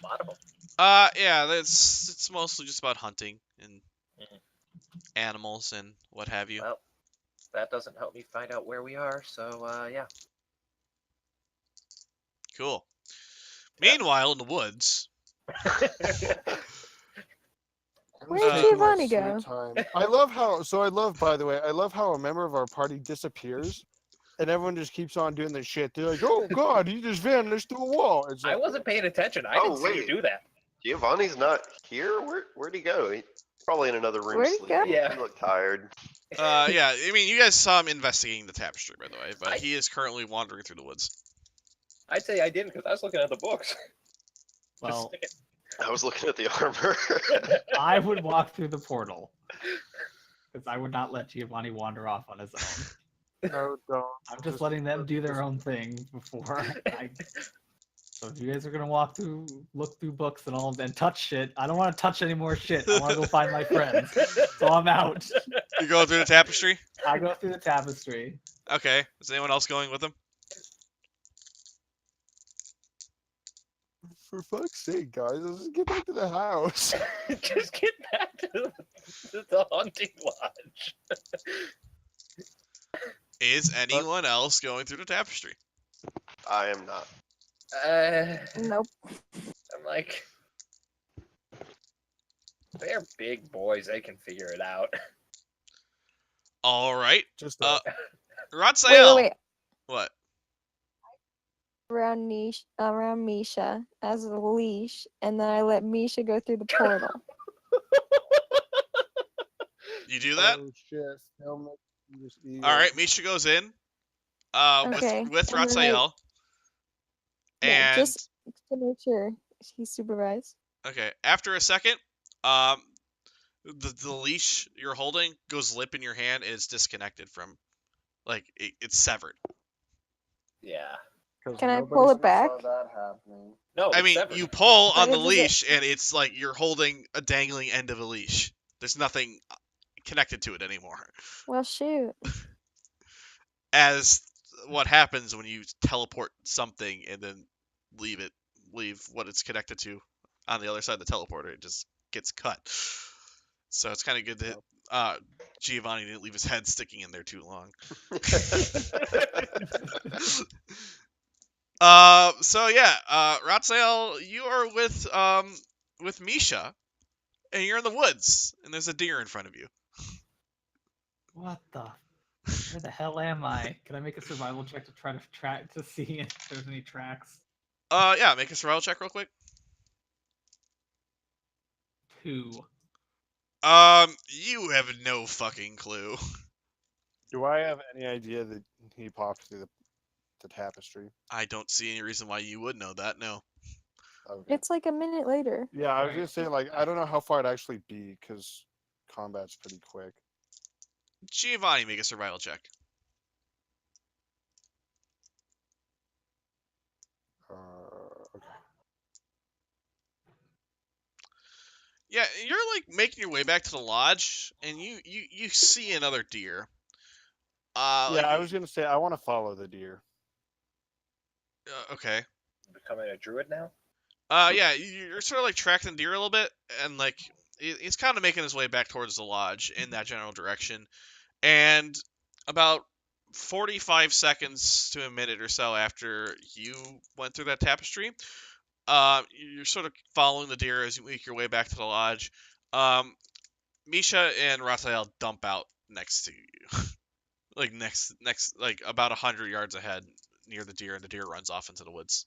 a lot of them. Yeah, it's mostly just about hunting and Mhm. animals and what have you. Well, that doesn't help me find out where we are, so yeah. Cool. Yeah. Meanwhile, in the woods, Where'd Taking my Giovanni sweet go? time. I love by the way, I love how a member of our party disappears and everyone just keeps on doing this shit. They're like, oh god, he just vanished through a wall. It's I like, wasn't paying attention. I Oh, didn't see you wait. do that. Giovanni's not here? Where'd he go? He's probably in another room Where'd he sleeping. go? Yeah. He looked tired. yeah, I mean, you guys saw him investigating the tapestry, by the way, but I- he is currently wandering through the woods. I'd say I didn't because I was looking at the books. Well, I was looking at the armor. I would walk through the portal. Because I would not let Giovanni wander off on his own. no, don't. I'm just letting them do their own thing before I So if you guys are gonna walk through, look through books and all, and touch shit, I don't want to touch any more shit. I want to go find my friends. So I'm out. You going through the tapestry? I go through the tapestry. Okay. Is anyone else going with him? For fuck's sake, guys, let's just get back to the house. Just get back to the hunting lodge. Is anyone else going through the tapestry? I am not. Nope. I'm like, they're big boys. They can figure it out. All right. Just Ratsael. Wait. What? Around Misha as a leash, and then I let Misha go through the portal. You do that? Oh shit! Helmet, just All right. Misha goes in. Okay, With and then I- Ratsael. Yeah, And just to make sure he's supervised. okay, after a second, the leash you're holding goes limp in your hand and it's disconnected from, like it's severed. Yeah. Can I pull it back? Saw that happening. No, I it's mean, severed. you pull on But the it doesn't- leash and it's like you're holding a dangling end of a leash. There's nothing connected to it anymore. Well, shoot. As what happens when you teleport something and then leave what it's connected to on the other side of the teleporter, it just gets cut. So it's kind of good that Giovanni didn't leave his head sticking in there too long. So yeah, Ratsael, you are with Misha, and you're in the woods, and there's a deer in front of you. What the? Where the hell am I? Can I make a survival check to try to track to see if there's any tracks? Yeah, make a survival check real quick. 2. You have no fucking clue. Do I have any idea that he popped through the tapestry? I don't see any reason why you would know that. No. Okay. It's like a minute later. Yeah, I was Right. gonna say like I don't know how far it'd actually be because combat's pretty quick. Giovanni, make a survival check. Okay. Yeah, you're like making your way back to the lodge, and you see another deer. Yeah, I was gonna say I want to follow the deer. Okay. Becoming a druid now? Yeah, you're sort of like tracking the deer a little bit, and like he's kind of making his way back towards the lodge in that general direction. And about 45 seconds to a minute or so after you went through that tapestry, you're sort of following the deer as you make your way back to the lodge. Misha and Raphael dump out next to you, like next, like about 100 yards ahead near the deer, and the deer runs off into the woods.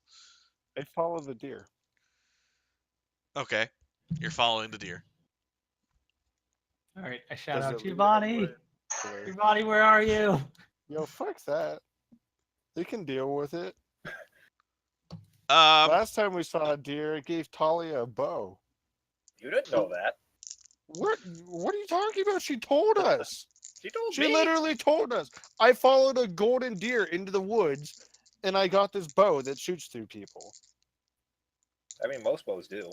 I follow the deer. Okay, you're following the deer. All right, I shout Does out, it lead Giovanni! anywhere? Giovanni, where are you? Yo, fuck that. They can deal with it. Um, Last time we saw a deer, it gave Talia a bow. You didn't know that. What are you talking about? She told us. She told She me. literally told us. I followed a golden deer into the woods, and I got this bow that shoots through people. I mean, most bows do.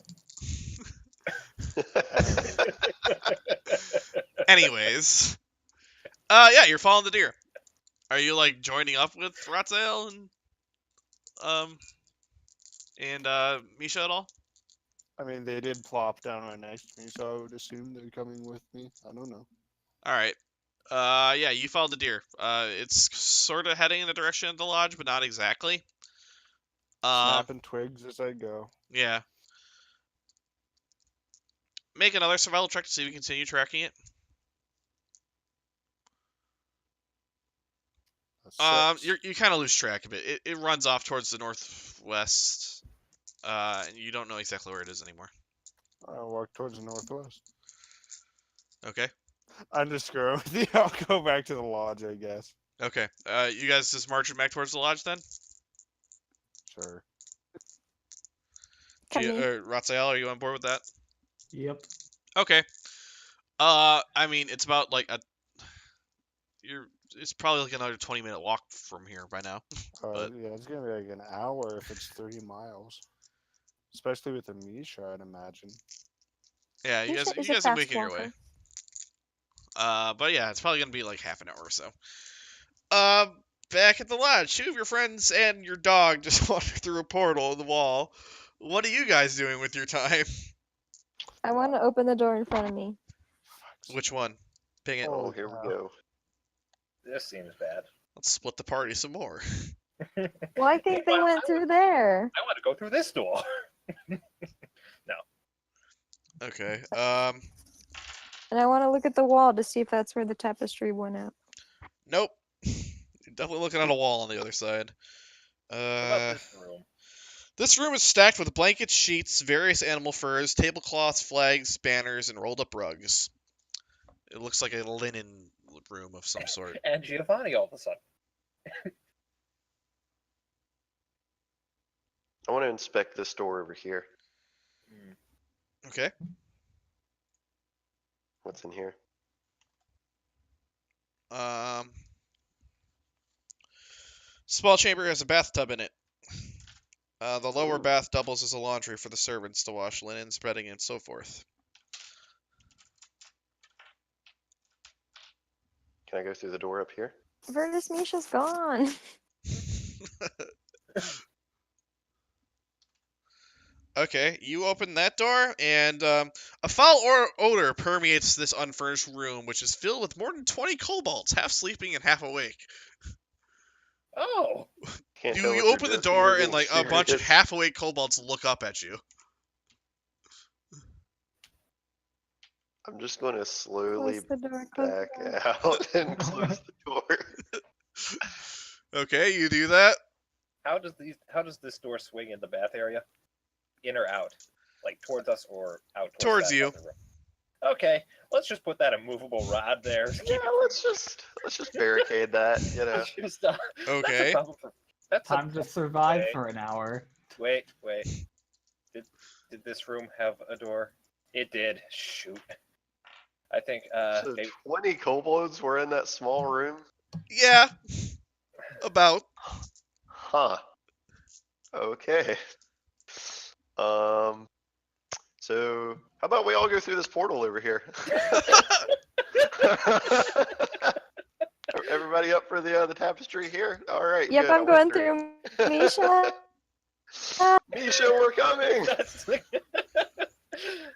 anyways, yeah, you're following the deer. Are you like joining up with Ratzael and Misha at all? I mean, they did plop down right next to me, so I would assume they're coming with me. I don't know. All right. Yeah, you followed the deer. It's sort of heading in the direction of the lodge, but not exactly. Snapping twigs as I go. Yeah. Make another survival check to see if we continue tracking it. You kind of lose track of it. It runs off towards the northwest, and you don't know exactly where it is anymore. I walk towards the northwest. Okay. I'm just screwing with you. I'll go back to the lodge, I guess. Okay. You guys just marching back towards the lodge then? Sure. Ratzael, are you on board with that? Yep. Okay. I mean, it's about like you're it's probably like another 20-minute walk from here by now. But Yeah, it's gonna be like an hour if it's 30 miles, especially with the Misha, I'd imagine. yeah, you Misha guys is you a guys are fast making your way. walker. But yeah, it's probably gonna be like half an hour or so. Uh, Back at the lodge, two of your friends and your dog just wandered through a portal in the wall. What are you guys doing with your time? I want to open the door in front of me. Which one? Ping it. Oh, Holy here we cow. go. This seems bad. Let's split the party some more. Well, I think they went through there. I want to go through this door. Okay. And I want to look at the wall to see if that's where the tapestry went out. Nope. You're definitely looking at a wall on the other side. What about this room? This room is stacked with blankets, sheets, various animal furs, tablecloths, flags, banners, and rolled up rugs. It looks like a linen room of some sort. And Giovanni all of a sudden. I want to inspect this door over here. Okay. What's in here? Small chamber has a bathtub in it. The lower Ooh. bath doubles as a laundry for the servants to wash linen, spreading, and so forth. Can I go through the door up here? Vertus Misha's gone. Okay, you open that door, and a foul odor permeates this unfurnished room, which is filled with more than 20 kobolds, half sleeping and half awake. Oh, Can't tell You if they're open the joking or door, being and like a bunch of serious. half awake kobolds look up at you. I'm just going to slowly Close the door. Close back the door. out and close the door. Okay, you do that. how does this door swing in the bath area? In or out? Like towards us or out Towards that you. other room? Okay, let's just put that immovable rod there. Yeah, let's just barricade that. You know. That's a Okay. problem for, that's a Time to survive okay. for an hour. Wait. Did this room have a door? It did. Shoot. I think So 20 kobolds were in that small room. Yeah. About. Huh. Okay. So how about we all go through this portal over here? Everybody up for the tapestry here? All right. Yep, good, I'm I going went through. through. Misha. Misha, we're coming.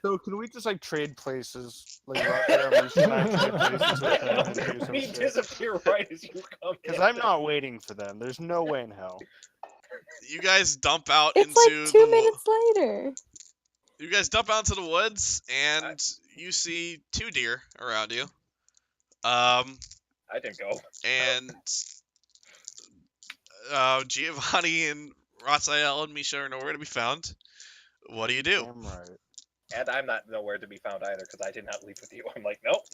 So can we just like trade places? Like right there, Misha and I trade places with them and do some we shit? disappear right as you come in. Because I'm not waiting for them. There's no way in hell. You guys dump out It's into like 2 minutes later. You guys dump out into the woods, and you see 2 deer around you. I didn't go. And Giovanni and Raphael and Misha are nowhere to be found. What do you do? Damn right. And I'm not nowhere to be found either because I did not leave with you. I'm like, nope.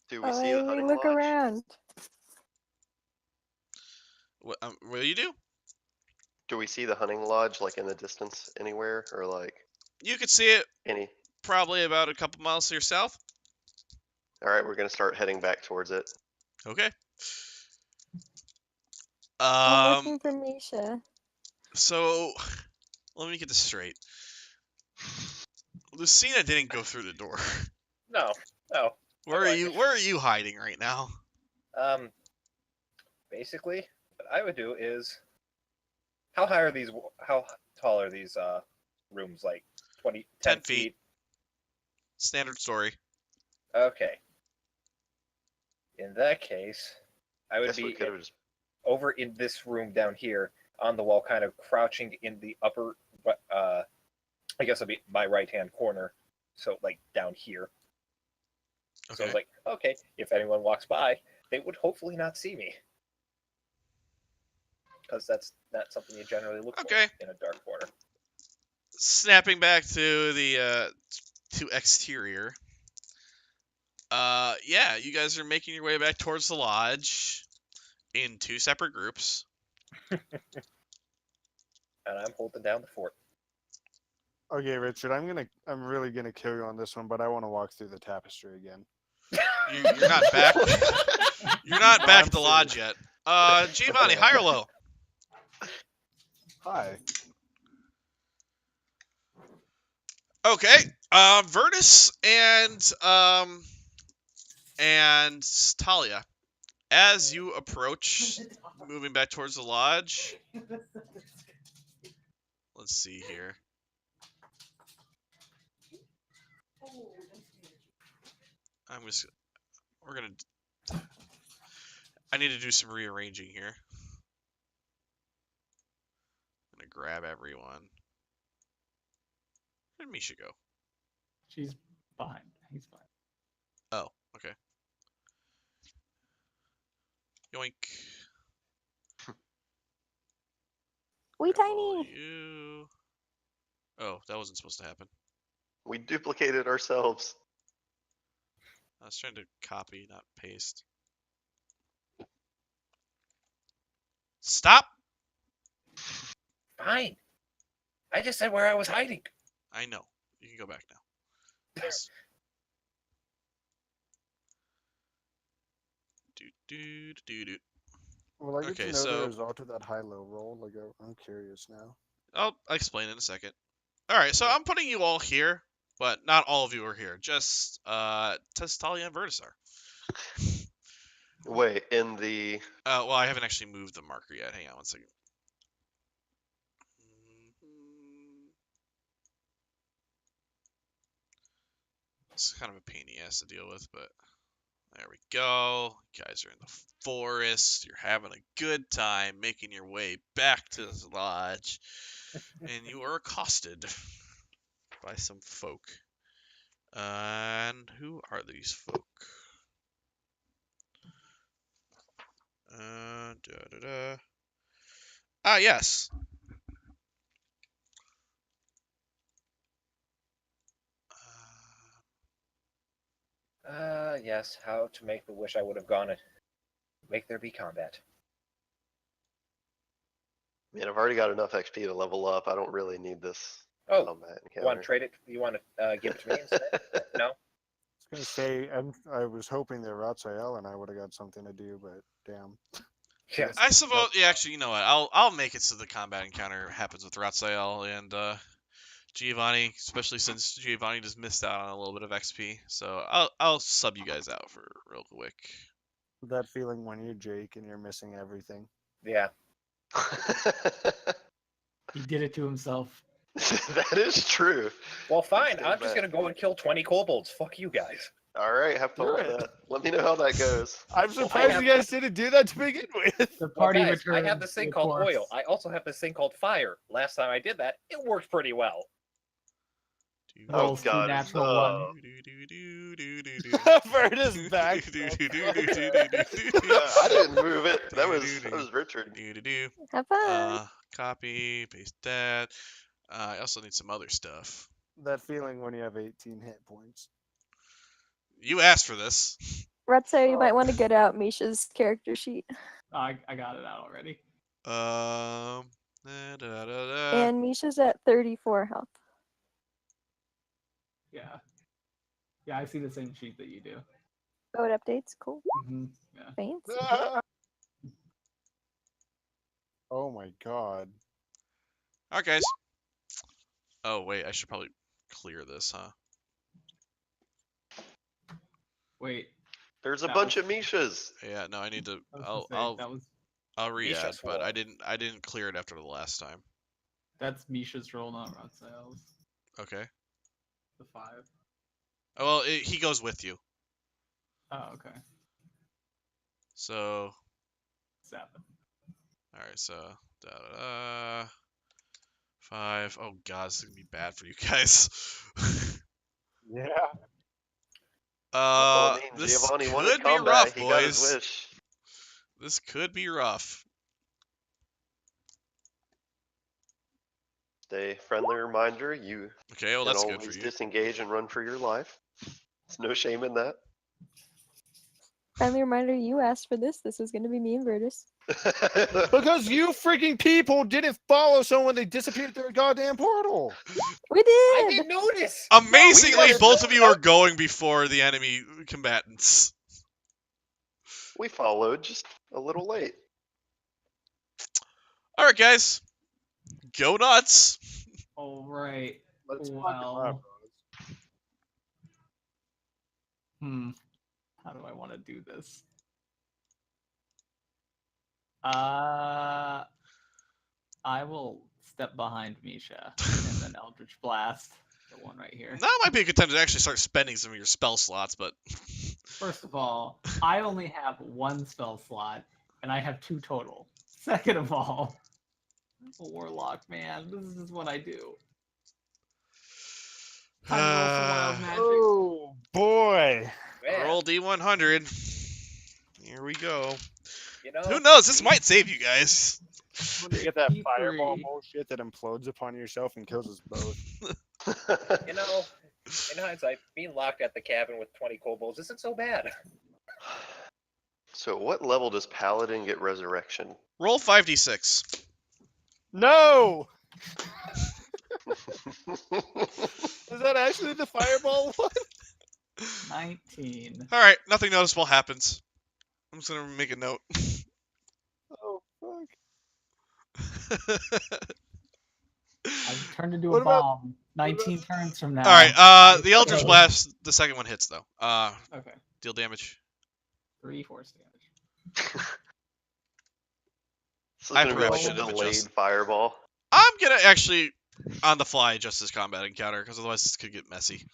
Do we see the We hunting look lodge? around. What do you do? Do we see the hunting lodge like in the distance anywhere, or like You could see it any? probably about a couple miles to your south. All right, we're gonna start heading back towards it. Okay. I'm looking for Misha. So let me get this straight. Lucina didn't go through the door. No. Where are you hiding right now? Basically, what I would do is, how tall are these rooms? Like 10 10 feet. Standard story. Okay. In that case, I would Guess we be could have just. over in this room down here on the wall, kind of crouching in the upper, I guess it'll be my right-hand corner. So like down here. So Okay. I was like, okay, if anyone walks by, they would hopefully not see me. Because that's not something you generally look Okay. for in a dark corner. Snapping back to the to exterior. Yeah, you guys are making your way back towards the lodge in 2 separate groups. And I'm holding down the fort. Okay, Richard, I'm really gonna kill you on this one, but I want to walk through the tapestry again. You're not back. You're not back at the I'm lodge serious. yet. Giovanni, Okay. high or low? Hi. Okay. Virtus and Talia, as you approach, moving back towards the lodge. Let's see here. I need to do some rearranging here. I'm gonna grab everyone. Where'd Misha go? She's behind. He's fine. Oh, okay. Yoink. We Grab all tiny. you. Oh, that wasn't supposed to happen. We duplicated ourselves. I was trying to copy, not paste. Stop! Fine. I just said where I was hiding. I know. You can go back now. Just... do. Will I get Okay, to know so- the result of that high-low roll? Like, I'm curious now. I'll explain in a second. Alright, so I'm putting you all here, but not all of you are here. Just Talia and Virtus are. Wait, in the Well, I haven't actually moved the marker yet. Hang on one second. It's kind of a pain in the ass to deal with, but there we go. You guys are in the forest. You're having a good time making your way back to the lodge, and you are accosted by some folk. And who are these folk? Ah, yes. Yes, how to make the wish I would have gone it. Make there be combat. man, I've already got enough XP to level up. I don't really need this Oh, combat you want encounter. to trade it? You want to give it to me instead? No? I was gonna say, I was hoping that Ratzael and I would have got something to do, but damn. Yes. I suppose. Yeah, actually, you know what? I'll make it so the combat encounter happens with Ratzael and Giovanni, especially since Giovanni just missed out on a little bit of XP. So I'll sub you guys out for real quick. That feeling when you're Jake and you're missing everything. Yeah. He did it to himself. That is true. Well, fine. Stand I'm just back. going to go and kill 20 kobolds. Fuck you guys. All right, have fun Do with it. that. Let me know how that goes. I'm surprised have- you guys didn't do that to begin with. The Well, party guys, returns. I have this thing to called corpse. oil. I also have this thing called fire. Last time I did that, it worked pretty well. Oh, Rolls two God, natural no. Virtus back. I didn't move it. That was Richard. Have fun. Copy, paste that. I also need some other stuff. That feeling when you have 18 hit points. You asked for this. Retso, you might want to get out Misha's character sheet. I got it out already. And Misha's at 34 health. Yeah. Yeah, I see the same sheet that you do. Oh, it updates. Cool. Yeah. Thanks. Oh my god. Alright, guys. Oh, wait, I should probably clear this, huh? Wait. There's a That bunch was- of Mishas. Yeah, no, I need to. I was gonna say, that was I'll re-add, Misha's but roll. I didn't clear it after the last time. that's Misha's roll, not Ratzael's. Okay. The 5. Oh, well, he goes with you. Oh, okay. So, 7. all right. So, 5. Oh God, this is gonna be bad for you guys. Yeah. Well, I mean, This Giovanni wanted could be combat. rough, He got his boys. wish. This could be rough. Stay friendly reminder. You Okay, well can that's good always for you. disengage and run for your life. There's no shame in that. Friendly reminder, you asked for this. This is going to be me and Virtus. Because you freaking people didn't follow someone when they disappeared through a goddamn portal. We I did! didn't notice. Amazingly, gotta both of do you are going before the enemy combatants. We followed just a little late. All right, guys, go nuts. All right. Let's fucking Well, run, bros. how do I want to do this? I will step behind Misha and then Eldritch Blast, the one right here. That might be a good time to actually start spending some of your spell slots, but First of all, I only have one spell slot, and I have 2 total. Second of all, I'm a warlock, man. This is just what I do. Time to roll some wild magic. Oh boy. Man, roll D100. Here we go. you know, Who knows? This might save you guys. When you get that 53. fireball bullshit that implodes upon yourself and kills us both. You know, in hindsight, being locked at the cabin with 20 kobolds isn't so bad. So what level does Paladin get resurrection? Roll 5d6. No! Is that actually the fireball one? 19. All right, nothing noticeable happens. I'm just gonna make a note. Oh fuck. I've turned into What a about- bomb. 19 turns from now. All right, the Eldritch So- Blast, the second one hits though. Okay. Deal damage. 3 force damage. This is I gonna be probably like a shouldn't have delayed adjusted. fireball. I'm gonna actually, on the fly, adjust this combat encounter because otherwise this could get messy.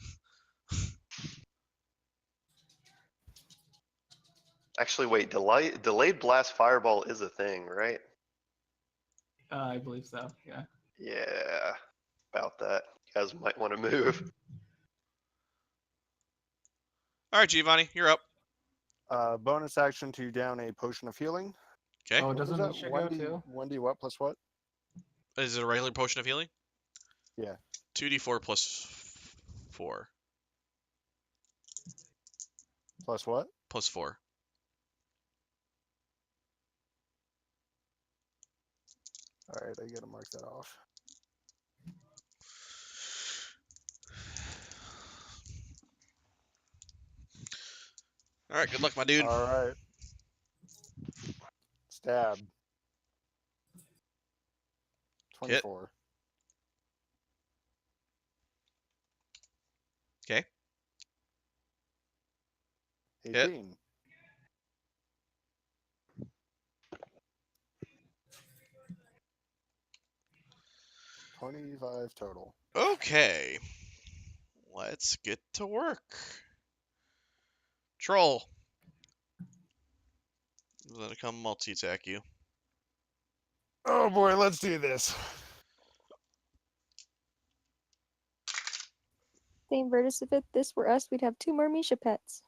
Actually, wait, delayed blast fireball is a thing, right? I believe so. Yeah. Yeah, about that. You guys might want to move. All right, Giovanni, you're up. Bonus action to down a potion of healing. Okay. Oh, What was doesn't that? Misha go too? 1d what plus what? Is it a regular potion of healing? Yeah. 2d4 plus 4. Plus what? Plus 4. Alright, I gotta mark that off. All right, good luck, my dude. Alright. Stab. 24. Okay. 18. $25 total. Okay. Let's get to work. Troll. I'm gonna come multi-attack you. Oh boy, let's do this. Same Vertus, if this were us, we'd have 2 more Misha pets.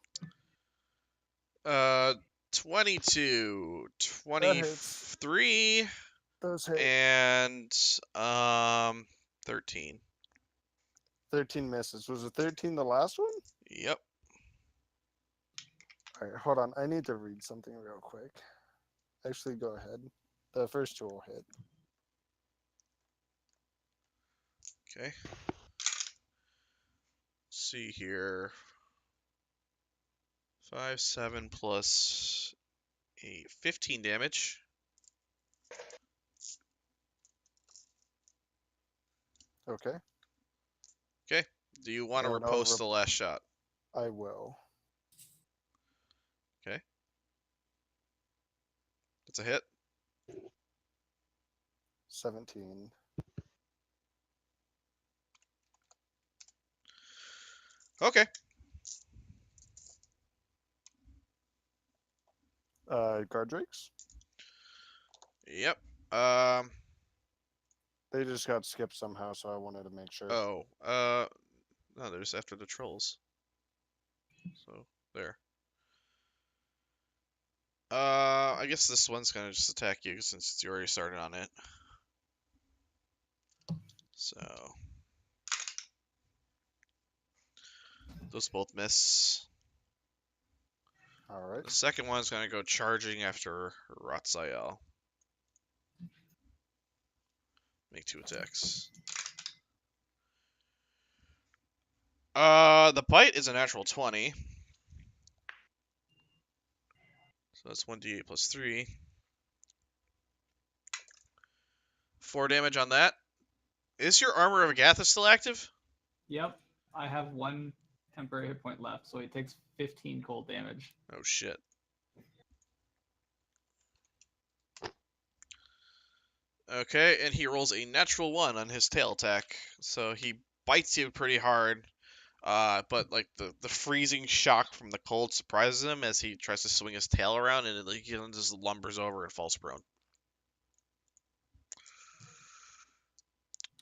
22, That hits. 23, Those hit. and 13. 13 misses. Was it 13 the last one? Yep. Alright, hold on. I need to read something real quick. Actually, go ahead. The first 2 will hit. Okay. See here. 5, 7 plus 8. 15 damage. Okay, Do you want to And I'll riposte the last shot? I will. That's a hit. 17. Okay. Guard drakes? Yep. They just got skipped somehow, so I wanted to make sure. Oh. No, there's after the trolls. So there. I guess this one's gonna just attack you since you already started on it. So those both miss. Alright. The second one's gonna go charging after Ratzael. Make 2 attacks. The bite is a natural 20. So that's 1d8 plus 3. 4 damage on that. Is your Armor of Agatha still active? Yep. I have 1 temporary hit point left, so he takes 15 cold damage. Oh shit. Okay, and he rolls a natural 1 on his tail attack. So he bites you pretty hard. But like the freezing shock from the cold surprises him as he tries to swing his tail around, and he just lumbers over and falls prone.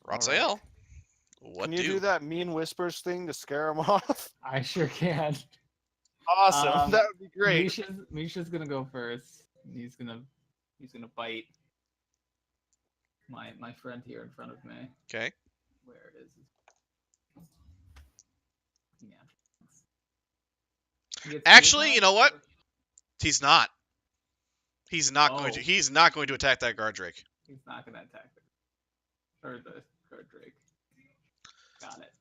Ratzael, what Can you do that mean whispers thing to scare him off? I sure can. Awesome. That would be great. Misha's gonna go first. He's gonna bite my friend here in front of me. Okay. Where is he? Yeah. Actually, you know what? He's not. He's not going to. Oh. He's not going to attack that guard drake. He's not gonna attack the guard drake. Got it.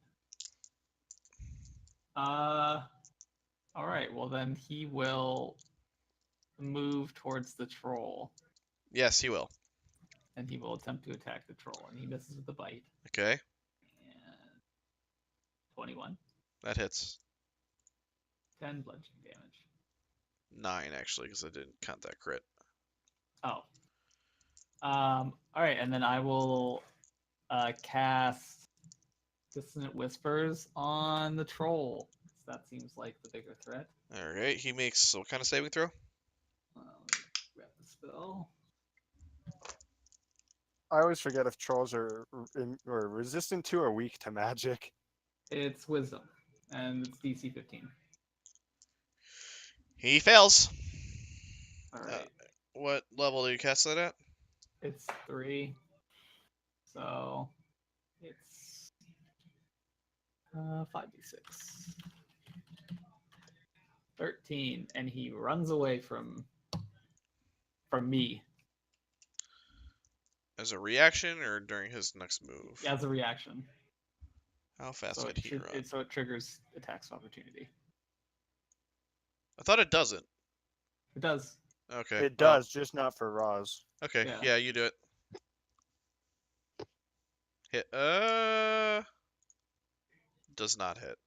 All right. Well, then he will move towards the troll, Yes, he will. and he will attempt to attack the troll, and he misses with the bite. Okay, And 21, that hits. 10 bludgeoning damage. 9 actually, because I didn't count that crit. Oh. All right, and then I will cast Dissonant Whispers on the troll. That seems like the bigger threat. All right, he makes what kind of saving throw? Let me grab the spell. I always forget if trolls are resistant to or weak to magic. It's Wisdom, and it's DC 15. He fails. All right, What level do you cast that at? it's 3, so it's 5d6. 13, and he runs away from me As a reaction or during his next move? as a reaction. How fast So could he run? so it triggers attacks of opportunity. I thought it doesn't. It does. Okay. It does, just not for Roz. Okay. Yeah. Yeah, you do it. Hit. Does not hit.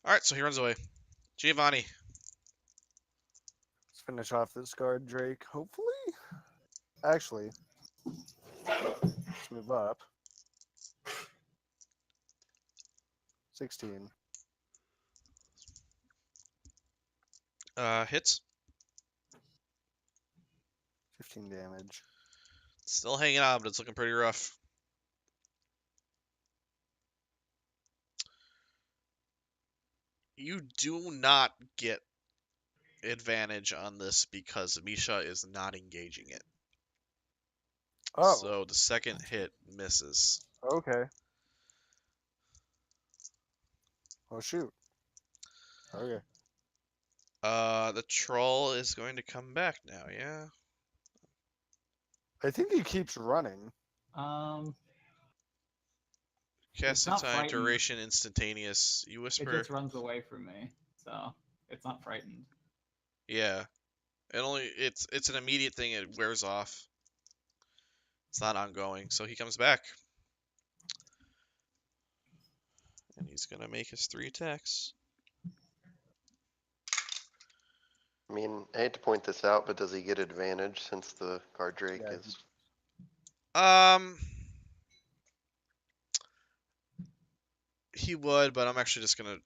All right, so he runs away. Giovanni. Let's finish off this guard drake, hopefully. Actually, let's move up. 16. Hits. 15 damage. Still hanging on, but it's looking pretty rough. You do not get advantage on this because Misha is not engaging it. Oh, So the second hit misses. okay. Oh, shoot. Okay. The troll is going to come back now, yeah? I think he keeps running. Casting not time, frightened. duration, instantaneous. You It whisper. just runs away from me, so it's not frightened. Yeah. It's an immediate thing, it wears off. It's not ongoing, so he comes back. And he's gonna make his 3 attacks. I mean, I hate to point this out, but does he get advantage since the guard drake Yeah, is? He would, but I'm actually just gonna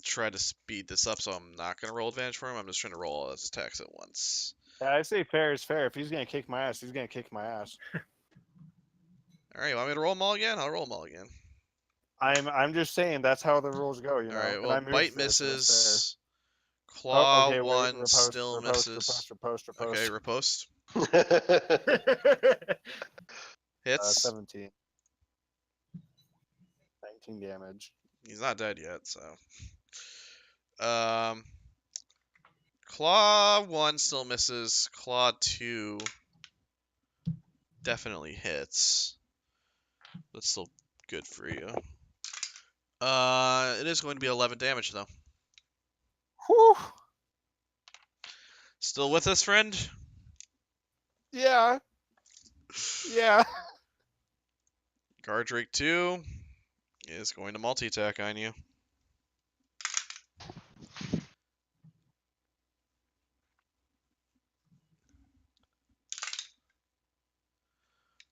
try to speed this up, so I'm not gonna roll advantage for him. I'm just trying to roll all his attacks at once. Yeah, I say fair is fair. If he's gonna kick my ass, he's gonna kick my ass. All right, you want me to roll them all again? I'll roll them all again. I'm just saying that's how the rules go, you All know. right, And well, I moved bite this, so it's misses. fair. Claw Oh, okay, wait, 1 riposte, still riposte, misses. riposte. Okay, riposte. 17. Hits. 19 damage. He's not dead yet, so. Claw 1 still misses. Claw 2 definitely hits. That's still good for you. It is going to be 11 damage, though. Whew. Still with us, friend? Yeah. Yeah. Gardrake 2 is going to multi-attack on you.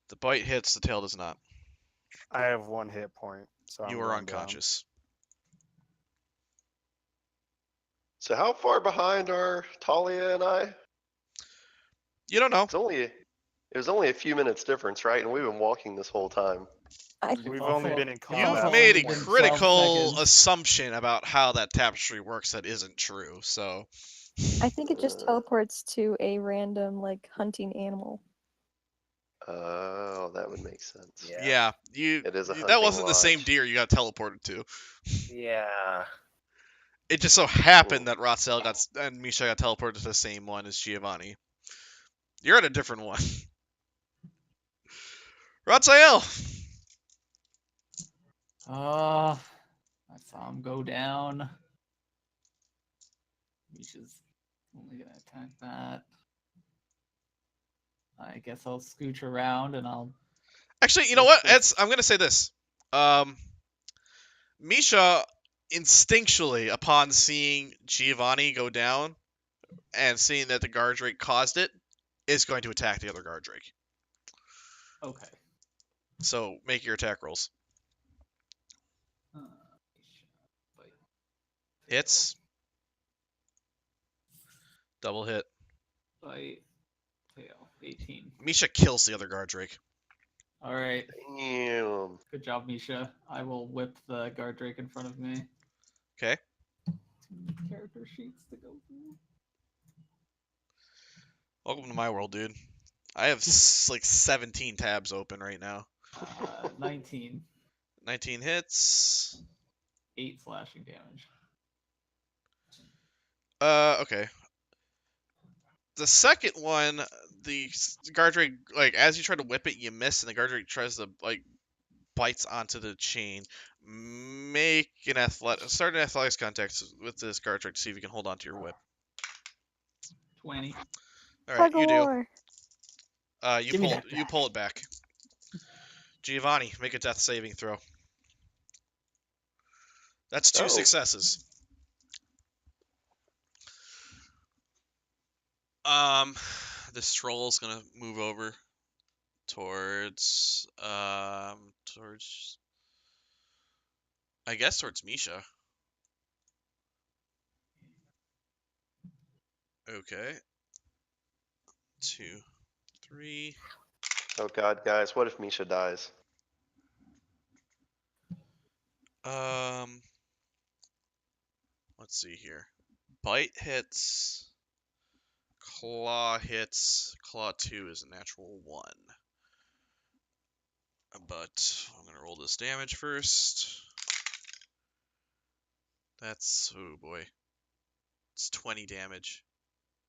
The bite hits, the tail does not. I have 1 hit point, so I'm You are going down. unconscious. So how far behind are Talia and I? You don't know. It was only a few minutes difference, right? And we've been walking this whole time. I, We've Also- only been in it's combat. also You've made only a been 12 critical seconds. assumption about how that tapestry works that isn't true, so... I think it just teleports to a random like hunting animal. Oh, that would make sense. Yeah, It is a that hunting wasn't the same lodge. deer you got teleported to. Yeah. It just so happened that Rotzel and Misha got teleported to the same one as Giovanni. You're at a different one. Rotzel! I saw him go down. Misha's only gonna attack that. I guess I'll scooch around and I'll. Actually, you know what? I'm gonna say this. Misha, instinctually, upon seeing Giovanni go down and seeing that the Gardrake caused it, is going to attack the other Gardrake. Okay. So make your attack rolls. Bite. Hits. Double hit. Bite. Tail. 18. Misha kills the other Gardrake. All right. Damn. Good job, Misha. I will whip the guard drake in front of me. Okay. 2 character sheets to go through. Welcome to my world, dude. I have like 17 tabs open right now. 19. 19 hits. 8 slashing damage. Okay. The second one, the Gardrake, like, as you try to whip it, you miss, and the Gardrake tries to, like, bites onto the chain. Start an athletics contest with this Gardrake to see if you can hold on to your whip. 20. All right, you do. War. Give me that You pull it back. Giovanni, make a death saving throw. That's 2 successes. This troll is gonna move over towards I guess towards Misha. Okay. 2, 3. Oh god, guys, what if Misha dies? Let's see here. Bite hits. Claw hits. Claw 2 is a natural 1. But I'm gonna roll this damage first. That's, oh boy. It's 20 damage.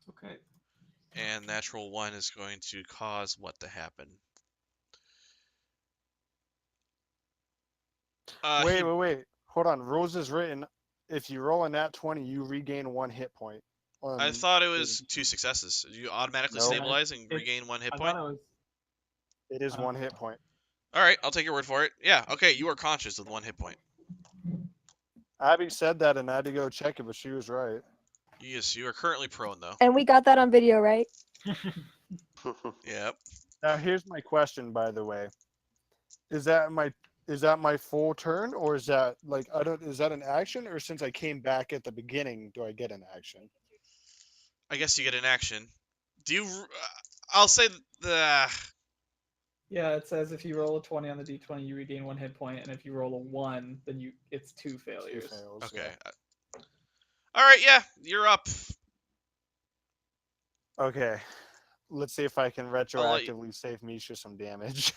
Okay. And natural 1 is going to cause what to happen? Wait. Hold on. Rules is written. If you roll a nat 20, you regain 1 hit point. I thought it was 2 successes. You automatically No. stabilize and regain 1 hit I point? thought it was. It is 1 hit point. Alright, I'll take your word for it. Yeah, okay, you are conscious with 1 hit point. Abby said that, and I had to go check it, but she was right. Yes, you are currently prone, though. And we got that on video, right? Yep. Now, here's my question, by the way. Is that my full turn, or is that like is that an action, or since I came back at the beginning, do I get an action? I guess you get an action. Do you... I'll say the... Yeah, it says if you roll a 20 on the d20, you regain 1 hit point, and if you roll a 1, then it's 2 failures. 2 fails. Okay. Yeah. Alright, yeah, you're up. Okay. Let's see if I can let you- retroactively save Misha some damage.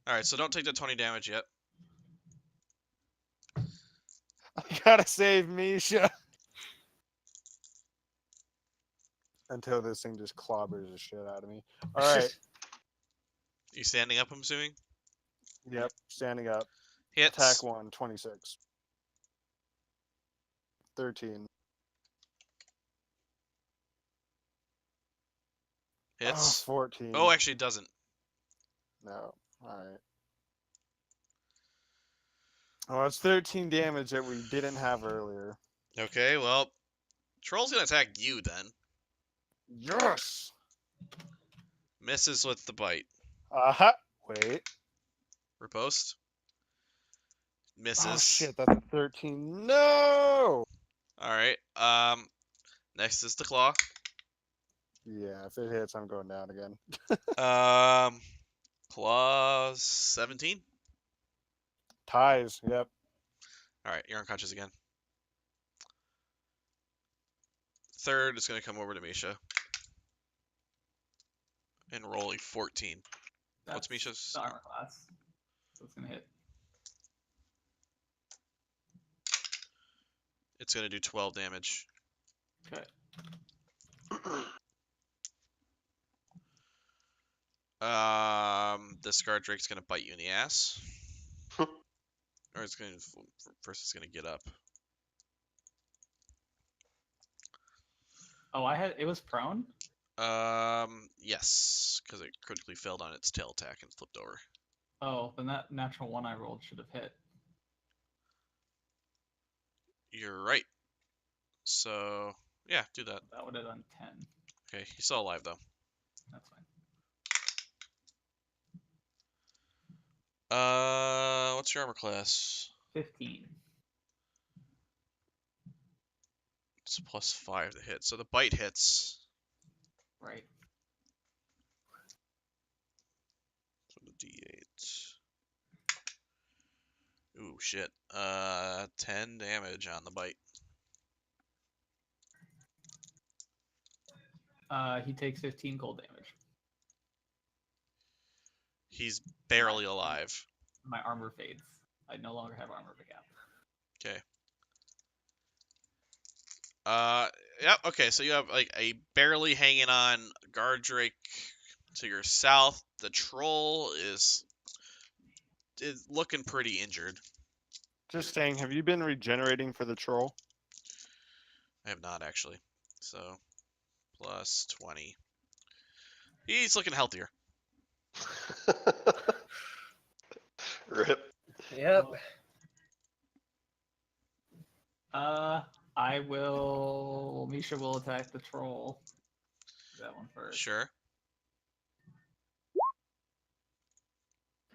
Alright, so don't take the 20 damage yet. I gotta save Misha. Until this thing just clobbers the shit out of me. Alright. You standing up, I'm assuming? Yep. Standing up. Hits. Attack 1, 26. 13. Hits. 14. Oh, actually, it doesn't. No. Alright. Oh, it's 13 damage that we didn't have earlier. Okay, well, troll's gonna attack you then. Yes! Misses with the bite. Aha! Wait. Riposte. Misses. Oh shit, that's a 13. No! All right. Next is the claw. Yeah, if it hits, I'm going down again. Claw 17. Ties, yep. All right, you're unconscious again. Third is gonna come over to Misha and roll a 14. What's That's Misha's? the armor class. So it's gonna hit. It's gonna do 12 damage. Okay. This guard drake's gonna bite you in the ass. Or it's gonna first. It's gonna get up. Oh, it was prone. Yes, because it critically failed on its tail attack and flipped over. Oh, then that natural one I rolled should have hit. You're right. So yeah, do that. That would have done 10. Okay, he's still alive though. That's fine. What's your armor class? 15. It's +5 to hit. So the bite hits. Right. So the D8. Ooh, shit. 10 damage on the bite. He takes 15 cold damage. He's barely alive. My armor fades. I no longer have armor of a gap. Okay. Yep. Okay, so you have like a barely hanging on guard drake to your south. The troll is looking pretty injured. Just saying, have you been regenerating for the troll? I have not actually. So +20. He's looking healthier. Rip. Yep. Misha will attack the troll. That one first. Sure.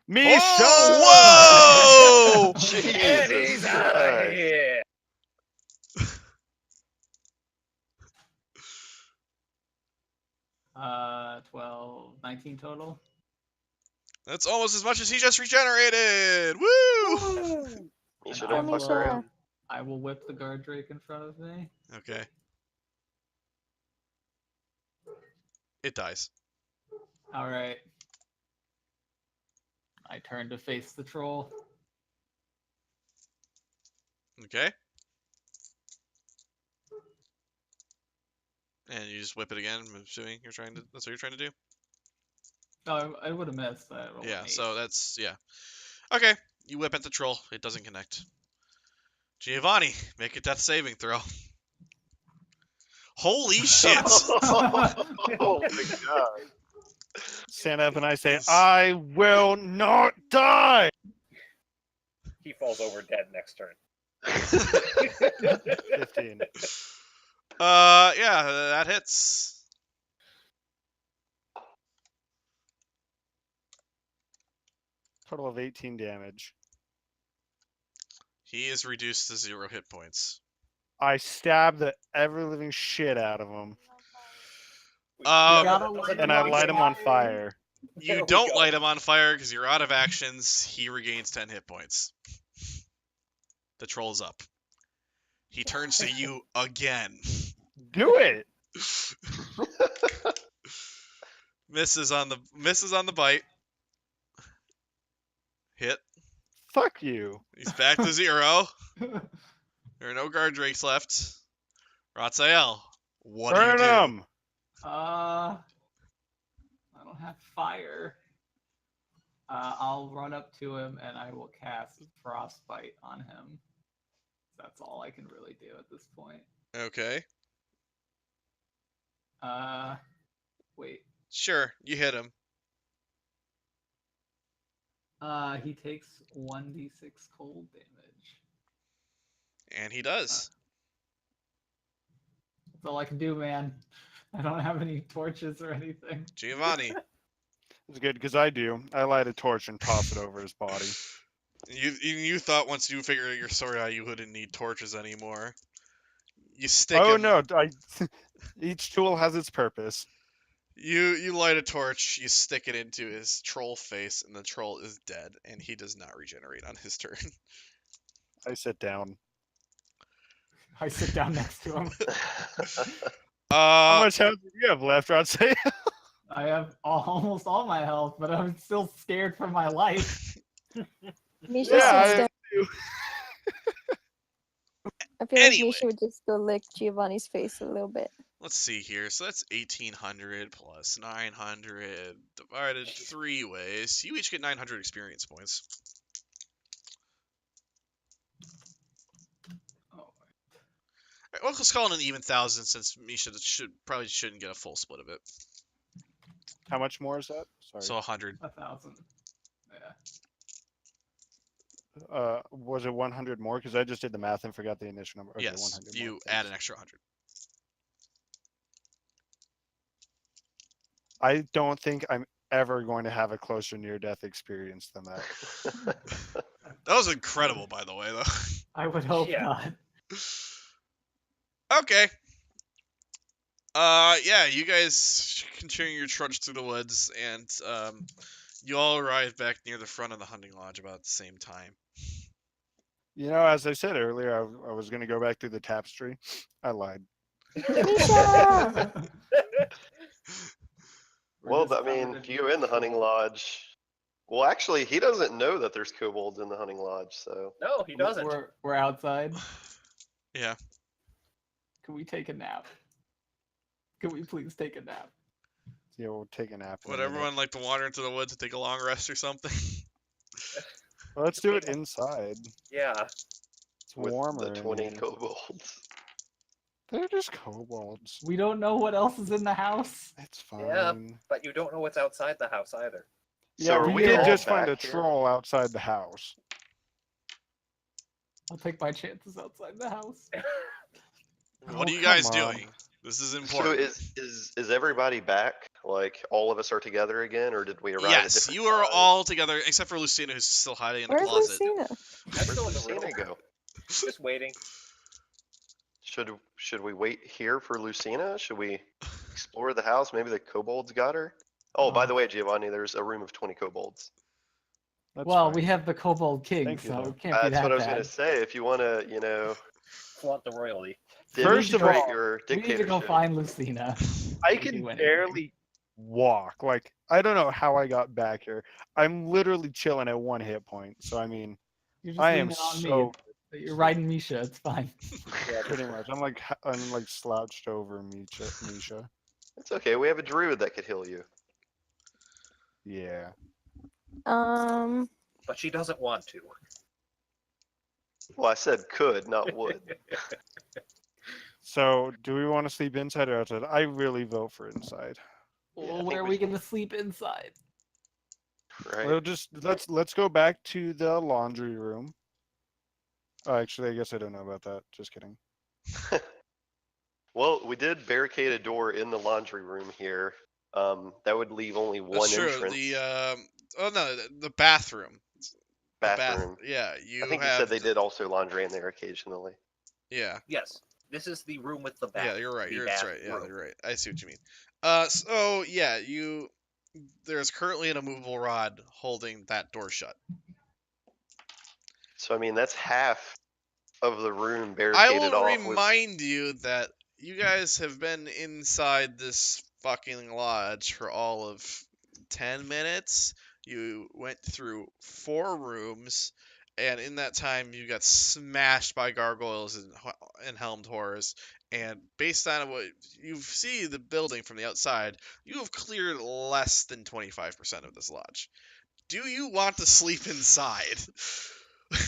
Misha! Oh, whoa! And he's out of Christ. here. Uh, 12, 19 total. That's almost as much as he just regenerated. Woo! You should I have will, fucked around. I will whip the guard drake in front of me. Okay. It dies. All right. I turn to face the troll. Okay. And you just whip it again. I'm assuming that's what you're trying to do. No, I would have missed that. Roll Yeah. an 8. So that's yeah. Okay. You whip at the troll. It doesn't connect. Giovanni, make a death saving throw. Holy shit! Oh my god. Stand up and I say, I will not die! He falls over dead next turn. 15. Yeah, that hits. Total of 18 damage. He is reduced to 0 hit points. I stab the ever-living shit out of him, and I light him on fire. There You we don't go. light him on fire because you're out of actions. He regains 10 hit points. The troll's up. He turns to you again. Do it! Misses on the bite. Hit. Fuck you. He's back to 0. There are no guard drakes left. Ratzael, what Burn do you do? him! I don't have fire. I'll run up to him and I will cast Frostbite on him. That's all I can really do at this point. Okay. Wait. Sure, you hit him. He takes 1d6 cold damage. And he does. That's all I can do, man. I don't have any torches or anything. Giovanni, It's good because I do. I light a torch and toss it over his body. you thought once you figured your story out you wouldn't need torches anymore. You stick Oh him. no! Each tool has its purpose. You light a torch, you stick it into his troll face, and the troll is dead, and he does not regenerate on his turn. I sit down. I sit down next to him. How much health do you have left, I'd say? I have almost all my health, but I'm still scared for my life. Misha Yeah, sits down. do. I feel like Anyway. Misha would just go lick Giovanni's face a little bit. Let's see here. So that's 1800 plus 900 divided 3 ways. You each get 900 experience points. Oh, Alright, well, let's call it an even 1,000 since Misha probably shouldn't get a full split of it. How much more is that? Sorry. So 100. 1,000. Yeah. Was it 100 more? Because I just did the math and forgot the initial number. Okay, Yes, 100 you more. add an extra 100. I don't think I'm ever going to have a closer near-death experience than that. That was incredible, by the way, though. I would hope Yeah. not. Okay. Yeah, you guys continue your trudge through the woods, and you all arrive back near the front of the hunting lodge about the same time. You know, as I said earlier, I was going to go back through the tapestry. I lied. Misha! Well, I mean, if you're in the hunting lodge. Well, actually, he doesn't know that there's kobolds in the hunting lodge, so. No, he doesn't. We're outside. Yeah. Can we take a nap? Can we please take a nap? Yeah, we'll take a nap. in a Would minute. everyone like to wander into the woods and take a long rest or something? Well, let's do it inside. Yeah. It's With warmer. the in 20 here. kobolds. They're just kobolds. We don't know what else is in the house. It's fine. Yeah. But you don't know what's outside the house either. So Yeah, are we we did all just find a back here? troll outside the house. I'll take my chances outside the house. What Oh, are you guys come on. doing? This is So important. is everybody back? Like all of us are together again, or did we arrive? at Yes, different you are times? all together, except for Lucina, who's still hiding in the Where's closet. Lucina? I'm Where'd still in the Lucina room. go? Just waiting. Should we wait here for Lucina? Should we explore the house? Maybe the kobolds got her. Oh, by the way, Giovanni, there's a room of 20 kobolds. That's Well, fine. we have the Kobold King, Thank you, so though. it can't be That's that what I was bad. gonna say. If you want to, Flaunt the royalty. First of demonstrate all, your We need to dictatorship. go find Lucina. I to can do anything. barely walk. Like, I don't know how I got back here. I'm literally chilling at 1 hit point. So, I mean, You're just I am leaning on so me. You're riding Misha. It's fine. Yeah, pretty much. I'm like slouched over Misha. It's okay. We have a druid that could heal you. Yeah. but she doesn't want to. Well, I said could, not would. So, do we want to sleep inside or outside? I really vote for inside. Yeah, I Well, think where are we we should- gonna sleep inside? Right. We'll just let's go back to the laundry room. Oh, actually, I guess I don't know about that. Just kidding. Well, we did barricade a door in the laundry room here. That would leave only one That's true. entrance. The bathroom. The bathroom. Yeah, you I think have. you said they did also laundry in there occasionally. Yeah. Yes. This is the room with the bath. Yeah, you're right. the That's bath right. Yeah, room. you're right. I see what you mean. So yeah, there's currently an immovable rod holding that door shut. So I mean, that's half of the room I barricaded will off. remind you that you guys have been inside this fucking lodge for all of 10 minutes. You went through 4 rooms, and in that time you got smashed by gargoyles and helmed horrors. And based on what you see the building from the outside, you have cleared less than 25% of this lodge. Do you want to sleep inside?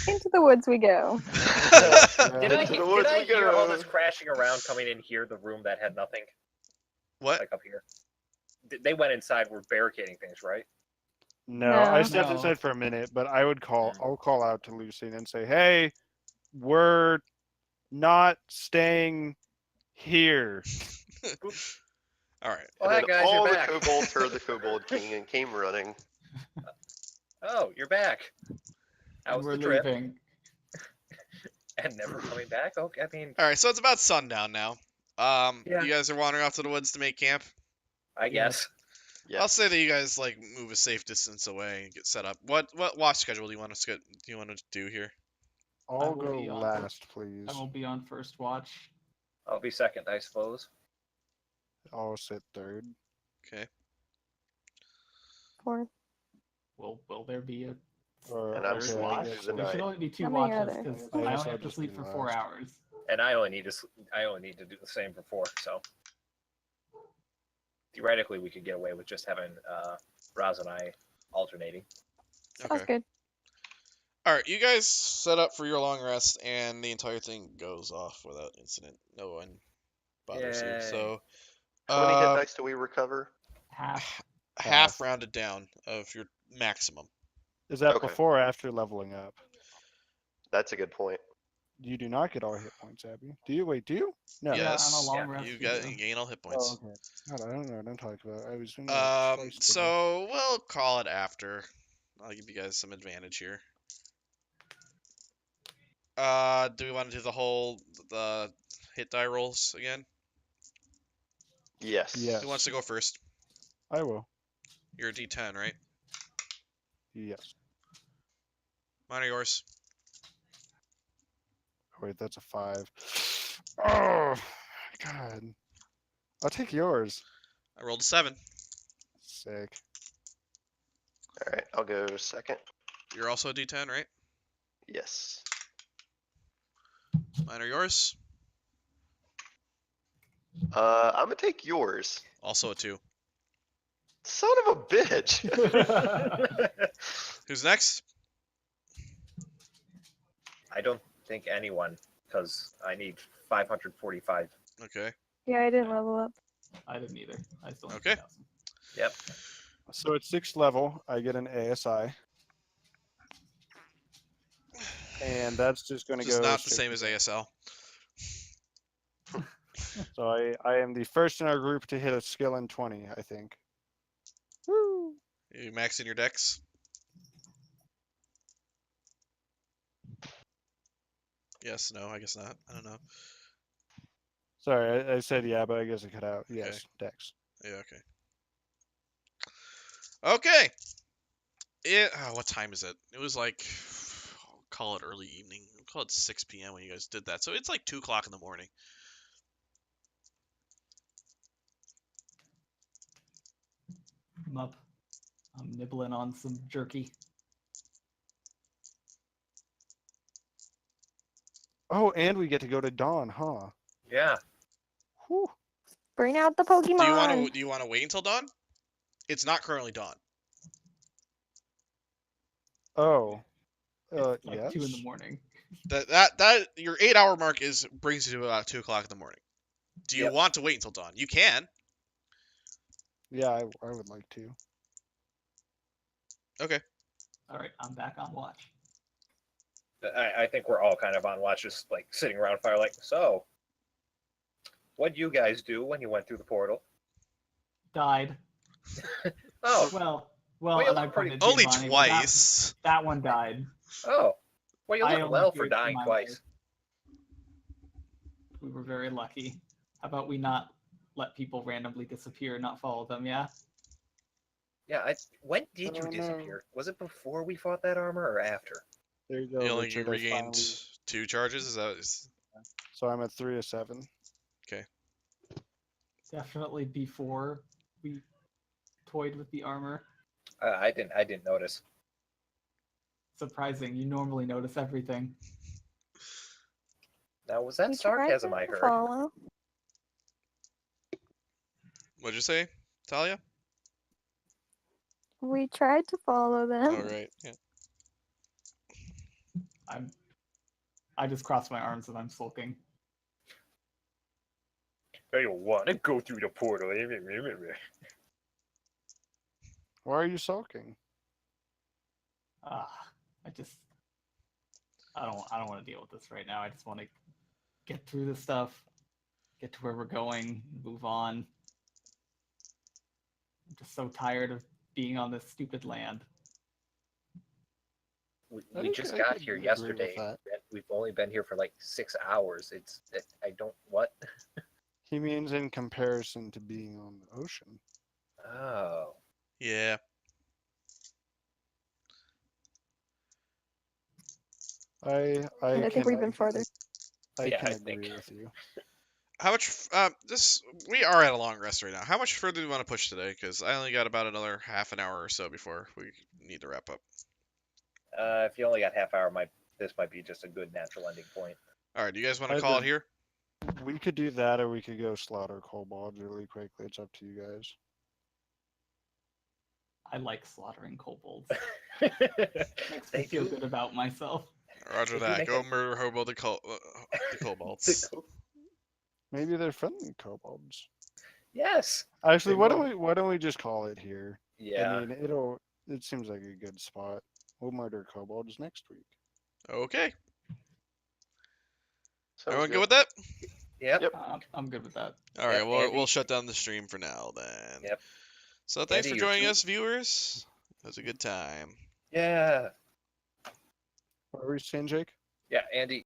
Into the woods we go. Did I, Into the did woods I we hear all go. this crashing around coming in here, the room that had nothing? What? Like up here. they went inside. We're barricading things, right? No, I No. stepped No. inside for a minute, but I would call. Mm. I'll call out to Lucy and say, "Hey, we're not staying here." All right. Oh, And hi then guys, you're all the back. kobolds heard the kobold king and came running. Oh, you're back. How And was we're the trip? leaving. And never coming back? Okay, I mean, All right. So it's about sundown now. Yeah. You guys are wandering off to the woods to make camp. I guess. Yeah. I'll say that you guys like move a safe distance away and get set up. What watch schedule do you want us to do here? I'll will go be on last, please. I will be on first watch. I'll be second, I suppose. I'll sit third. Okay. 4th. Will there be a Or, And I'm okay, sleeping I through guess the There should night. only be 2 How many are watches there? because I I guess only I'll have to just sleep be for 4 last. hours. And I only need to do the same for 4, so theoretically we could get away with just having Raz and I alternating. Sounds Okay. good. All right. You guys set up for your long rest, and the entire thing goes off without incident. No one bothers you. Yay. So, How many hit uh, dice do we recover? Half. half rounded down of your maximum. Is that Okay. before or after leveling up? That's a good point. You do not get all hit points, Abby. Do you? Wait, do you? No. Yeah, on a Yes. long Yeah, rest. You do. gain all hit Oh, points. okay. God, I don't know what I'm talking about. I was doing that twice today. So we'll call it after. I'll give you guys some advantage here. Do we want to do the hit die rolls again? Yes. Yes. Who wants to go first? I will. You're a D10, right? Yes. Mine are yours. Wait, that's a 5. Oh, God. I'll take yours. I rolled a 7. Sick. All right, I'll go second. You're also a D10, right? Yes. Mine are yours. I'm gonna take yours. Also a 2. Son of a bitch. Who's next? I don't think anyone, because I need 545. Okay. Yeah, I didn't level up. I didn't either. I still need Okay. 2,000. Yep. So at 6th level, I get an ASI. And that's just going to Which is go. not the straight same as ASL. So I am the first in our group to hit a skill in 20, I think. Woo! You maxing your dex? Yes, no, I guess not. I don't know. Sorry, I said yeah, but I guess it cut out. Yes, Dex. Yeah, okay. Okay. What time is it? It was like, I'll call it early evening. We'll call it 6 p.m. when you guys did that. So it's like 2 o'clock in the morning. I'm up. I'm nibbling on some jerky. Oh, and we get to go to dawn, huh? Yeah. Whew. Bring out the Pokemon. Do you want to wait until dawn? It's not currently dawn. Oh. It's like Yes. 2 in the morning. That your 8-hour mark brings you to about 2 o'clock in the morning. Do you Yep. want to wait until dawn? You can. Yeah, I would like to. Okay. All right, I'm back on watch. I think we're all kind of on watch, just like sitting around fire, like, so, what'd you guys do when you went through the portal? Died. Oh, Well, you and I look pretty- pointed Only Giovanni, but twice. That one died. oh. Well, you I look only well for feared dying my twice. life. We were very lucky. How about we not let people randomly disappear and not follow them, yeah? Yeah, when did you Oh, no. disappear? Was it before we fought that armor or after? There you go, You only Richard. I regained finally- 2 charges. So I'm at 3 of 7. Definitely before we toyed with the armor. I didn't notice. Surprising. You normally notice everything. Now, was that We tried sarcasm to I heard? follow. What'd you say, Talia? We tried to follow them. All right. Yeah. I just crossed my arms and I'm sulking. I don't want to go through the portal. Why are you sulking? I don't want to deal with this right now. I just want to get through this stuff, get to where we're going, move on. I'm just so tired of being on this stupid land. We just I got could here agree with yesterday. that. And we've only been here for like 6 hours. I don't what? He means in comparison to being on the ocean. Oh. Yeah. I I think we've been farther. I Yeah, can I agree think. with you. How much? We are at a long rest right now. How much further do you want to push today? Because I only got about another half an hour or so before we need to wrap up. If you only got half hour, this might be just a good natural ending point. All right. Do you guys want to Either- call it here? We could do that, or we could go slaughter kobolds really quickly. It's up to you guys. I like slaughtering kobolds. They Makes me feel do. good about myself. Roger If you that. make Go it- murder hobo the kobolds. Maybe they're friendly kobolds. Yes. Actually, They why will. don't we just call it here? Yeah. I mean, it seems like a good spot. We'll murder kobolds next week. Okay. Sounds Everyone good good. with that? Yep. Yep. I'm good with that. All right. Yep, We'll Andy. shut down the stream for now then. Yep. So thanks Andy, for you're joining too- us, viewers. It was a good time. Yeah. What were you saying, Jake? Yeah, Andy,